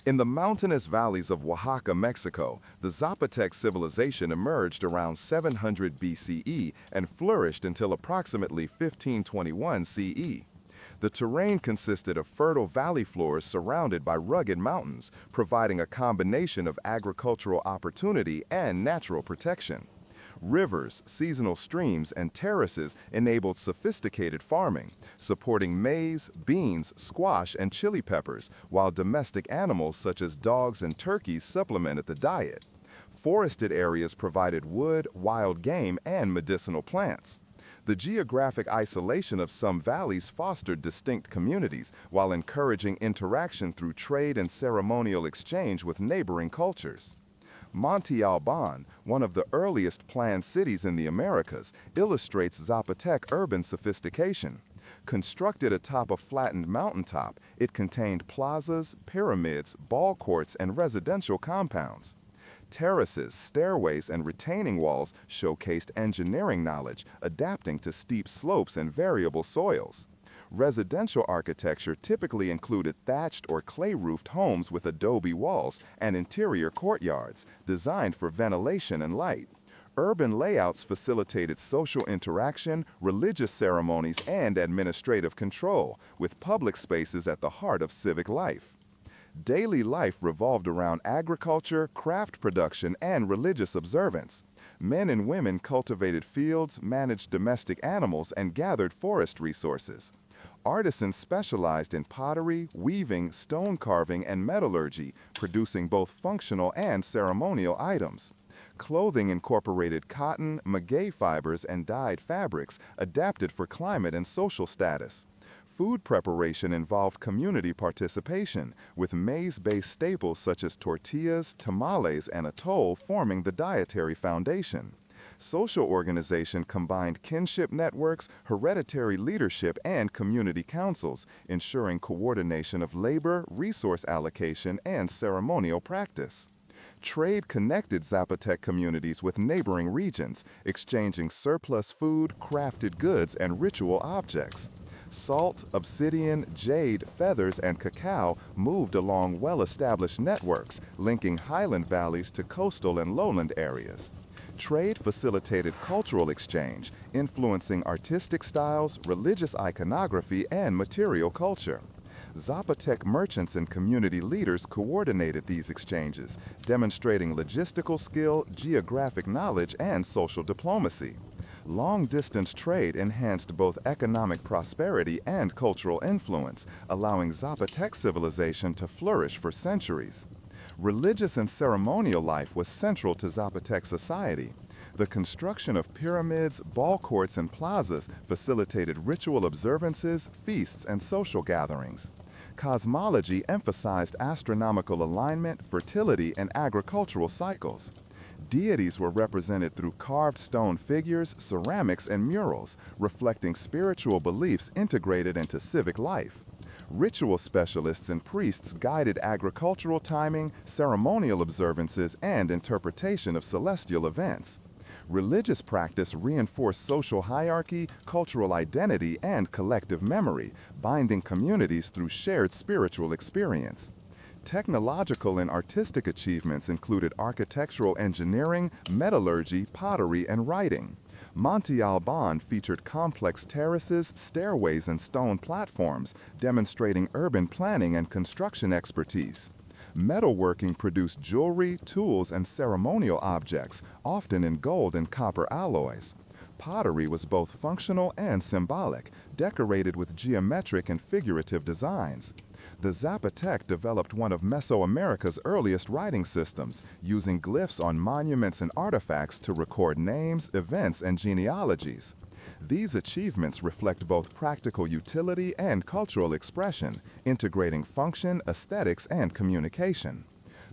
In the mountainous valleys of Oaxaca, Mexico, the Zapotec civilization emerged around 700 BCE and flourished until approximately 1521 CE. The terrain consisted of fertile valley floors surrounded by rugged mountains, providing a combination of agricultural opportunity and natural protection. Rivers, seasonal streams, and terraces enabled sophisticated farming, supporting maize, beans, squash, and chili peppers, while domestic animals such as dogs and turkeys supplemented the diet. Forested areas provided wood, wild game, and medicinal plants. The geographic isolation of some valleys fostered distinct communities while encouraging interaction through trade and ceremonial exchange with neighboring cultures. Monte Alban, one of the earliest planned cities in the Americas, illustrates Zapotec urban sophistication. Constructed atop a flattened mountaintop, it contained plazas, pyramids, ball courts, and residential compounds. Terraces, stairways, and retaining walls showcased engineering knowledge, adapting to steep slopes and variable soils. Residential architecture typically included thatched or clay-roofed homes with adobe walls and interior courtyards, designed for ventilation and light. Urban layouts facilitated social interaction, religious ceremonies, and administrative control, with public spaces at the heart of civic life. Daily life revolved around agriculture, craft production, and religious observance. Men and women cultivated fields, managed domestic animals, and gathered forest resources. Artisans specialized in pottery, weaving, stone carving, and metallurgy, producing both functional and ceremonial items. Clothing incorporated cotton, maguey fibers, and dyed fabrics, adapted for climate and social status. Food preparation involved community participation, with maize-based staples such as tortillas, tamales, and atole forming the dietary foundation. Social organization combined kinship networks, hereditary leadership, and community councils, ensuring coordination of labor, resource allocation, and ceremonial practice. Trade connected Zapotec communities with neighboring regions, exchanging surplus food, crafted goods, and ritual objects. Salt, obsidian, jade, feathers, and cacao moved along well-established networks, linking highland valleys to coastal and lowland areas. Trade facilitated cultural exchange, influencing artistic styles, religious iconography, and material culture. Zapotec merchants and community leaders coordinated these exchanges, demonstrating logistical skill, geographic knowledge, and social diplomacy. Long-distance trade enhanced both economic prosperity and cultural influence, allowing Zapotec civilization to flourish for centuries. Religious and ceremonial life was central to Zapotec society. The construction of pyramids, ball courts, and plazas facilitated ritual observances, feasts, and social gatherings. Cosmology emphasized astronomical alignment, fertility, and agricultural cycles. Deities were represented through carved stone figures, ceramics, and murals, reflecting spiritual beliefs integrated into civic life. Ritual specialists and priests guided agricultural timing, ceremonial observances, and interpretation of celestial events. Religious practice reinforced social hierarchy, cultural identity, and collective memory, binding communities through shared spiritual experience. Technological and artistic achievements included architectural engineering, metallurgy, pottery, and writing. Monte Alban featured complex terraces, stairways, and stone platforms, demonstrating urban planning and construction expertise. Metalworking produced jewelry, tools, and ceremonial objects, often in gold and copper alloys. Pottery was both functional and symbolic, decorated with geometric and figurative designs. The Zapotec developed one of Mesoamerica's earliest writing systems, using glyphs on monuments and artifacts to record names, events, and genealogies. These achievements reflect both practical utility and cultural expression, integrating function, aesthetics, and communication.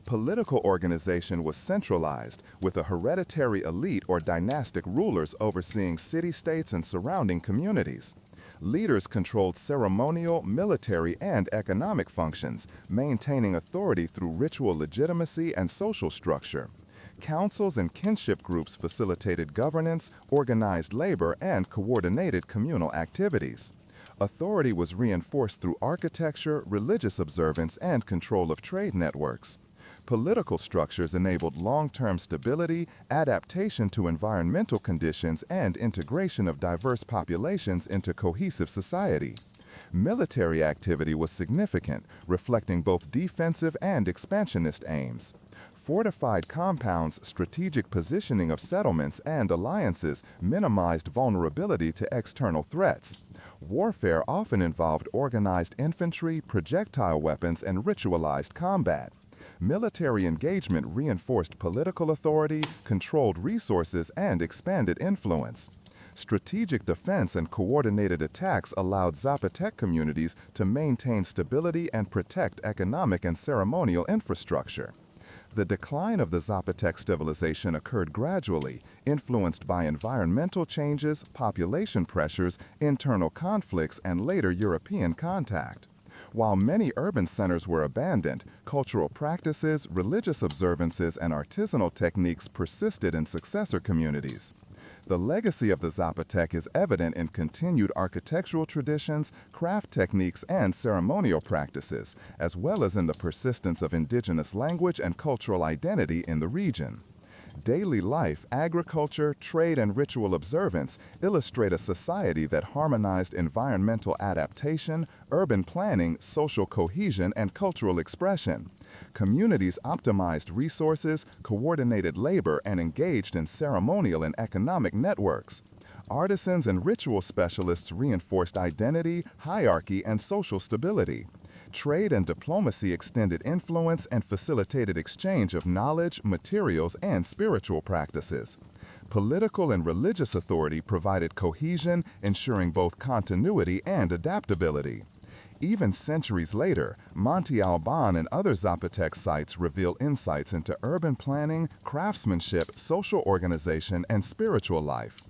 Political organization was centralized, with a hereditary elite or dynastic rulers overseeing city-states and surrounding communities. Leaders controlled ceremonial, military, and economic functions, maintaining authority through ritual legitimacy and social structure. Councils and kinship groups facilitated governance, organized labor, and coordinated communal activities. Authority was reinforced through architecture, religious observance, and control of trade networks. Political structures enabled long-term stability, adaptation to environmental conditions, and integration of diverse populations into cohesive society. Military activity was significant, reflecting both defensive and expansionist aims. Fortified compounds, strategic positioning of settlements, and alliances minimized vulnerability to external threats. Warfare often involved organized infantry, projectile weapons, and ritualized combat. Military engagement reinforced political authority, controlled resources, and expanded influence. Strategic defense and coordinated attacks allowed Zapotec communities to maintain stability and protect economic and ceremonial infrastructure. The decline of the Zapotec civilization occurred gradually, influenced by environmental changes, population pressures, internal conflicts, and later European contact. While many urban centers were abandoned, cultural practices, religious observances, and artisanal techniques persisted in successor communities. The legacy of the Zapotec is evident in continued architectural traditions, craft techniques, and ceremonial practices, as well as in the persistence of indigenous language and cultural identity in the region. Daily life, agriculture, trade, and ritual observance illustrate a society that harmonized environmental adaptation, urban planning, social cohesion, and cultural expression. Communities optimized resources, coordinated labor, and engaged in ceremonial and economic networks. Artisans and ritual specialists reinforced identity, hierarchy, and social stability. Trade and diplomacy extended influence and facilitated exchange of knowledge, materials, and spiritual practices. Political and religious authority provided cohesion, ensuring both continuity and adaptability. Even centuries later, Monte Alban and other Zapotec sites reveal insights into urban planning, craftsmanship, social organization, and spiritual life.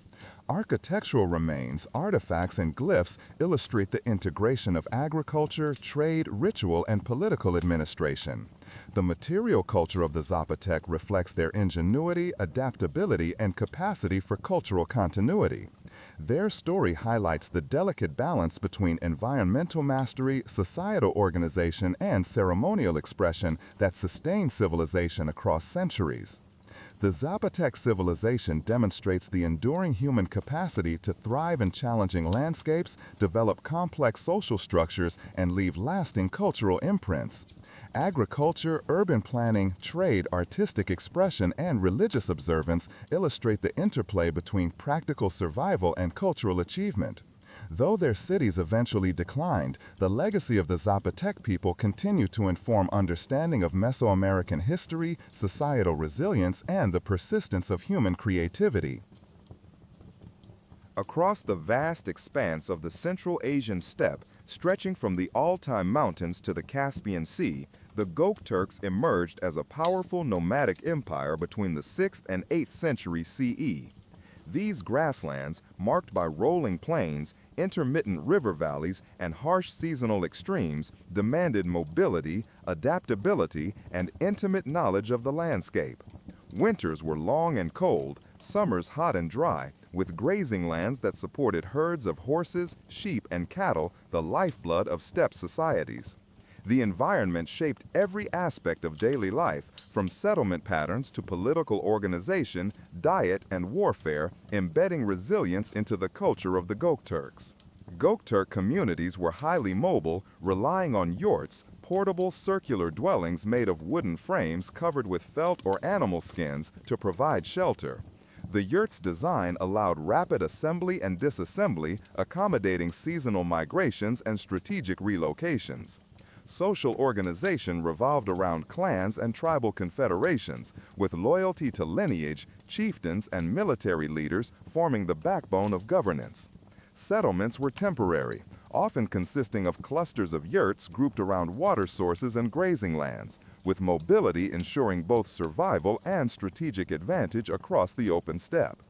Architectural remains, artifacts, and glyphs illustrate the integration of agriculture, trade, ritual, and political administration. The material culture of the Zapotec reflects their ingenuity, adaptability, and capacity for cultural continuity. Their story highlights the delicate balance between environmental mastery, societal organization, and ceremonial expression that sustained civilization across centuries. The Zapotec civilization demonstrates the enduring human capacity to thrive in challenging landscapes, develop complex social structures, and leave lasting cultural imprints. Agriculture, urban planning, trade, artistic expression, and religious observance illustrate the interplay between practical survival and cultural achievement. Though their cities eventually declined, the legacy of the Zapotec people continued to inform understanding of Mesoamerican history, societal resilience, and the persistence of human creativity. Across the vast expanse of the Central Asian steppe, stretching from the Altai Mountains to the Caspian Sea, the Gökturks emerged as a powerful nomadic empire between the 6th and 8th century CE. These grasslands, marked by rolling plains, intermittent river valleys, and harsh seasonal extremes, demanded mobility, adaptability, and intimate knowledge of the landscape. Winters were long and cold, summers hot and dry, with grazing lands that supported herds of horses, sheep, and cattle, the lifeblood of steppe societies. The environment shaped every aspect of daily life, from settlement patterns to political organization, diet, and warfare, embedding resilience into the culture of the Gökturks. Gökturk communities were highly mobile, relying on yurts, portable circular dwellings made of wooden frames covered with felt or animal skins to provide shelter. The yurt's design allowed rapid assembly and disassembly, accommodating seasonal migrations and strategic relocations. Social organization revolved around clans and tribal confederations, with loyalty to lineage, chieftains, and military leaders forming the backbone of governance. Settlements were temporary, often consisting of clusters of yurts grouped around water sources and grazing lands, with mobility ensuring both survival and strategic advantage across the open steppe.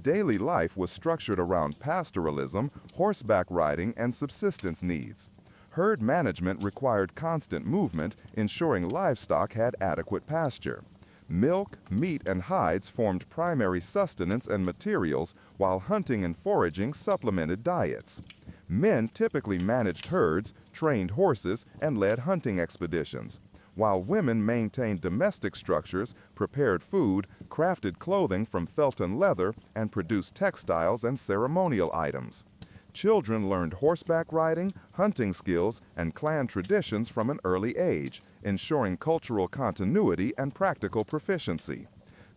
Daily life was structured around pastoralism, horseback riding, and subsistence needs. Herd management required constant movement, ensuring livestock had adequate pasture. Milk, meat, and hides formed primary sustenance and materials, while hunting and foraging supplemented diets. Men typically managed herds, trained horses, and led hunting expeditions, while women maintained domestic structures, prepared food, crafted clothing from felt and leather, and produced textiles and ceremonial items. Children learned horseback riding, hunting skills, and clan traditions from an early age, ensuring cultural continuity and practical proficiency.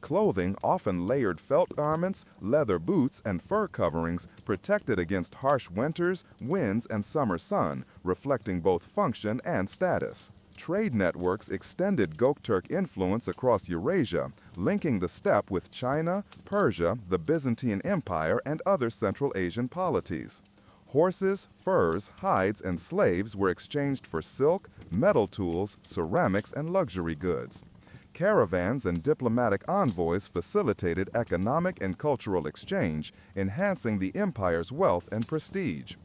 Clothing, often layered felt garments, leather boots, and fur coverings, protected against harsh winters, winds, and summer sun, reflecting both function and status. Trade networks extended Göktürk influence across Eurasia, linking the steppe with China, Persia, the Byzantine Empire, and other Central Asian polities. Horses, furs, hides, and slaves were exchanged for silk, metal tools, ceramics, and luxury goods. Caravans and diplomatic envoys facilitated economic and cultural exchange, enhancing the empire's wealth and prestige.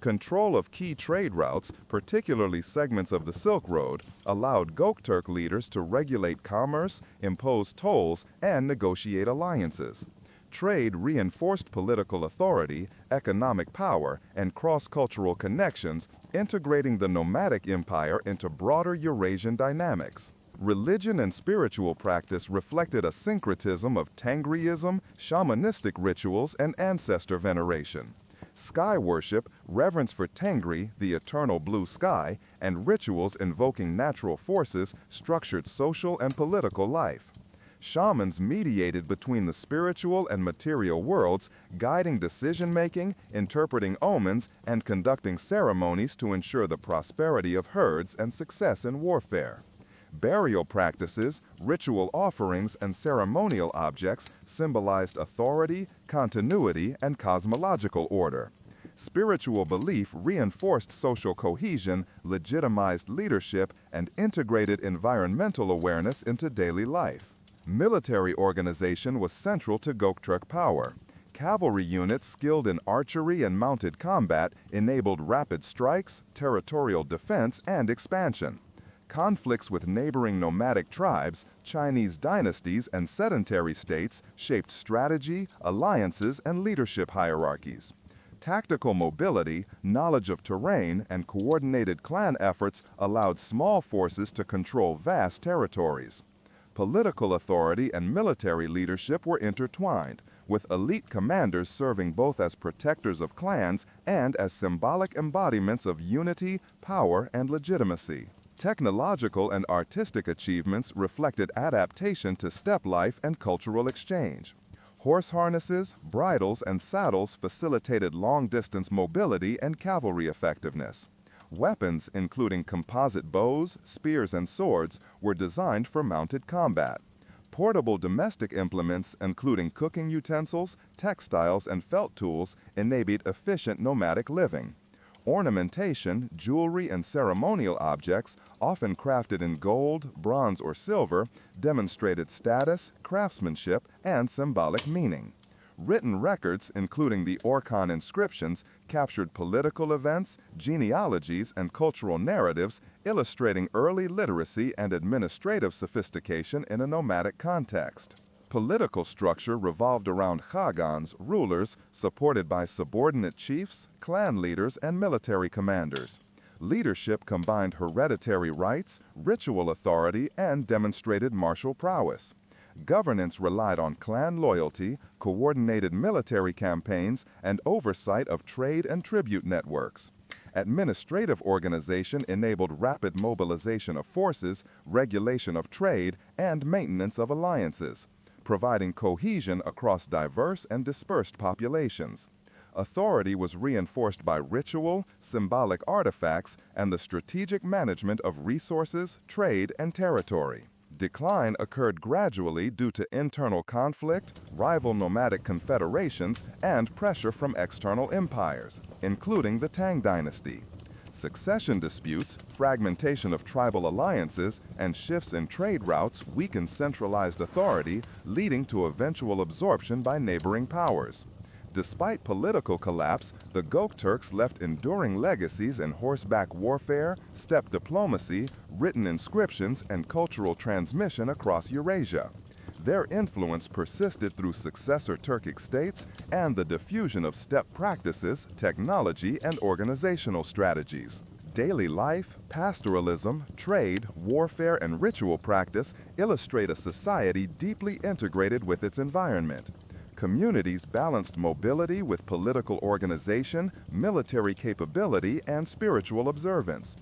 Control of key trade routes, particularly segments of the Silk Road, allowed Göktürk leaders to regulate commerce, impose tolls, and negotiate alliances. Trade reinforced political authority, economic power, and cross-cultural connections, integrating the nomadic empire into broader Eurasian dynamics. Religion and spiritual practice reflected a syncretism of Tengriism, shamanistic rituals, and ancestor veneration. Sky worship, reverence for Tengri, the eternal blue sky, and rituals invoking natural forces structured social and political life. Shamans mediated between the spiritual and material worlds, guiding decision-making, interpreting omens, and conducting ceremonies to ensure the prosperity of herds and success in warfare. Burial practices, ritual offerings, and ceremonial objects symbolized authority, continuity, and cosmological order. Spiritual belief reinforced social cohesion, legitimized leadership, and integrated environmental awareness into daily life. Military organization was central to Göktürk power. Cavalry units skilled in archery and mounted combat enabled rapid strikes, territorial defense, and expansion. Conflicts with neighboring nomadic tribes, Chinese dynasties, and sedentary states shaped strategy, alliances, and leadership hierarchies. Tactical mobility, knowledge of terrain, and coordinated clan efforts allowed small forces to control vast territories. Political authority and military leadership were intertwined, with elite commanders serving both as protectors of clans and as symbolic embodiments of unity, power, and legitimacy. Technological and artistic achievements reflected adaptation to steppe life and cultural exchange. Horse harnesses, bridles, and saddles facilitated long-distance mobility and cavalry effectiveness. Weapons, including composite bows, spears, and swords, were designed for mounted combat. Portable domestic implements, including cooking utensils, textiles, and felt tools, enabled efficient nomadic living. Ornamentation, jewelry, and ceremonial objects, often crafted in gold, bronze, or silver, demonstrated status, craftsmanship, and symbolic meaning. Written records, including the Orkhon inscriptions, captured political events, genealogies, and cultural narratives, illustrating early literacy and administrative sophistication in a nomadic context. Political structure revolved around khagans, rulers, supported by subordinate chiefs, clan leaders, and military commanders. Leadership combined hereditary rights, ritual authority, and demonstrated martial prowess. Governance relied on clan loyalty, coordinated military campaigns, and oversight of trade and tribute networks. Administrative organization enabled rapid mobilization of forces, regulation of trade, and maintenance of alliances, providing cohesion across diverse and dispersed populations. Authority was reinforced by ritual, symbolic artifacts, and the strategic management of resources, trade, and territory. Decline occurred gradually due to internal conflict, rival nomadic confederations, and pressure from external empires, including the Tang dynasty. Succession disputes, fragmentation of tribal alliances, and shifts in trade routes weakened centralized authority, leading to eventual absorption by neighboring powers. Despite political collapse, the Göktürks left enduring legacies in horseback warfare, steppe diplomacy, written inscriptions, and cultural transmission across Eurasia. Their influence persisted through successor Turkic states and the diffusion of steppe practices, technology, and organizational strategies. Daily life, pastoralism, trade, warfare, and ritual practice illustrate a society deeply integrated with its environment. Communities balanced mobility with political organization, military capability, and spiritual observance.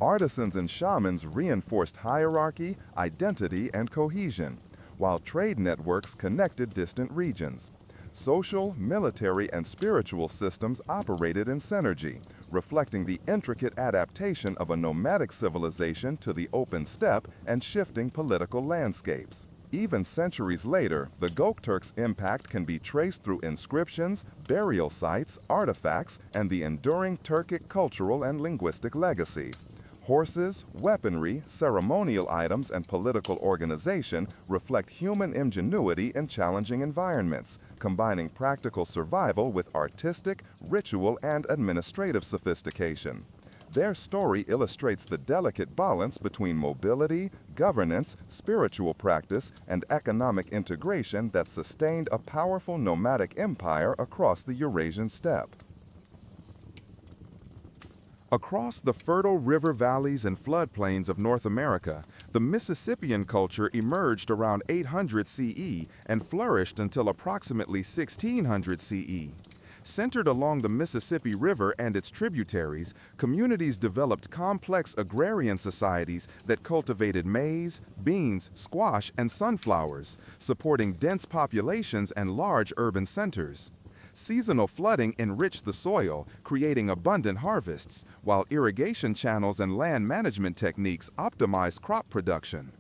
Artisans and shamans reinforced hierarchy, identity, and cohesion, while trade networks connected distant regions. Social, military, and spiritual systems operated in synergy, reflecting the intricate adaptation of a nomadic civilization to the open steppe and shifting political landscapes. Even centuries later, the Göktürks' impact can be traced through inscriptions, burial sites, artifacts, and the enduring Turkic cultural and linguistic legacy. Horses, weaponry, ceremonial items, and political organization reflect human ingenuity in challenging environments, combining practical survival with artistic, ritual, and administrative sophistication. Their story illustrates the delicate balance between mobility, governance, spiritual practice, and economic integration that sustained a powerful nomadic empire across the Eurasian steppe. Across the fertile river valleys and floodplains of North America, the Mississippian culture emerged around 800 CE and flourished until approximately 1600 CE. Centered along the Mississippi River and its tributaries, communities developed complex agrarian societies that cultivated maize, beans, squash, and sunflowers, supporting dense populations and large urban centers. Seasonal flooding enriched the soil, creating abundant harvests, while irrigation channels and land management techniques optimized crop production.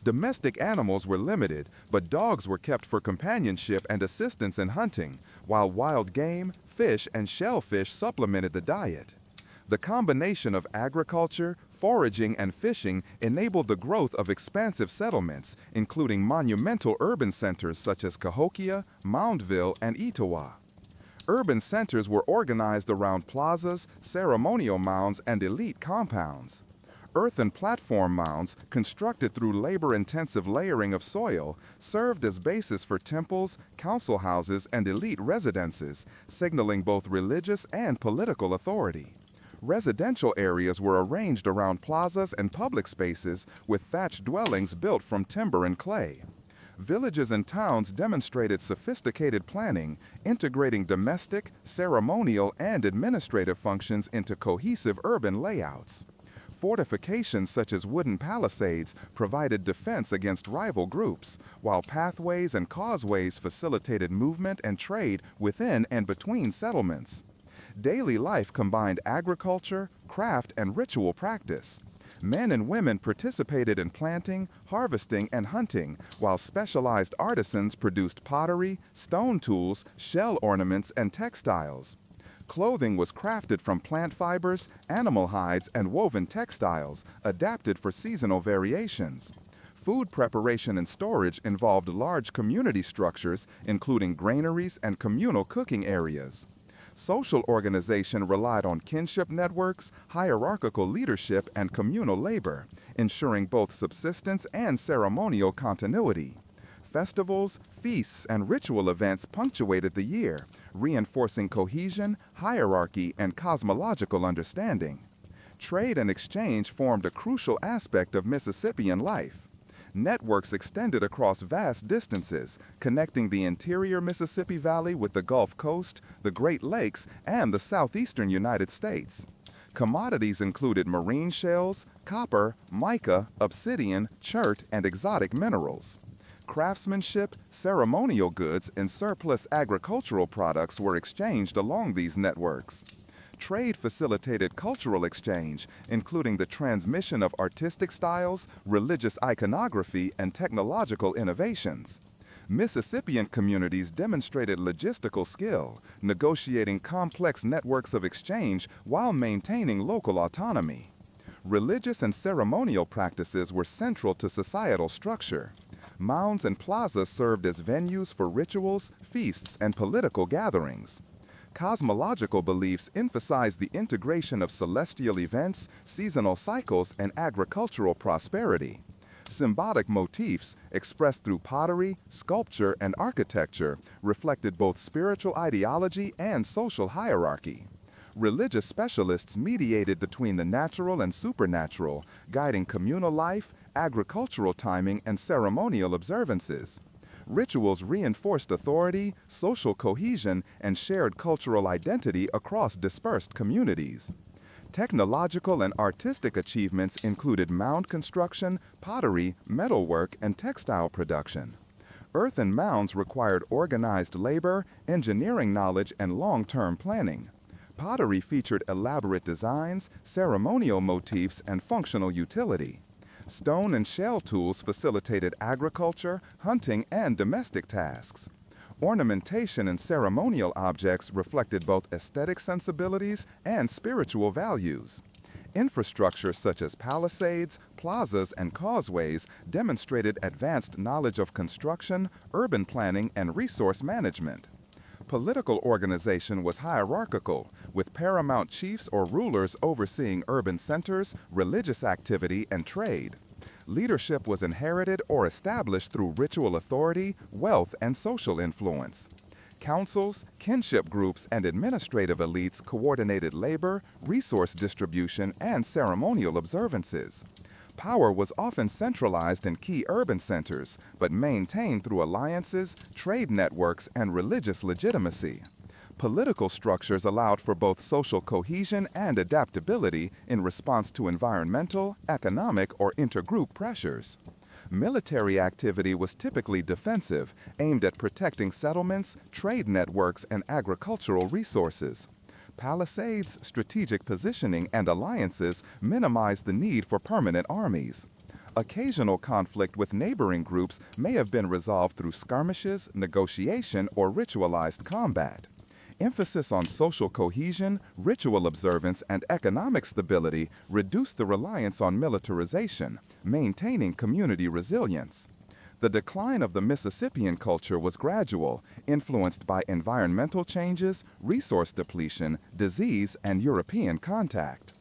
Domestic animals were limited, but dogs were kept for companionship and assistance in hunting, while wild game, fish, and shellfish supplemented the diet. The combination of agriculture, foraging, and fishing enabled the growth of expansive settlements, including monumental urban centers such as Cahokia, Moundville, and Etowah. Urban centers were organized around plazas, ceremonial mounds, and elite compounds. Earthen platform mounds, constructed through labor-intensive layering of soil, served as bases for temples, council houses, and elite residences, signaling both religious and political authority. Residential areas were arranged around plazas and public spaces with thatched dwellings built from timber and clay. Villages and towns demonstrated sophisticated planning, integrating domestic, ceremonial, and administrative functions into cohesive urban layouts. Fortifications such as wooden palisades provided defense against rival groups, while pathways and causeways facilitated movement and trade within and between settlements. Daily life combined agriculture, craft, and ritual practice. Men and women participated in planting, harvesting, and hunting, while specialized artisans produced pottery, stone tools, shell ornaments, and textiles. Clothing was crafted from plant fibers, animal hides, and woven textiles, adapted for seasonal variations. Food preparation and storage involved large community structures, including granaries and communal cooking areas. Social organization relied on kinship networks, hierarchical leadership, and communal labor, ensuring both subsistence and ceremonial continuity. Festivals, feasts, and ritual events punctuated the year, reinforcing cohesion, hierarchy, and cosmological understanding. Trade and exchange formed a crucial aspect of Mississippian life. Networks extended across vast distances, connecting the interior Mississippi Valley with the Gulf Coast, the Great Lakes, and the southeastern United States. Commodities included marine shells, copper, mica, obsidian, chert, and exotic minerals. Craftsmanship, ceremonial goods, and surplus agricultural products were exchanged along these networks. Trade facilitated cultural exchange, including the transmission of artistic styles, religious iconography, and technological innovations. Mississippian communities demonstrated logistical skill, negotiating complex networks of exchange while maintaining local autonomy. Religious and ceremonial practices were central to societal structure. Mounds and plazas served as venues for rituals, feasts, and political gatherings. Cosmological beliefs emphasized the integration of celestial events, seasonal cycles, and agricultural prosperity. Symbolic motifs, expressed through pottery, sculpture, and architecture, reflected both spiritual ideology and social hierarchy. Religious specialists mediated between the natural and supernatural, guiding communal life, agricultural timing, and ceremonial observances. Rituals reinforced authority, social cohesion, and shared cultural identity across dispersed communities. Technological and artistic achievements included mound construction, pottery, metalwork, and textile production. Earthen mounds required organized labor, engineering knowledge, and long-term planning. Pottery featured elaborate designs, ceremonial motifs, and functional utility. Stone and shell tools facilitated agriculture, hunting, and domestic tasks. Ornamentation and ceremonial objects reflected both aesthetic sensibilities and spiritual values. Infrastructure such as palisades, plazas, and causeways demonstrated advanced knowledge of construction, urban planning, and resource management. Political organization was hierarchical, with paramount chiefs or rulers overseeing urban centers, religious activity, and trade. Leadership was inherited or established through ritual authority, wealth, and social influence. Councils, kinship groups, and administrative elites coordinated labor, resource distribution, and ceremonial observances. Power was often centralized in key urban centers, but maintained through alliances, trade networks, and religious legitimacy. Political structures allowed for both social cohesion and adaptability in response to environmental, economic, or intergroup pressures. Military activity was typically defensive, aimed at protecting settlements, trade networks, and agricultural resources. Palisades, strategic positioning, and alliances minimized the need for permanent armies. Occasional conflict with neighboring groups may have been resolved through skirmishes, negotiation, or ritualized combat. Emphasis on social cohesion, ritual observance, and economic stability reduced the reliance on militarization, maintaining community resilience. The decline of the Mississippian culture was gradual, influenced by environmental changes, resource depletion, disease, and European contact.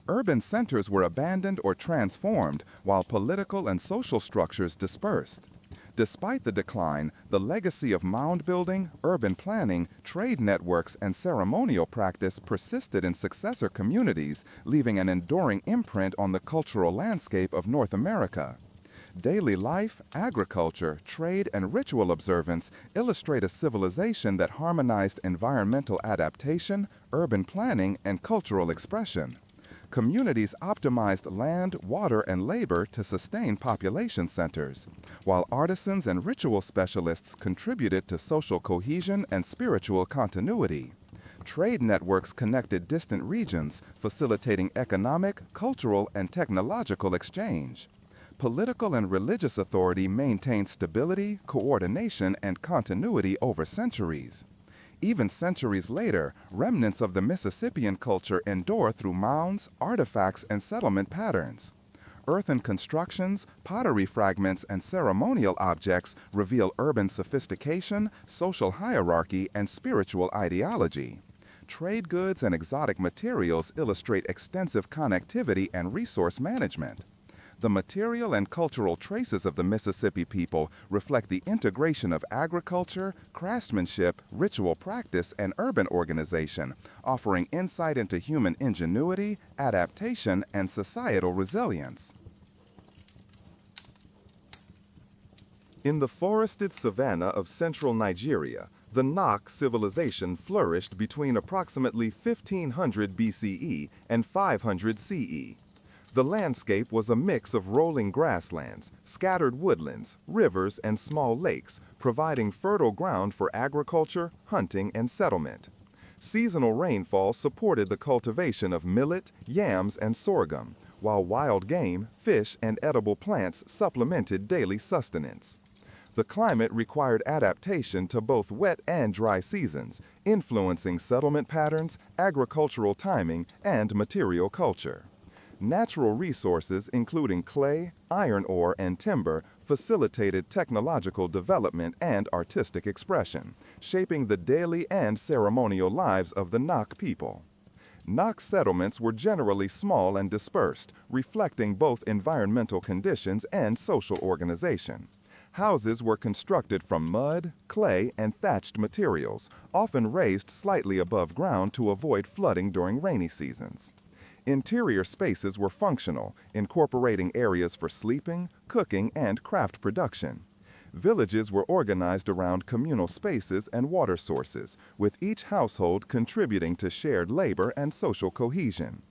Urban centers were abandoned or transformed, while political and social structures dispersed. Despite the decline, the legacy of mound building, urban planning, trade networks, and ceremonial practice persisted in successor communities, leaving an enduring imprint on the cultural landscape of North America. Daily life, agriculture, trade, and ritual observance illustrate a civilization that harmonized environmental adaptation, urban planning, and cultural expression. Communities optimized land, water, and labor to sustain population centers, while artisans and ritual specialists contributed to social cohesion and spiritual continuity. Trade networks connected distant regions, facilitating economic, cultural, and technological exchange. Political and religious authority maintained stability, coordination, and continuity over centuries. Even centuries later, remnants of the Mississippian culture endure through mounds, artifacts, and settlement patterns. Earthen constructions, pottery fragments, and ceremonial objects reveal urban sophistication, social hierarchy, and spiritual ideology. Trade goods and exotic materials illustrate extensive connectivity and resource management. The material and cultural traces of the Mississippi people reflect the integration of agriculture, craftsmanship, ritual practice, and urban organization, offering insight into human ingenuity, adaptation, and societal resilience. In the forested savanna of central Nigeria, the Nok civilization flourished between approximately 1500 BCE and 500 CE. The landscape was a mix of rolling grasslands, scattered woodlands, rivers, and small lakes, providing fertile ground for agriculture, hunting, and settlement. Seasonal rainfall supported the cultivation of millet, yams, and sorghum, while wild game, fish, and edible plants supplemented daily sustenance. The climate required adaptation to both wet and dry seasons, influencing settlement patterns, agricultural timing, and material culture. Natural resources, including clay, iron ore, and timber, facilitated technological development and artistic expression, shaping the daily and ceremonial lives of the Nok people. Nok settlements were generally small and dispersed, reflecting both environmental conditions and social organization. Houses were constructed from mud, clay, and thatched materials, often raised slightly above ground to avoid flooding during rainy seasons. Interior spaces were functional, incorporating areas for sleeping, cooking, and craft production. Villages were organized around communal spaces and water sources, with each household contributing to shared labor and social cohesion.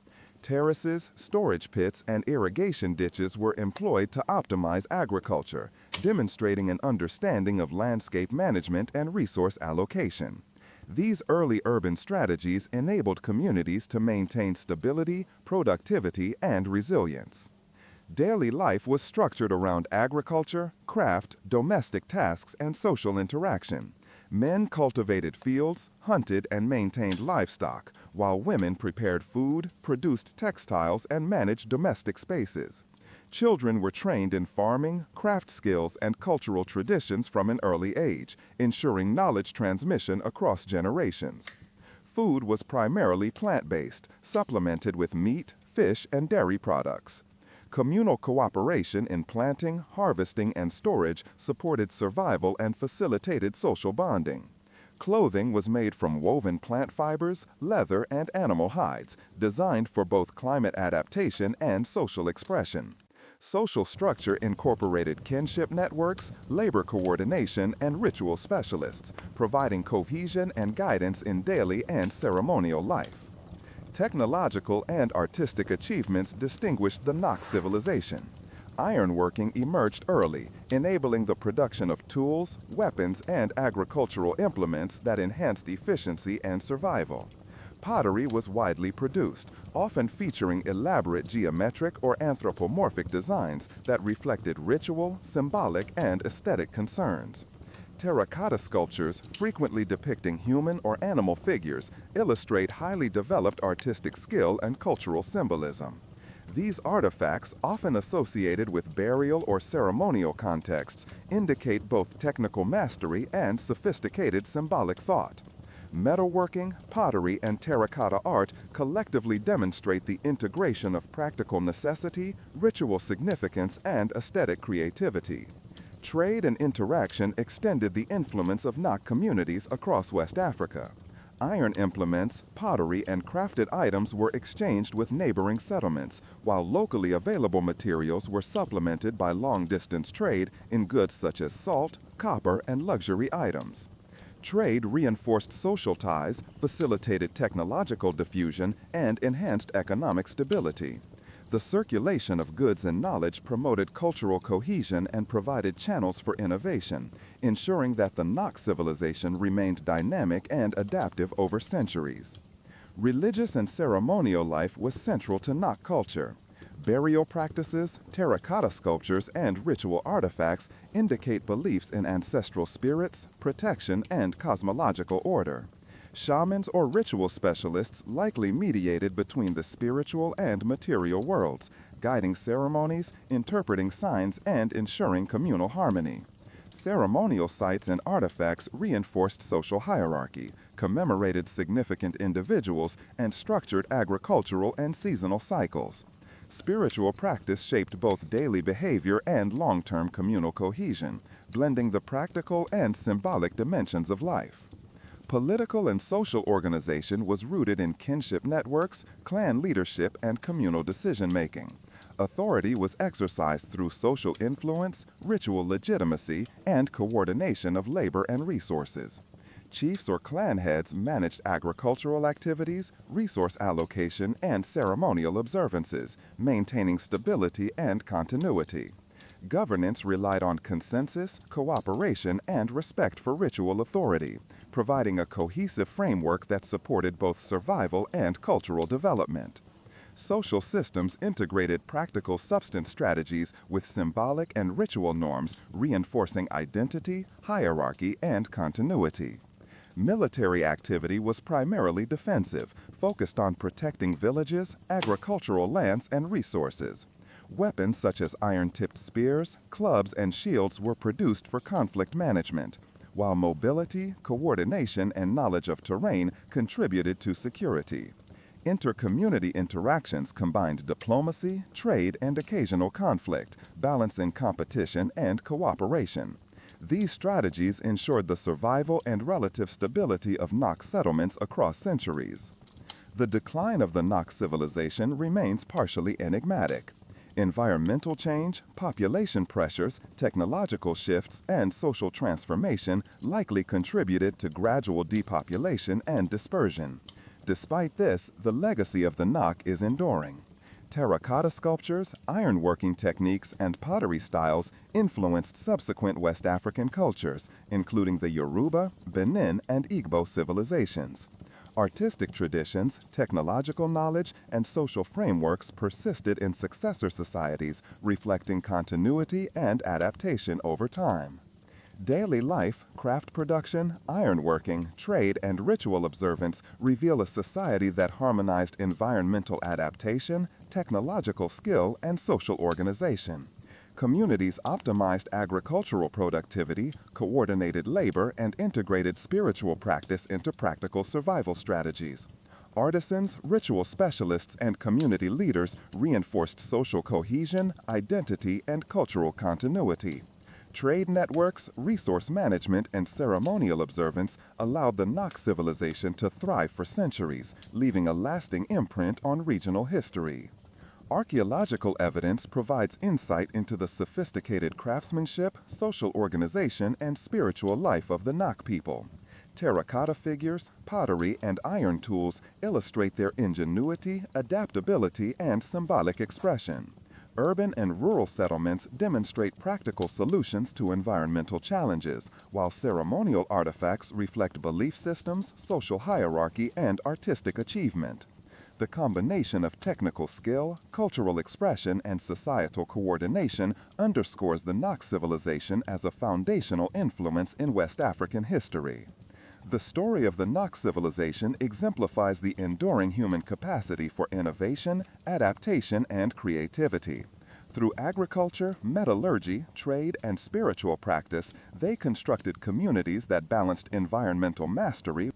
Terraces, storage pits, and irrigation ditches were employed to optimize agriculture, demonstrating an understanding of landscape management and resource allocation. These early urban strategies enabled communities to maintain stability, productivity, and resilience. Daily life was structured around agriculture, craft, domestic tasks, and social interaction. Men cultivated fields, hunted and maintained livestock, while women prepared food, produced textiles, and managed domestic spaces. Children were trained in farming, craft skills, and cultural traditions from an early age, ensuring knowledge transmission across generations. Food was primarily plant-based, supplemented with meat, fish, and dairy products. Communal cooperation in planting, harvesting, and storage supported survival and facilitated social bonding. Clothing was made from woven plant fibers, leather, and animal hides, designed for both climate adaptation and social expression. Social structure incorporated kinship networks, labor coordination, and ritual specialists, providing cohesion and guidance in daily and ceremonial life. Technological and artistic achievements distinguished the Nok civilization. Ironworking emerged early, enabling the production of tools, weapons, and agricultural implements that enhanced efficiency and survival. Pottery was widely produced, often featuring elaborate geometric or anthropomorphic designs that reflected ritual, symbolic, and aesthetic concerns. Terracotta sculptures, frequently depicting human or animal figures, illustrate highly developed artistic skill and cultural symbolism. These artifacts, often associated with burial or ceremonial contexts, indicate both technical mastery and sophisticated symbolic thought. Metalworking, pottery, and terracotta art collectively demonstrate the integration of practical necessity, ritual significance, and aesthetic creativity. Trade and interaction extended the influence of Nok communities across West Africa. Iron implements, pottery, and crafted items were exchanged with neighboring settlements, while locally available materials were supplemented by long-distance trade in goods such as salt, copper, and luxury items. Trade reinforced social ties, facilitated technological diffusion, and enhanced economic stability. The circulation of goods and knowledge promoted cultural cohesion and provided channels for innovation, ensuring that the Nok civilization remained dynamic and adaptive over centuries. Religious and ceremonial life was central to Nok culture. Burial practices, terracotta sculptures, and ritual artifacts indicate beliefs in ancestral spirits, protection, and cosmological order. Shamans or ritual specialists likely mediated between the spiritual and material worlds, guiding ceremonies, interpreting signs, and ensuring communal harmony. Ceremonial sites and artifacts reinforced social hierarchy, commemorated significant individuals, and structured agricultural and seasonal cycles. Spiritual practice shaped both daily behavior and long-term communal cohesion, blending the practical and symbolic dimensions of life. Political and social organization was rooted in kinship networks, clan leadership, and communal decision-making. Authority was exercised through social influence, ritual legitimacy, and coordination of labor and resources. Chiefs or clan heads managed agricultural activities, resource allocation, and ceremonial observances, maintaining stability and continuity. Governance relied on consensus, cooperation, and respect for ritual authority, providing a cohesive framework that supported both survival and cultural development. Social systems integrated practical substance strategies with symbolic and ritual norms, reinforcing identity, hierarchy, and continuity. Military activity was primarily defensive, focused on protecting villages, agricultural lands, and resources. Weapons such as iron-tipped spears, clubs, and shields were produced for conflict management, while mobility, coordination, and knowledge of terrain contributed to security. Inter-community interactions combined diplomacy, trade, and occasional conflict, balancing competition and cooperation. These strategies ensured the survival and relative stability of Nok settlements across centuries. The decline of the Nok civilization remains partially enigmatic. Environmental change, population pressures, technological shifts, and social transformation likely contributed to gradual depopulation and dispersion. Despite this, the legacy of the Nok is enduring. Terracotta sculptures, ironworking techniques, and pottery styles influenced subsequent West African cultures, including the Yoruba, Benin, and Igbo civilizations. Artistic traditions, technological knowledge, and social frameworks persisted in successor societies, reflecting continuity and adaptation over time. Daily life, craft production, ironworking, trade, and ritual observance reveal a society that harmonized environmental adaptation, technological skill, and social organization. Communities optimized agricultural productivity, coordinated labor, and integrated spiritual practice into practical survival strategies. Artisans, ritual specialists, and community leaders reinforced social cohesion, identity, and cultural continuity. Trade networks, resource management, and ceremonial observance allowed the Nox civilization to thrive for centuries, leaving a lasting imprint on regional history. Archaeological evidence provides insight into the sophisticated craftsmanship, social organization, and spiritual life of the Nok people. Terracotta figures, pottery, and iron tools illustrate their ingenuity, adaptability, and symbolic expression. Urban and rural settlements demonstrate practical solutions to environmental challenges, while ceremonial artifacts reflect belief systems, social hierarchy, and artistic achievement. The combination of technical skill, cultural expression, and societal coordination underscores the Nok civilization as a foundational influence in West African history. The story of the Nok civilization exemplifies the enduring human capacity for innovation, adaptation, and creativity. Through agriculture, metallurgy, trade, and spiritual practice, they constructed communities that balanced environmental mastery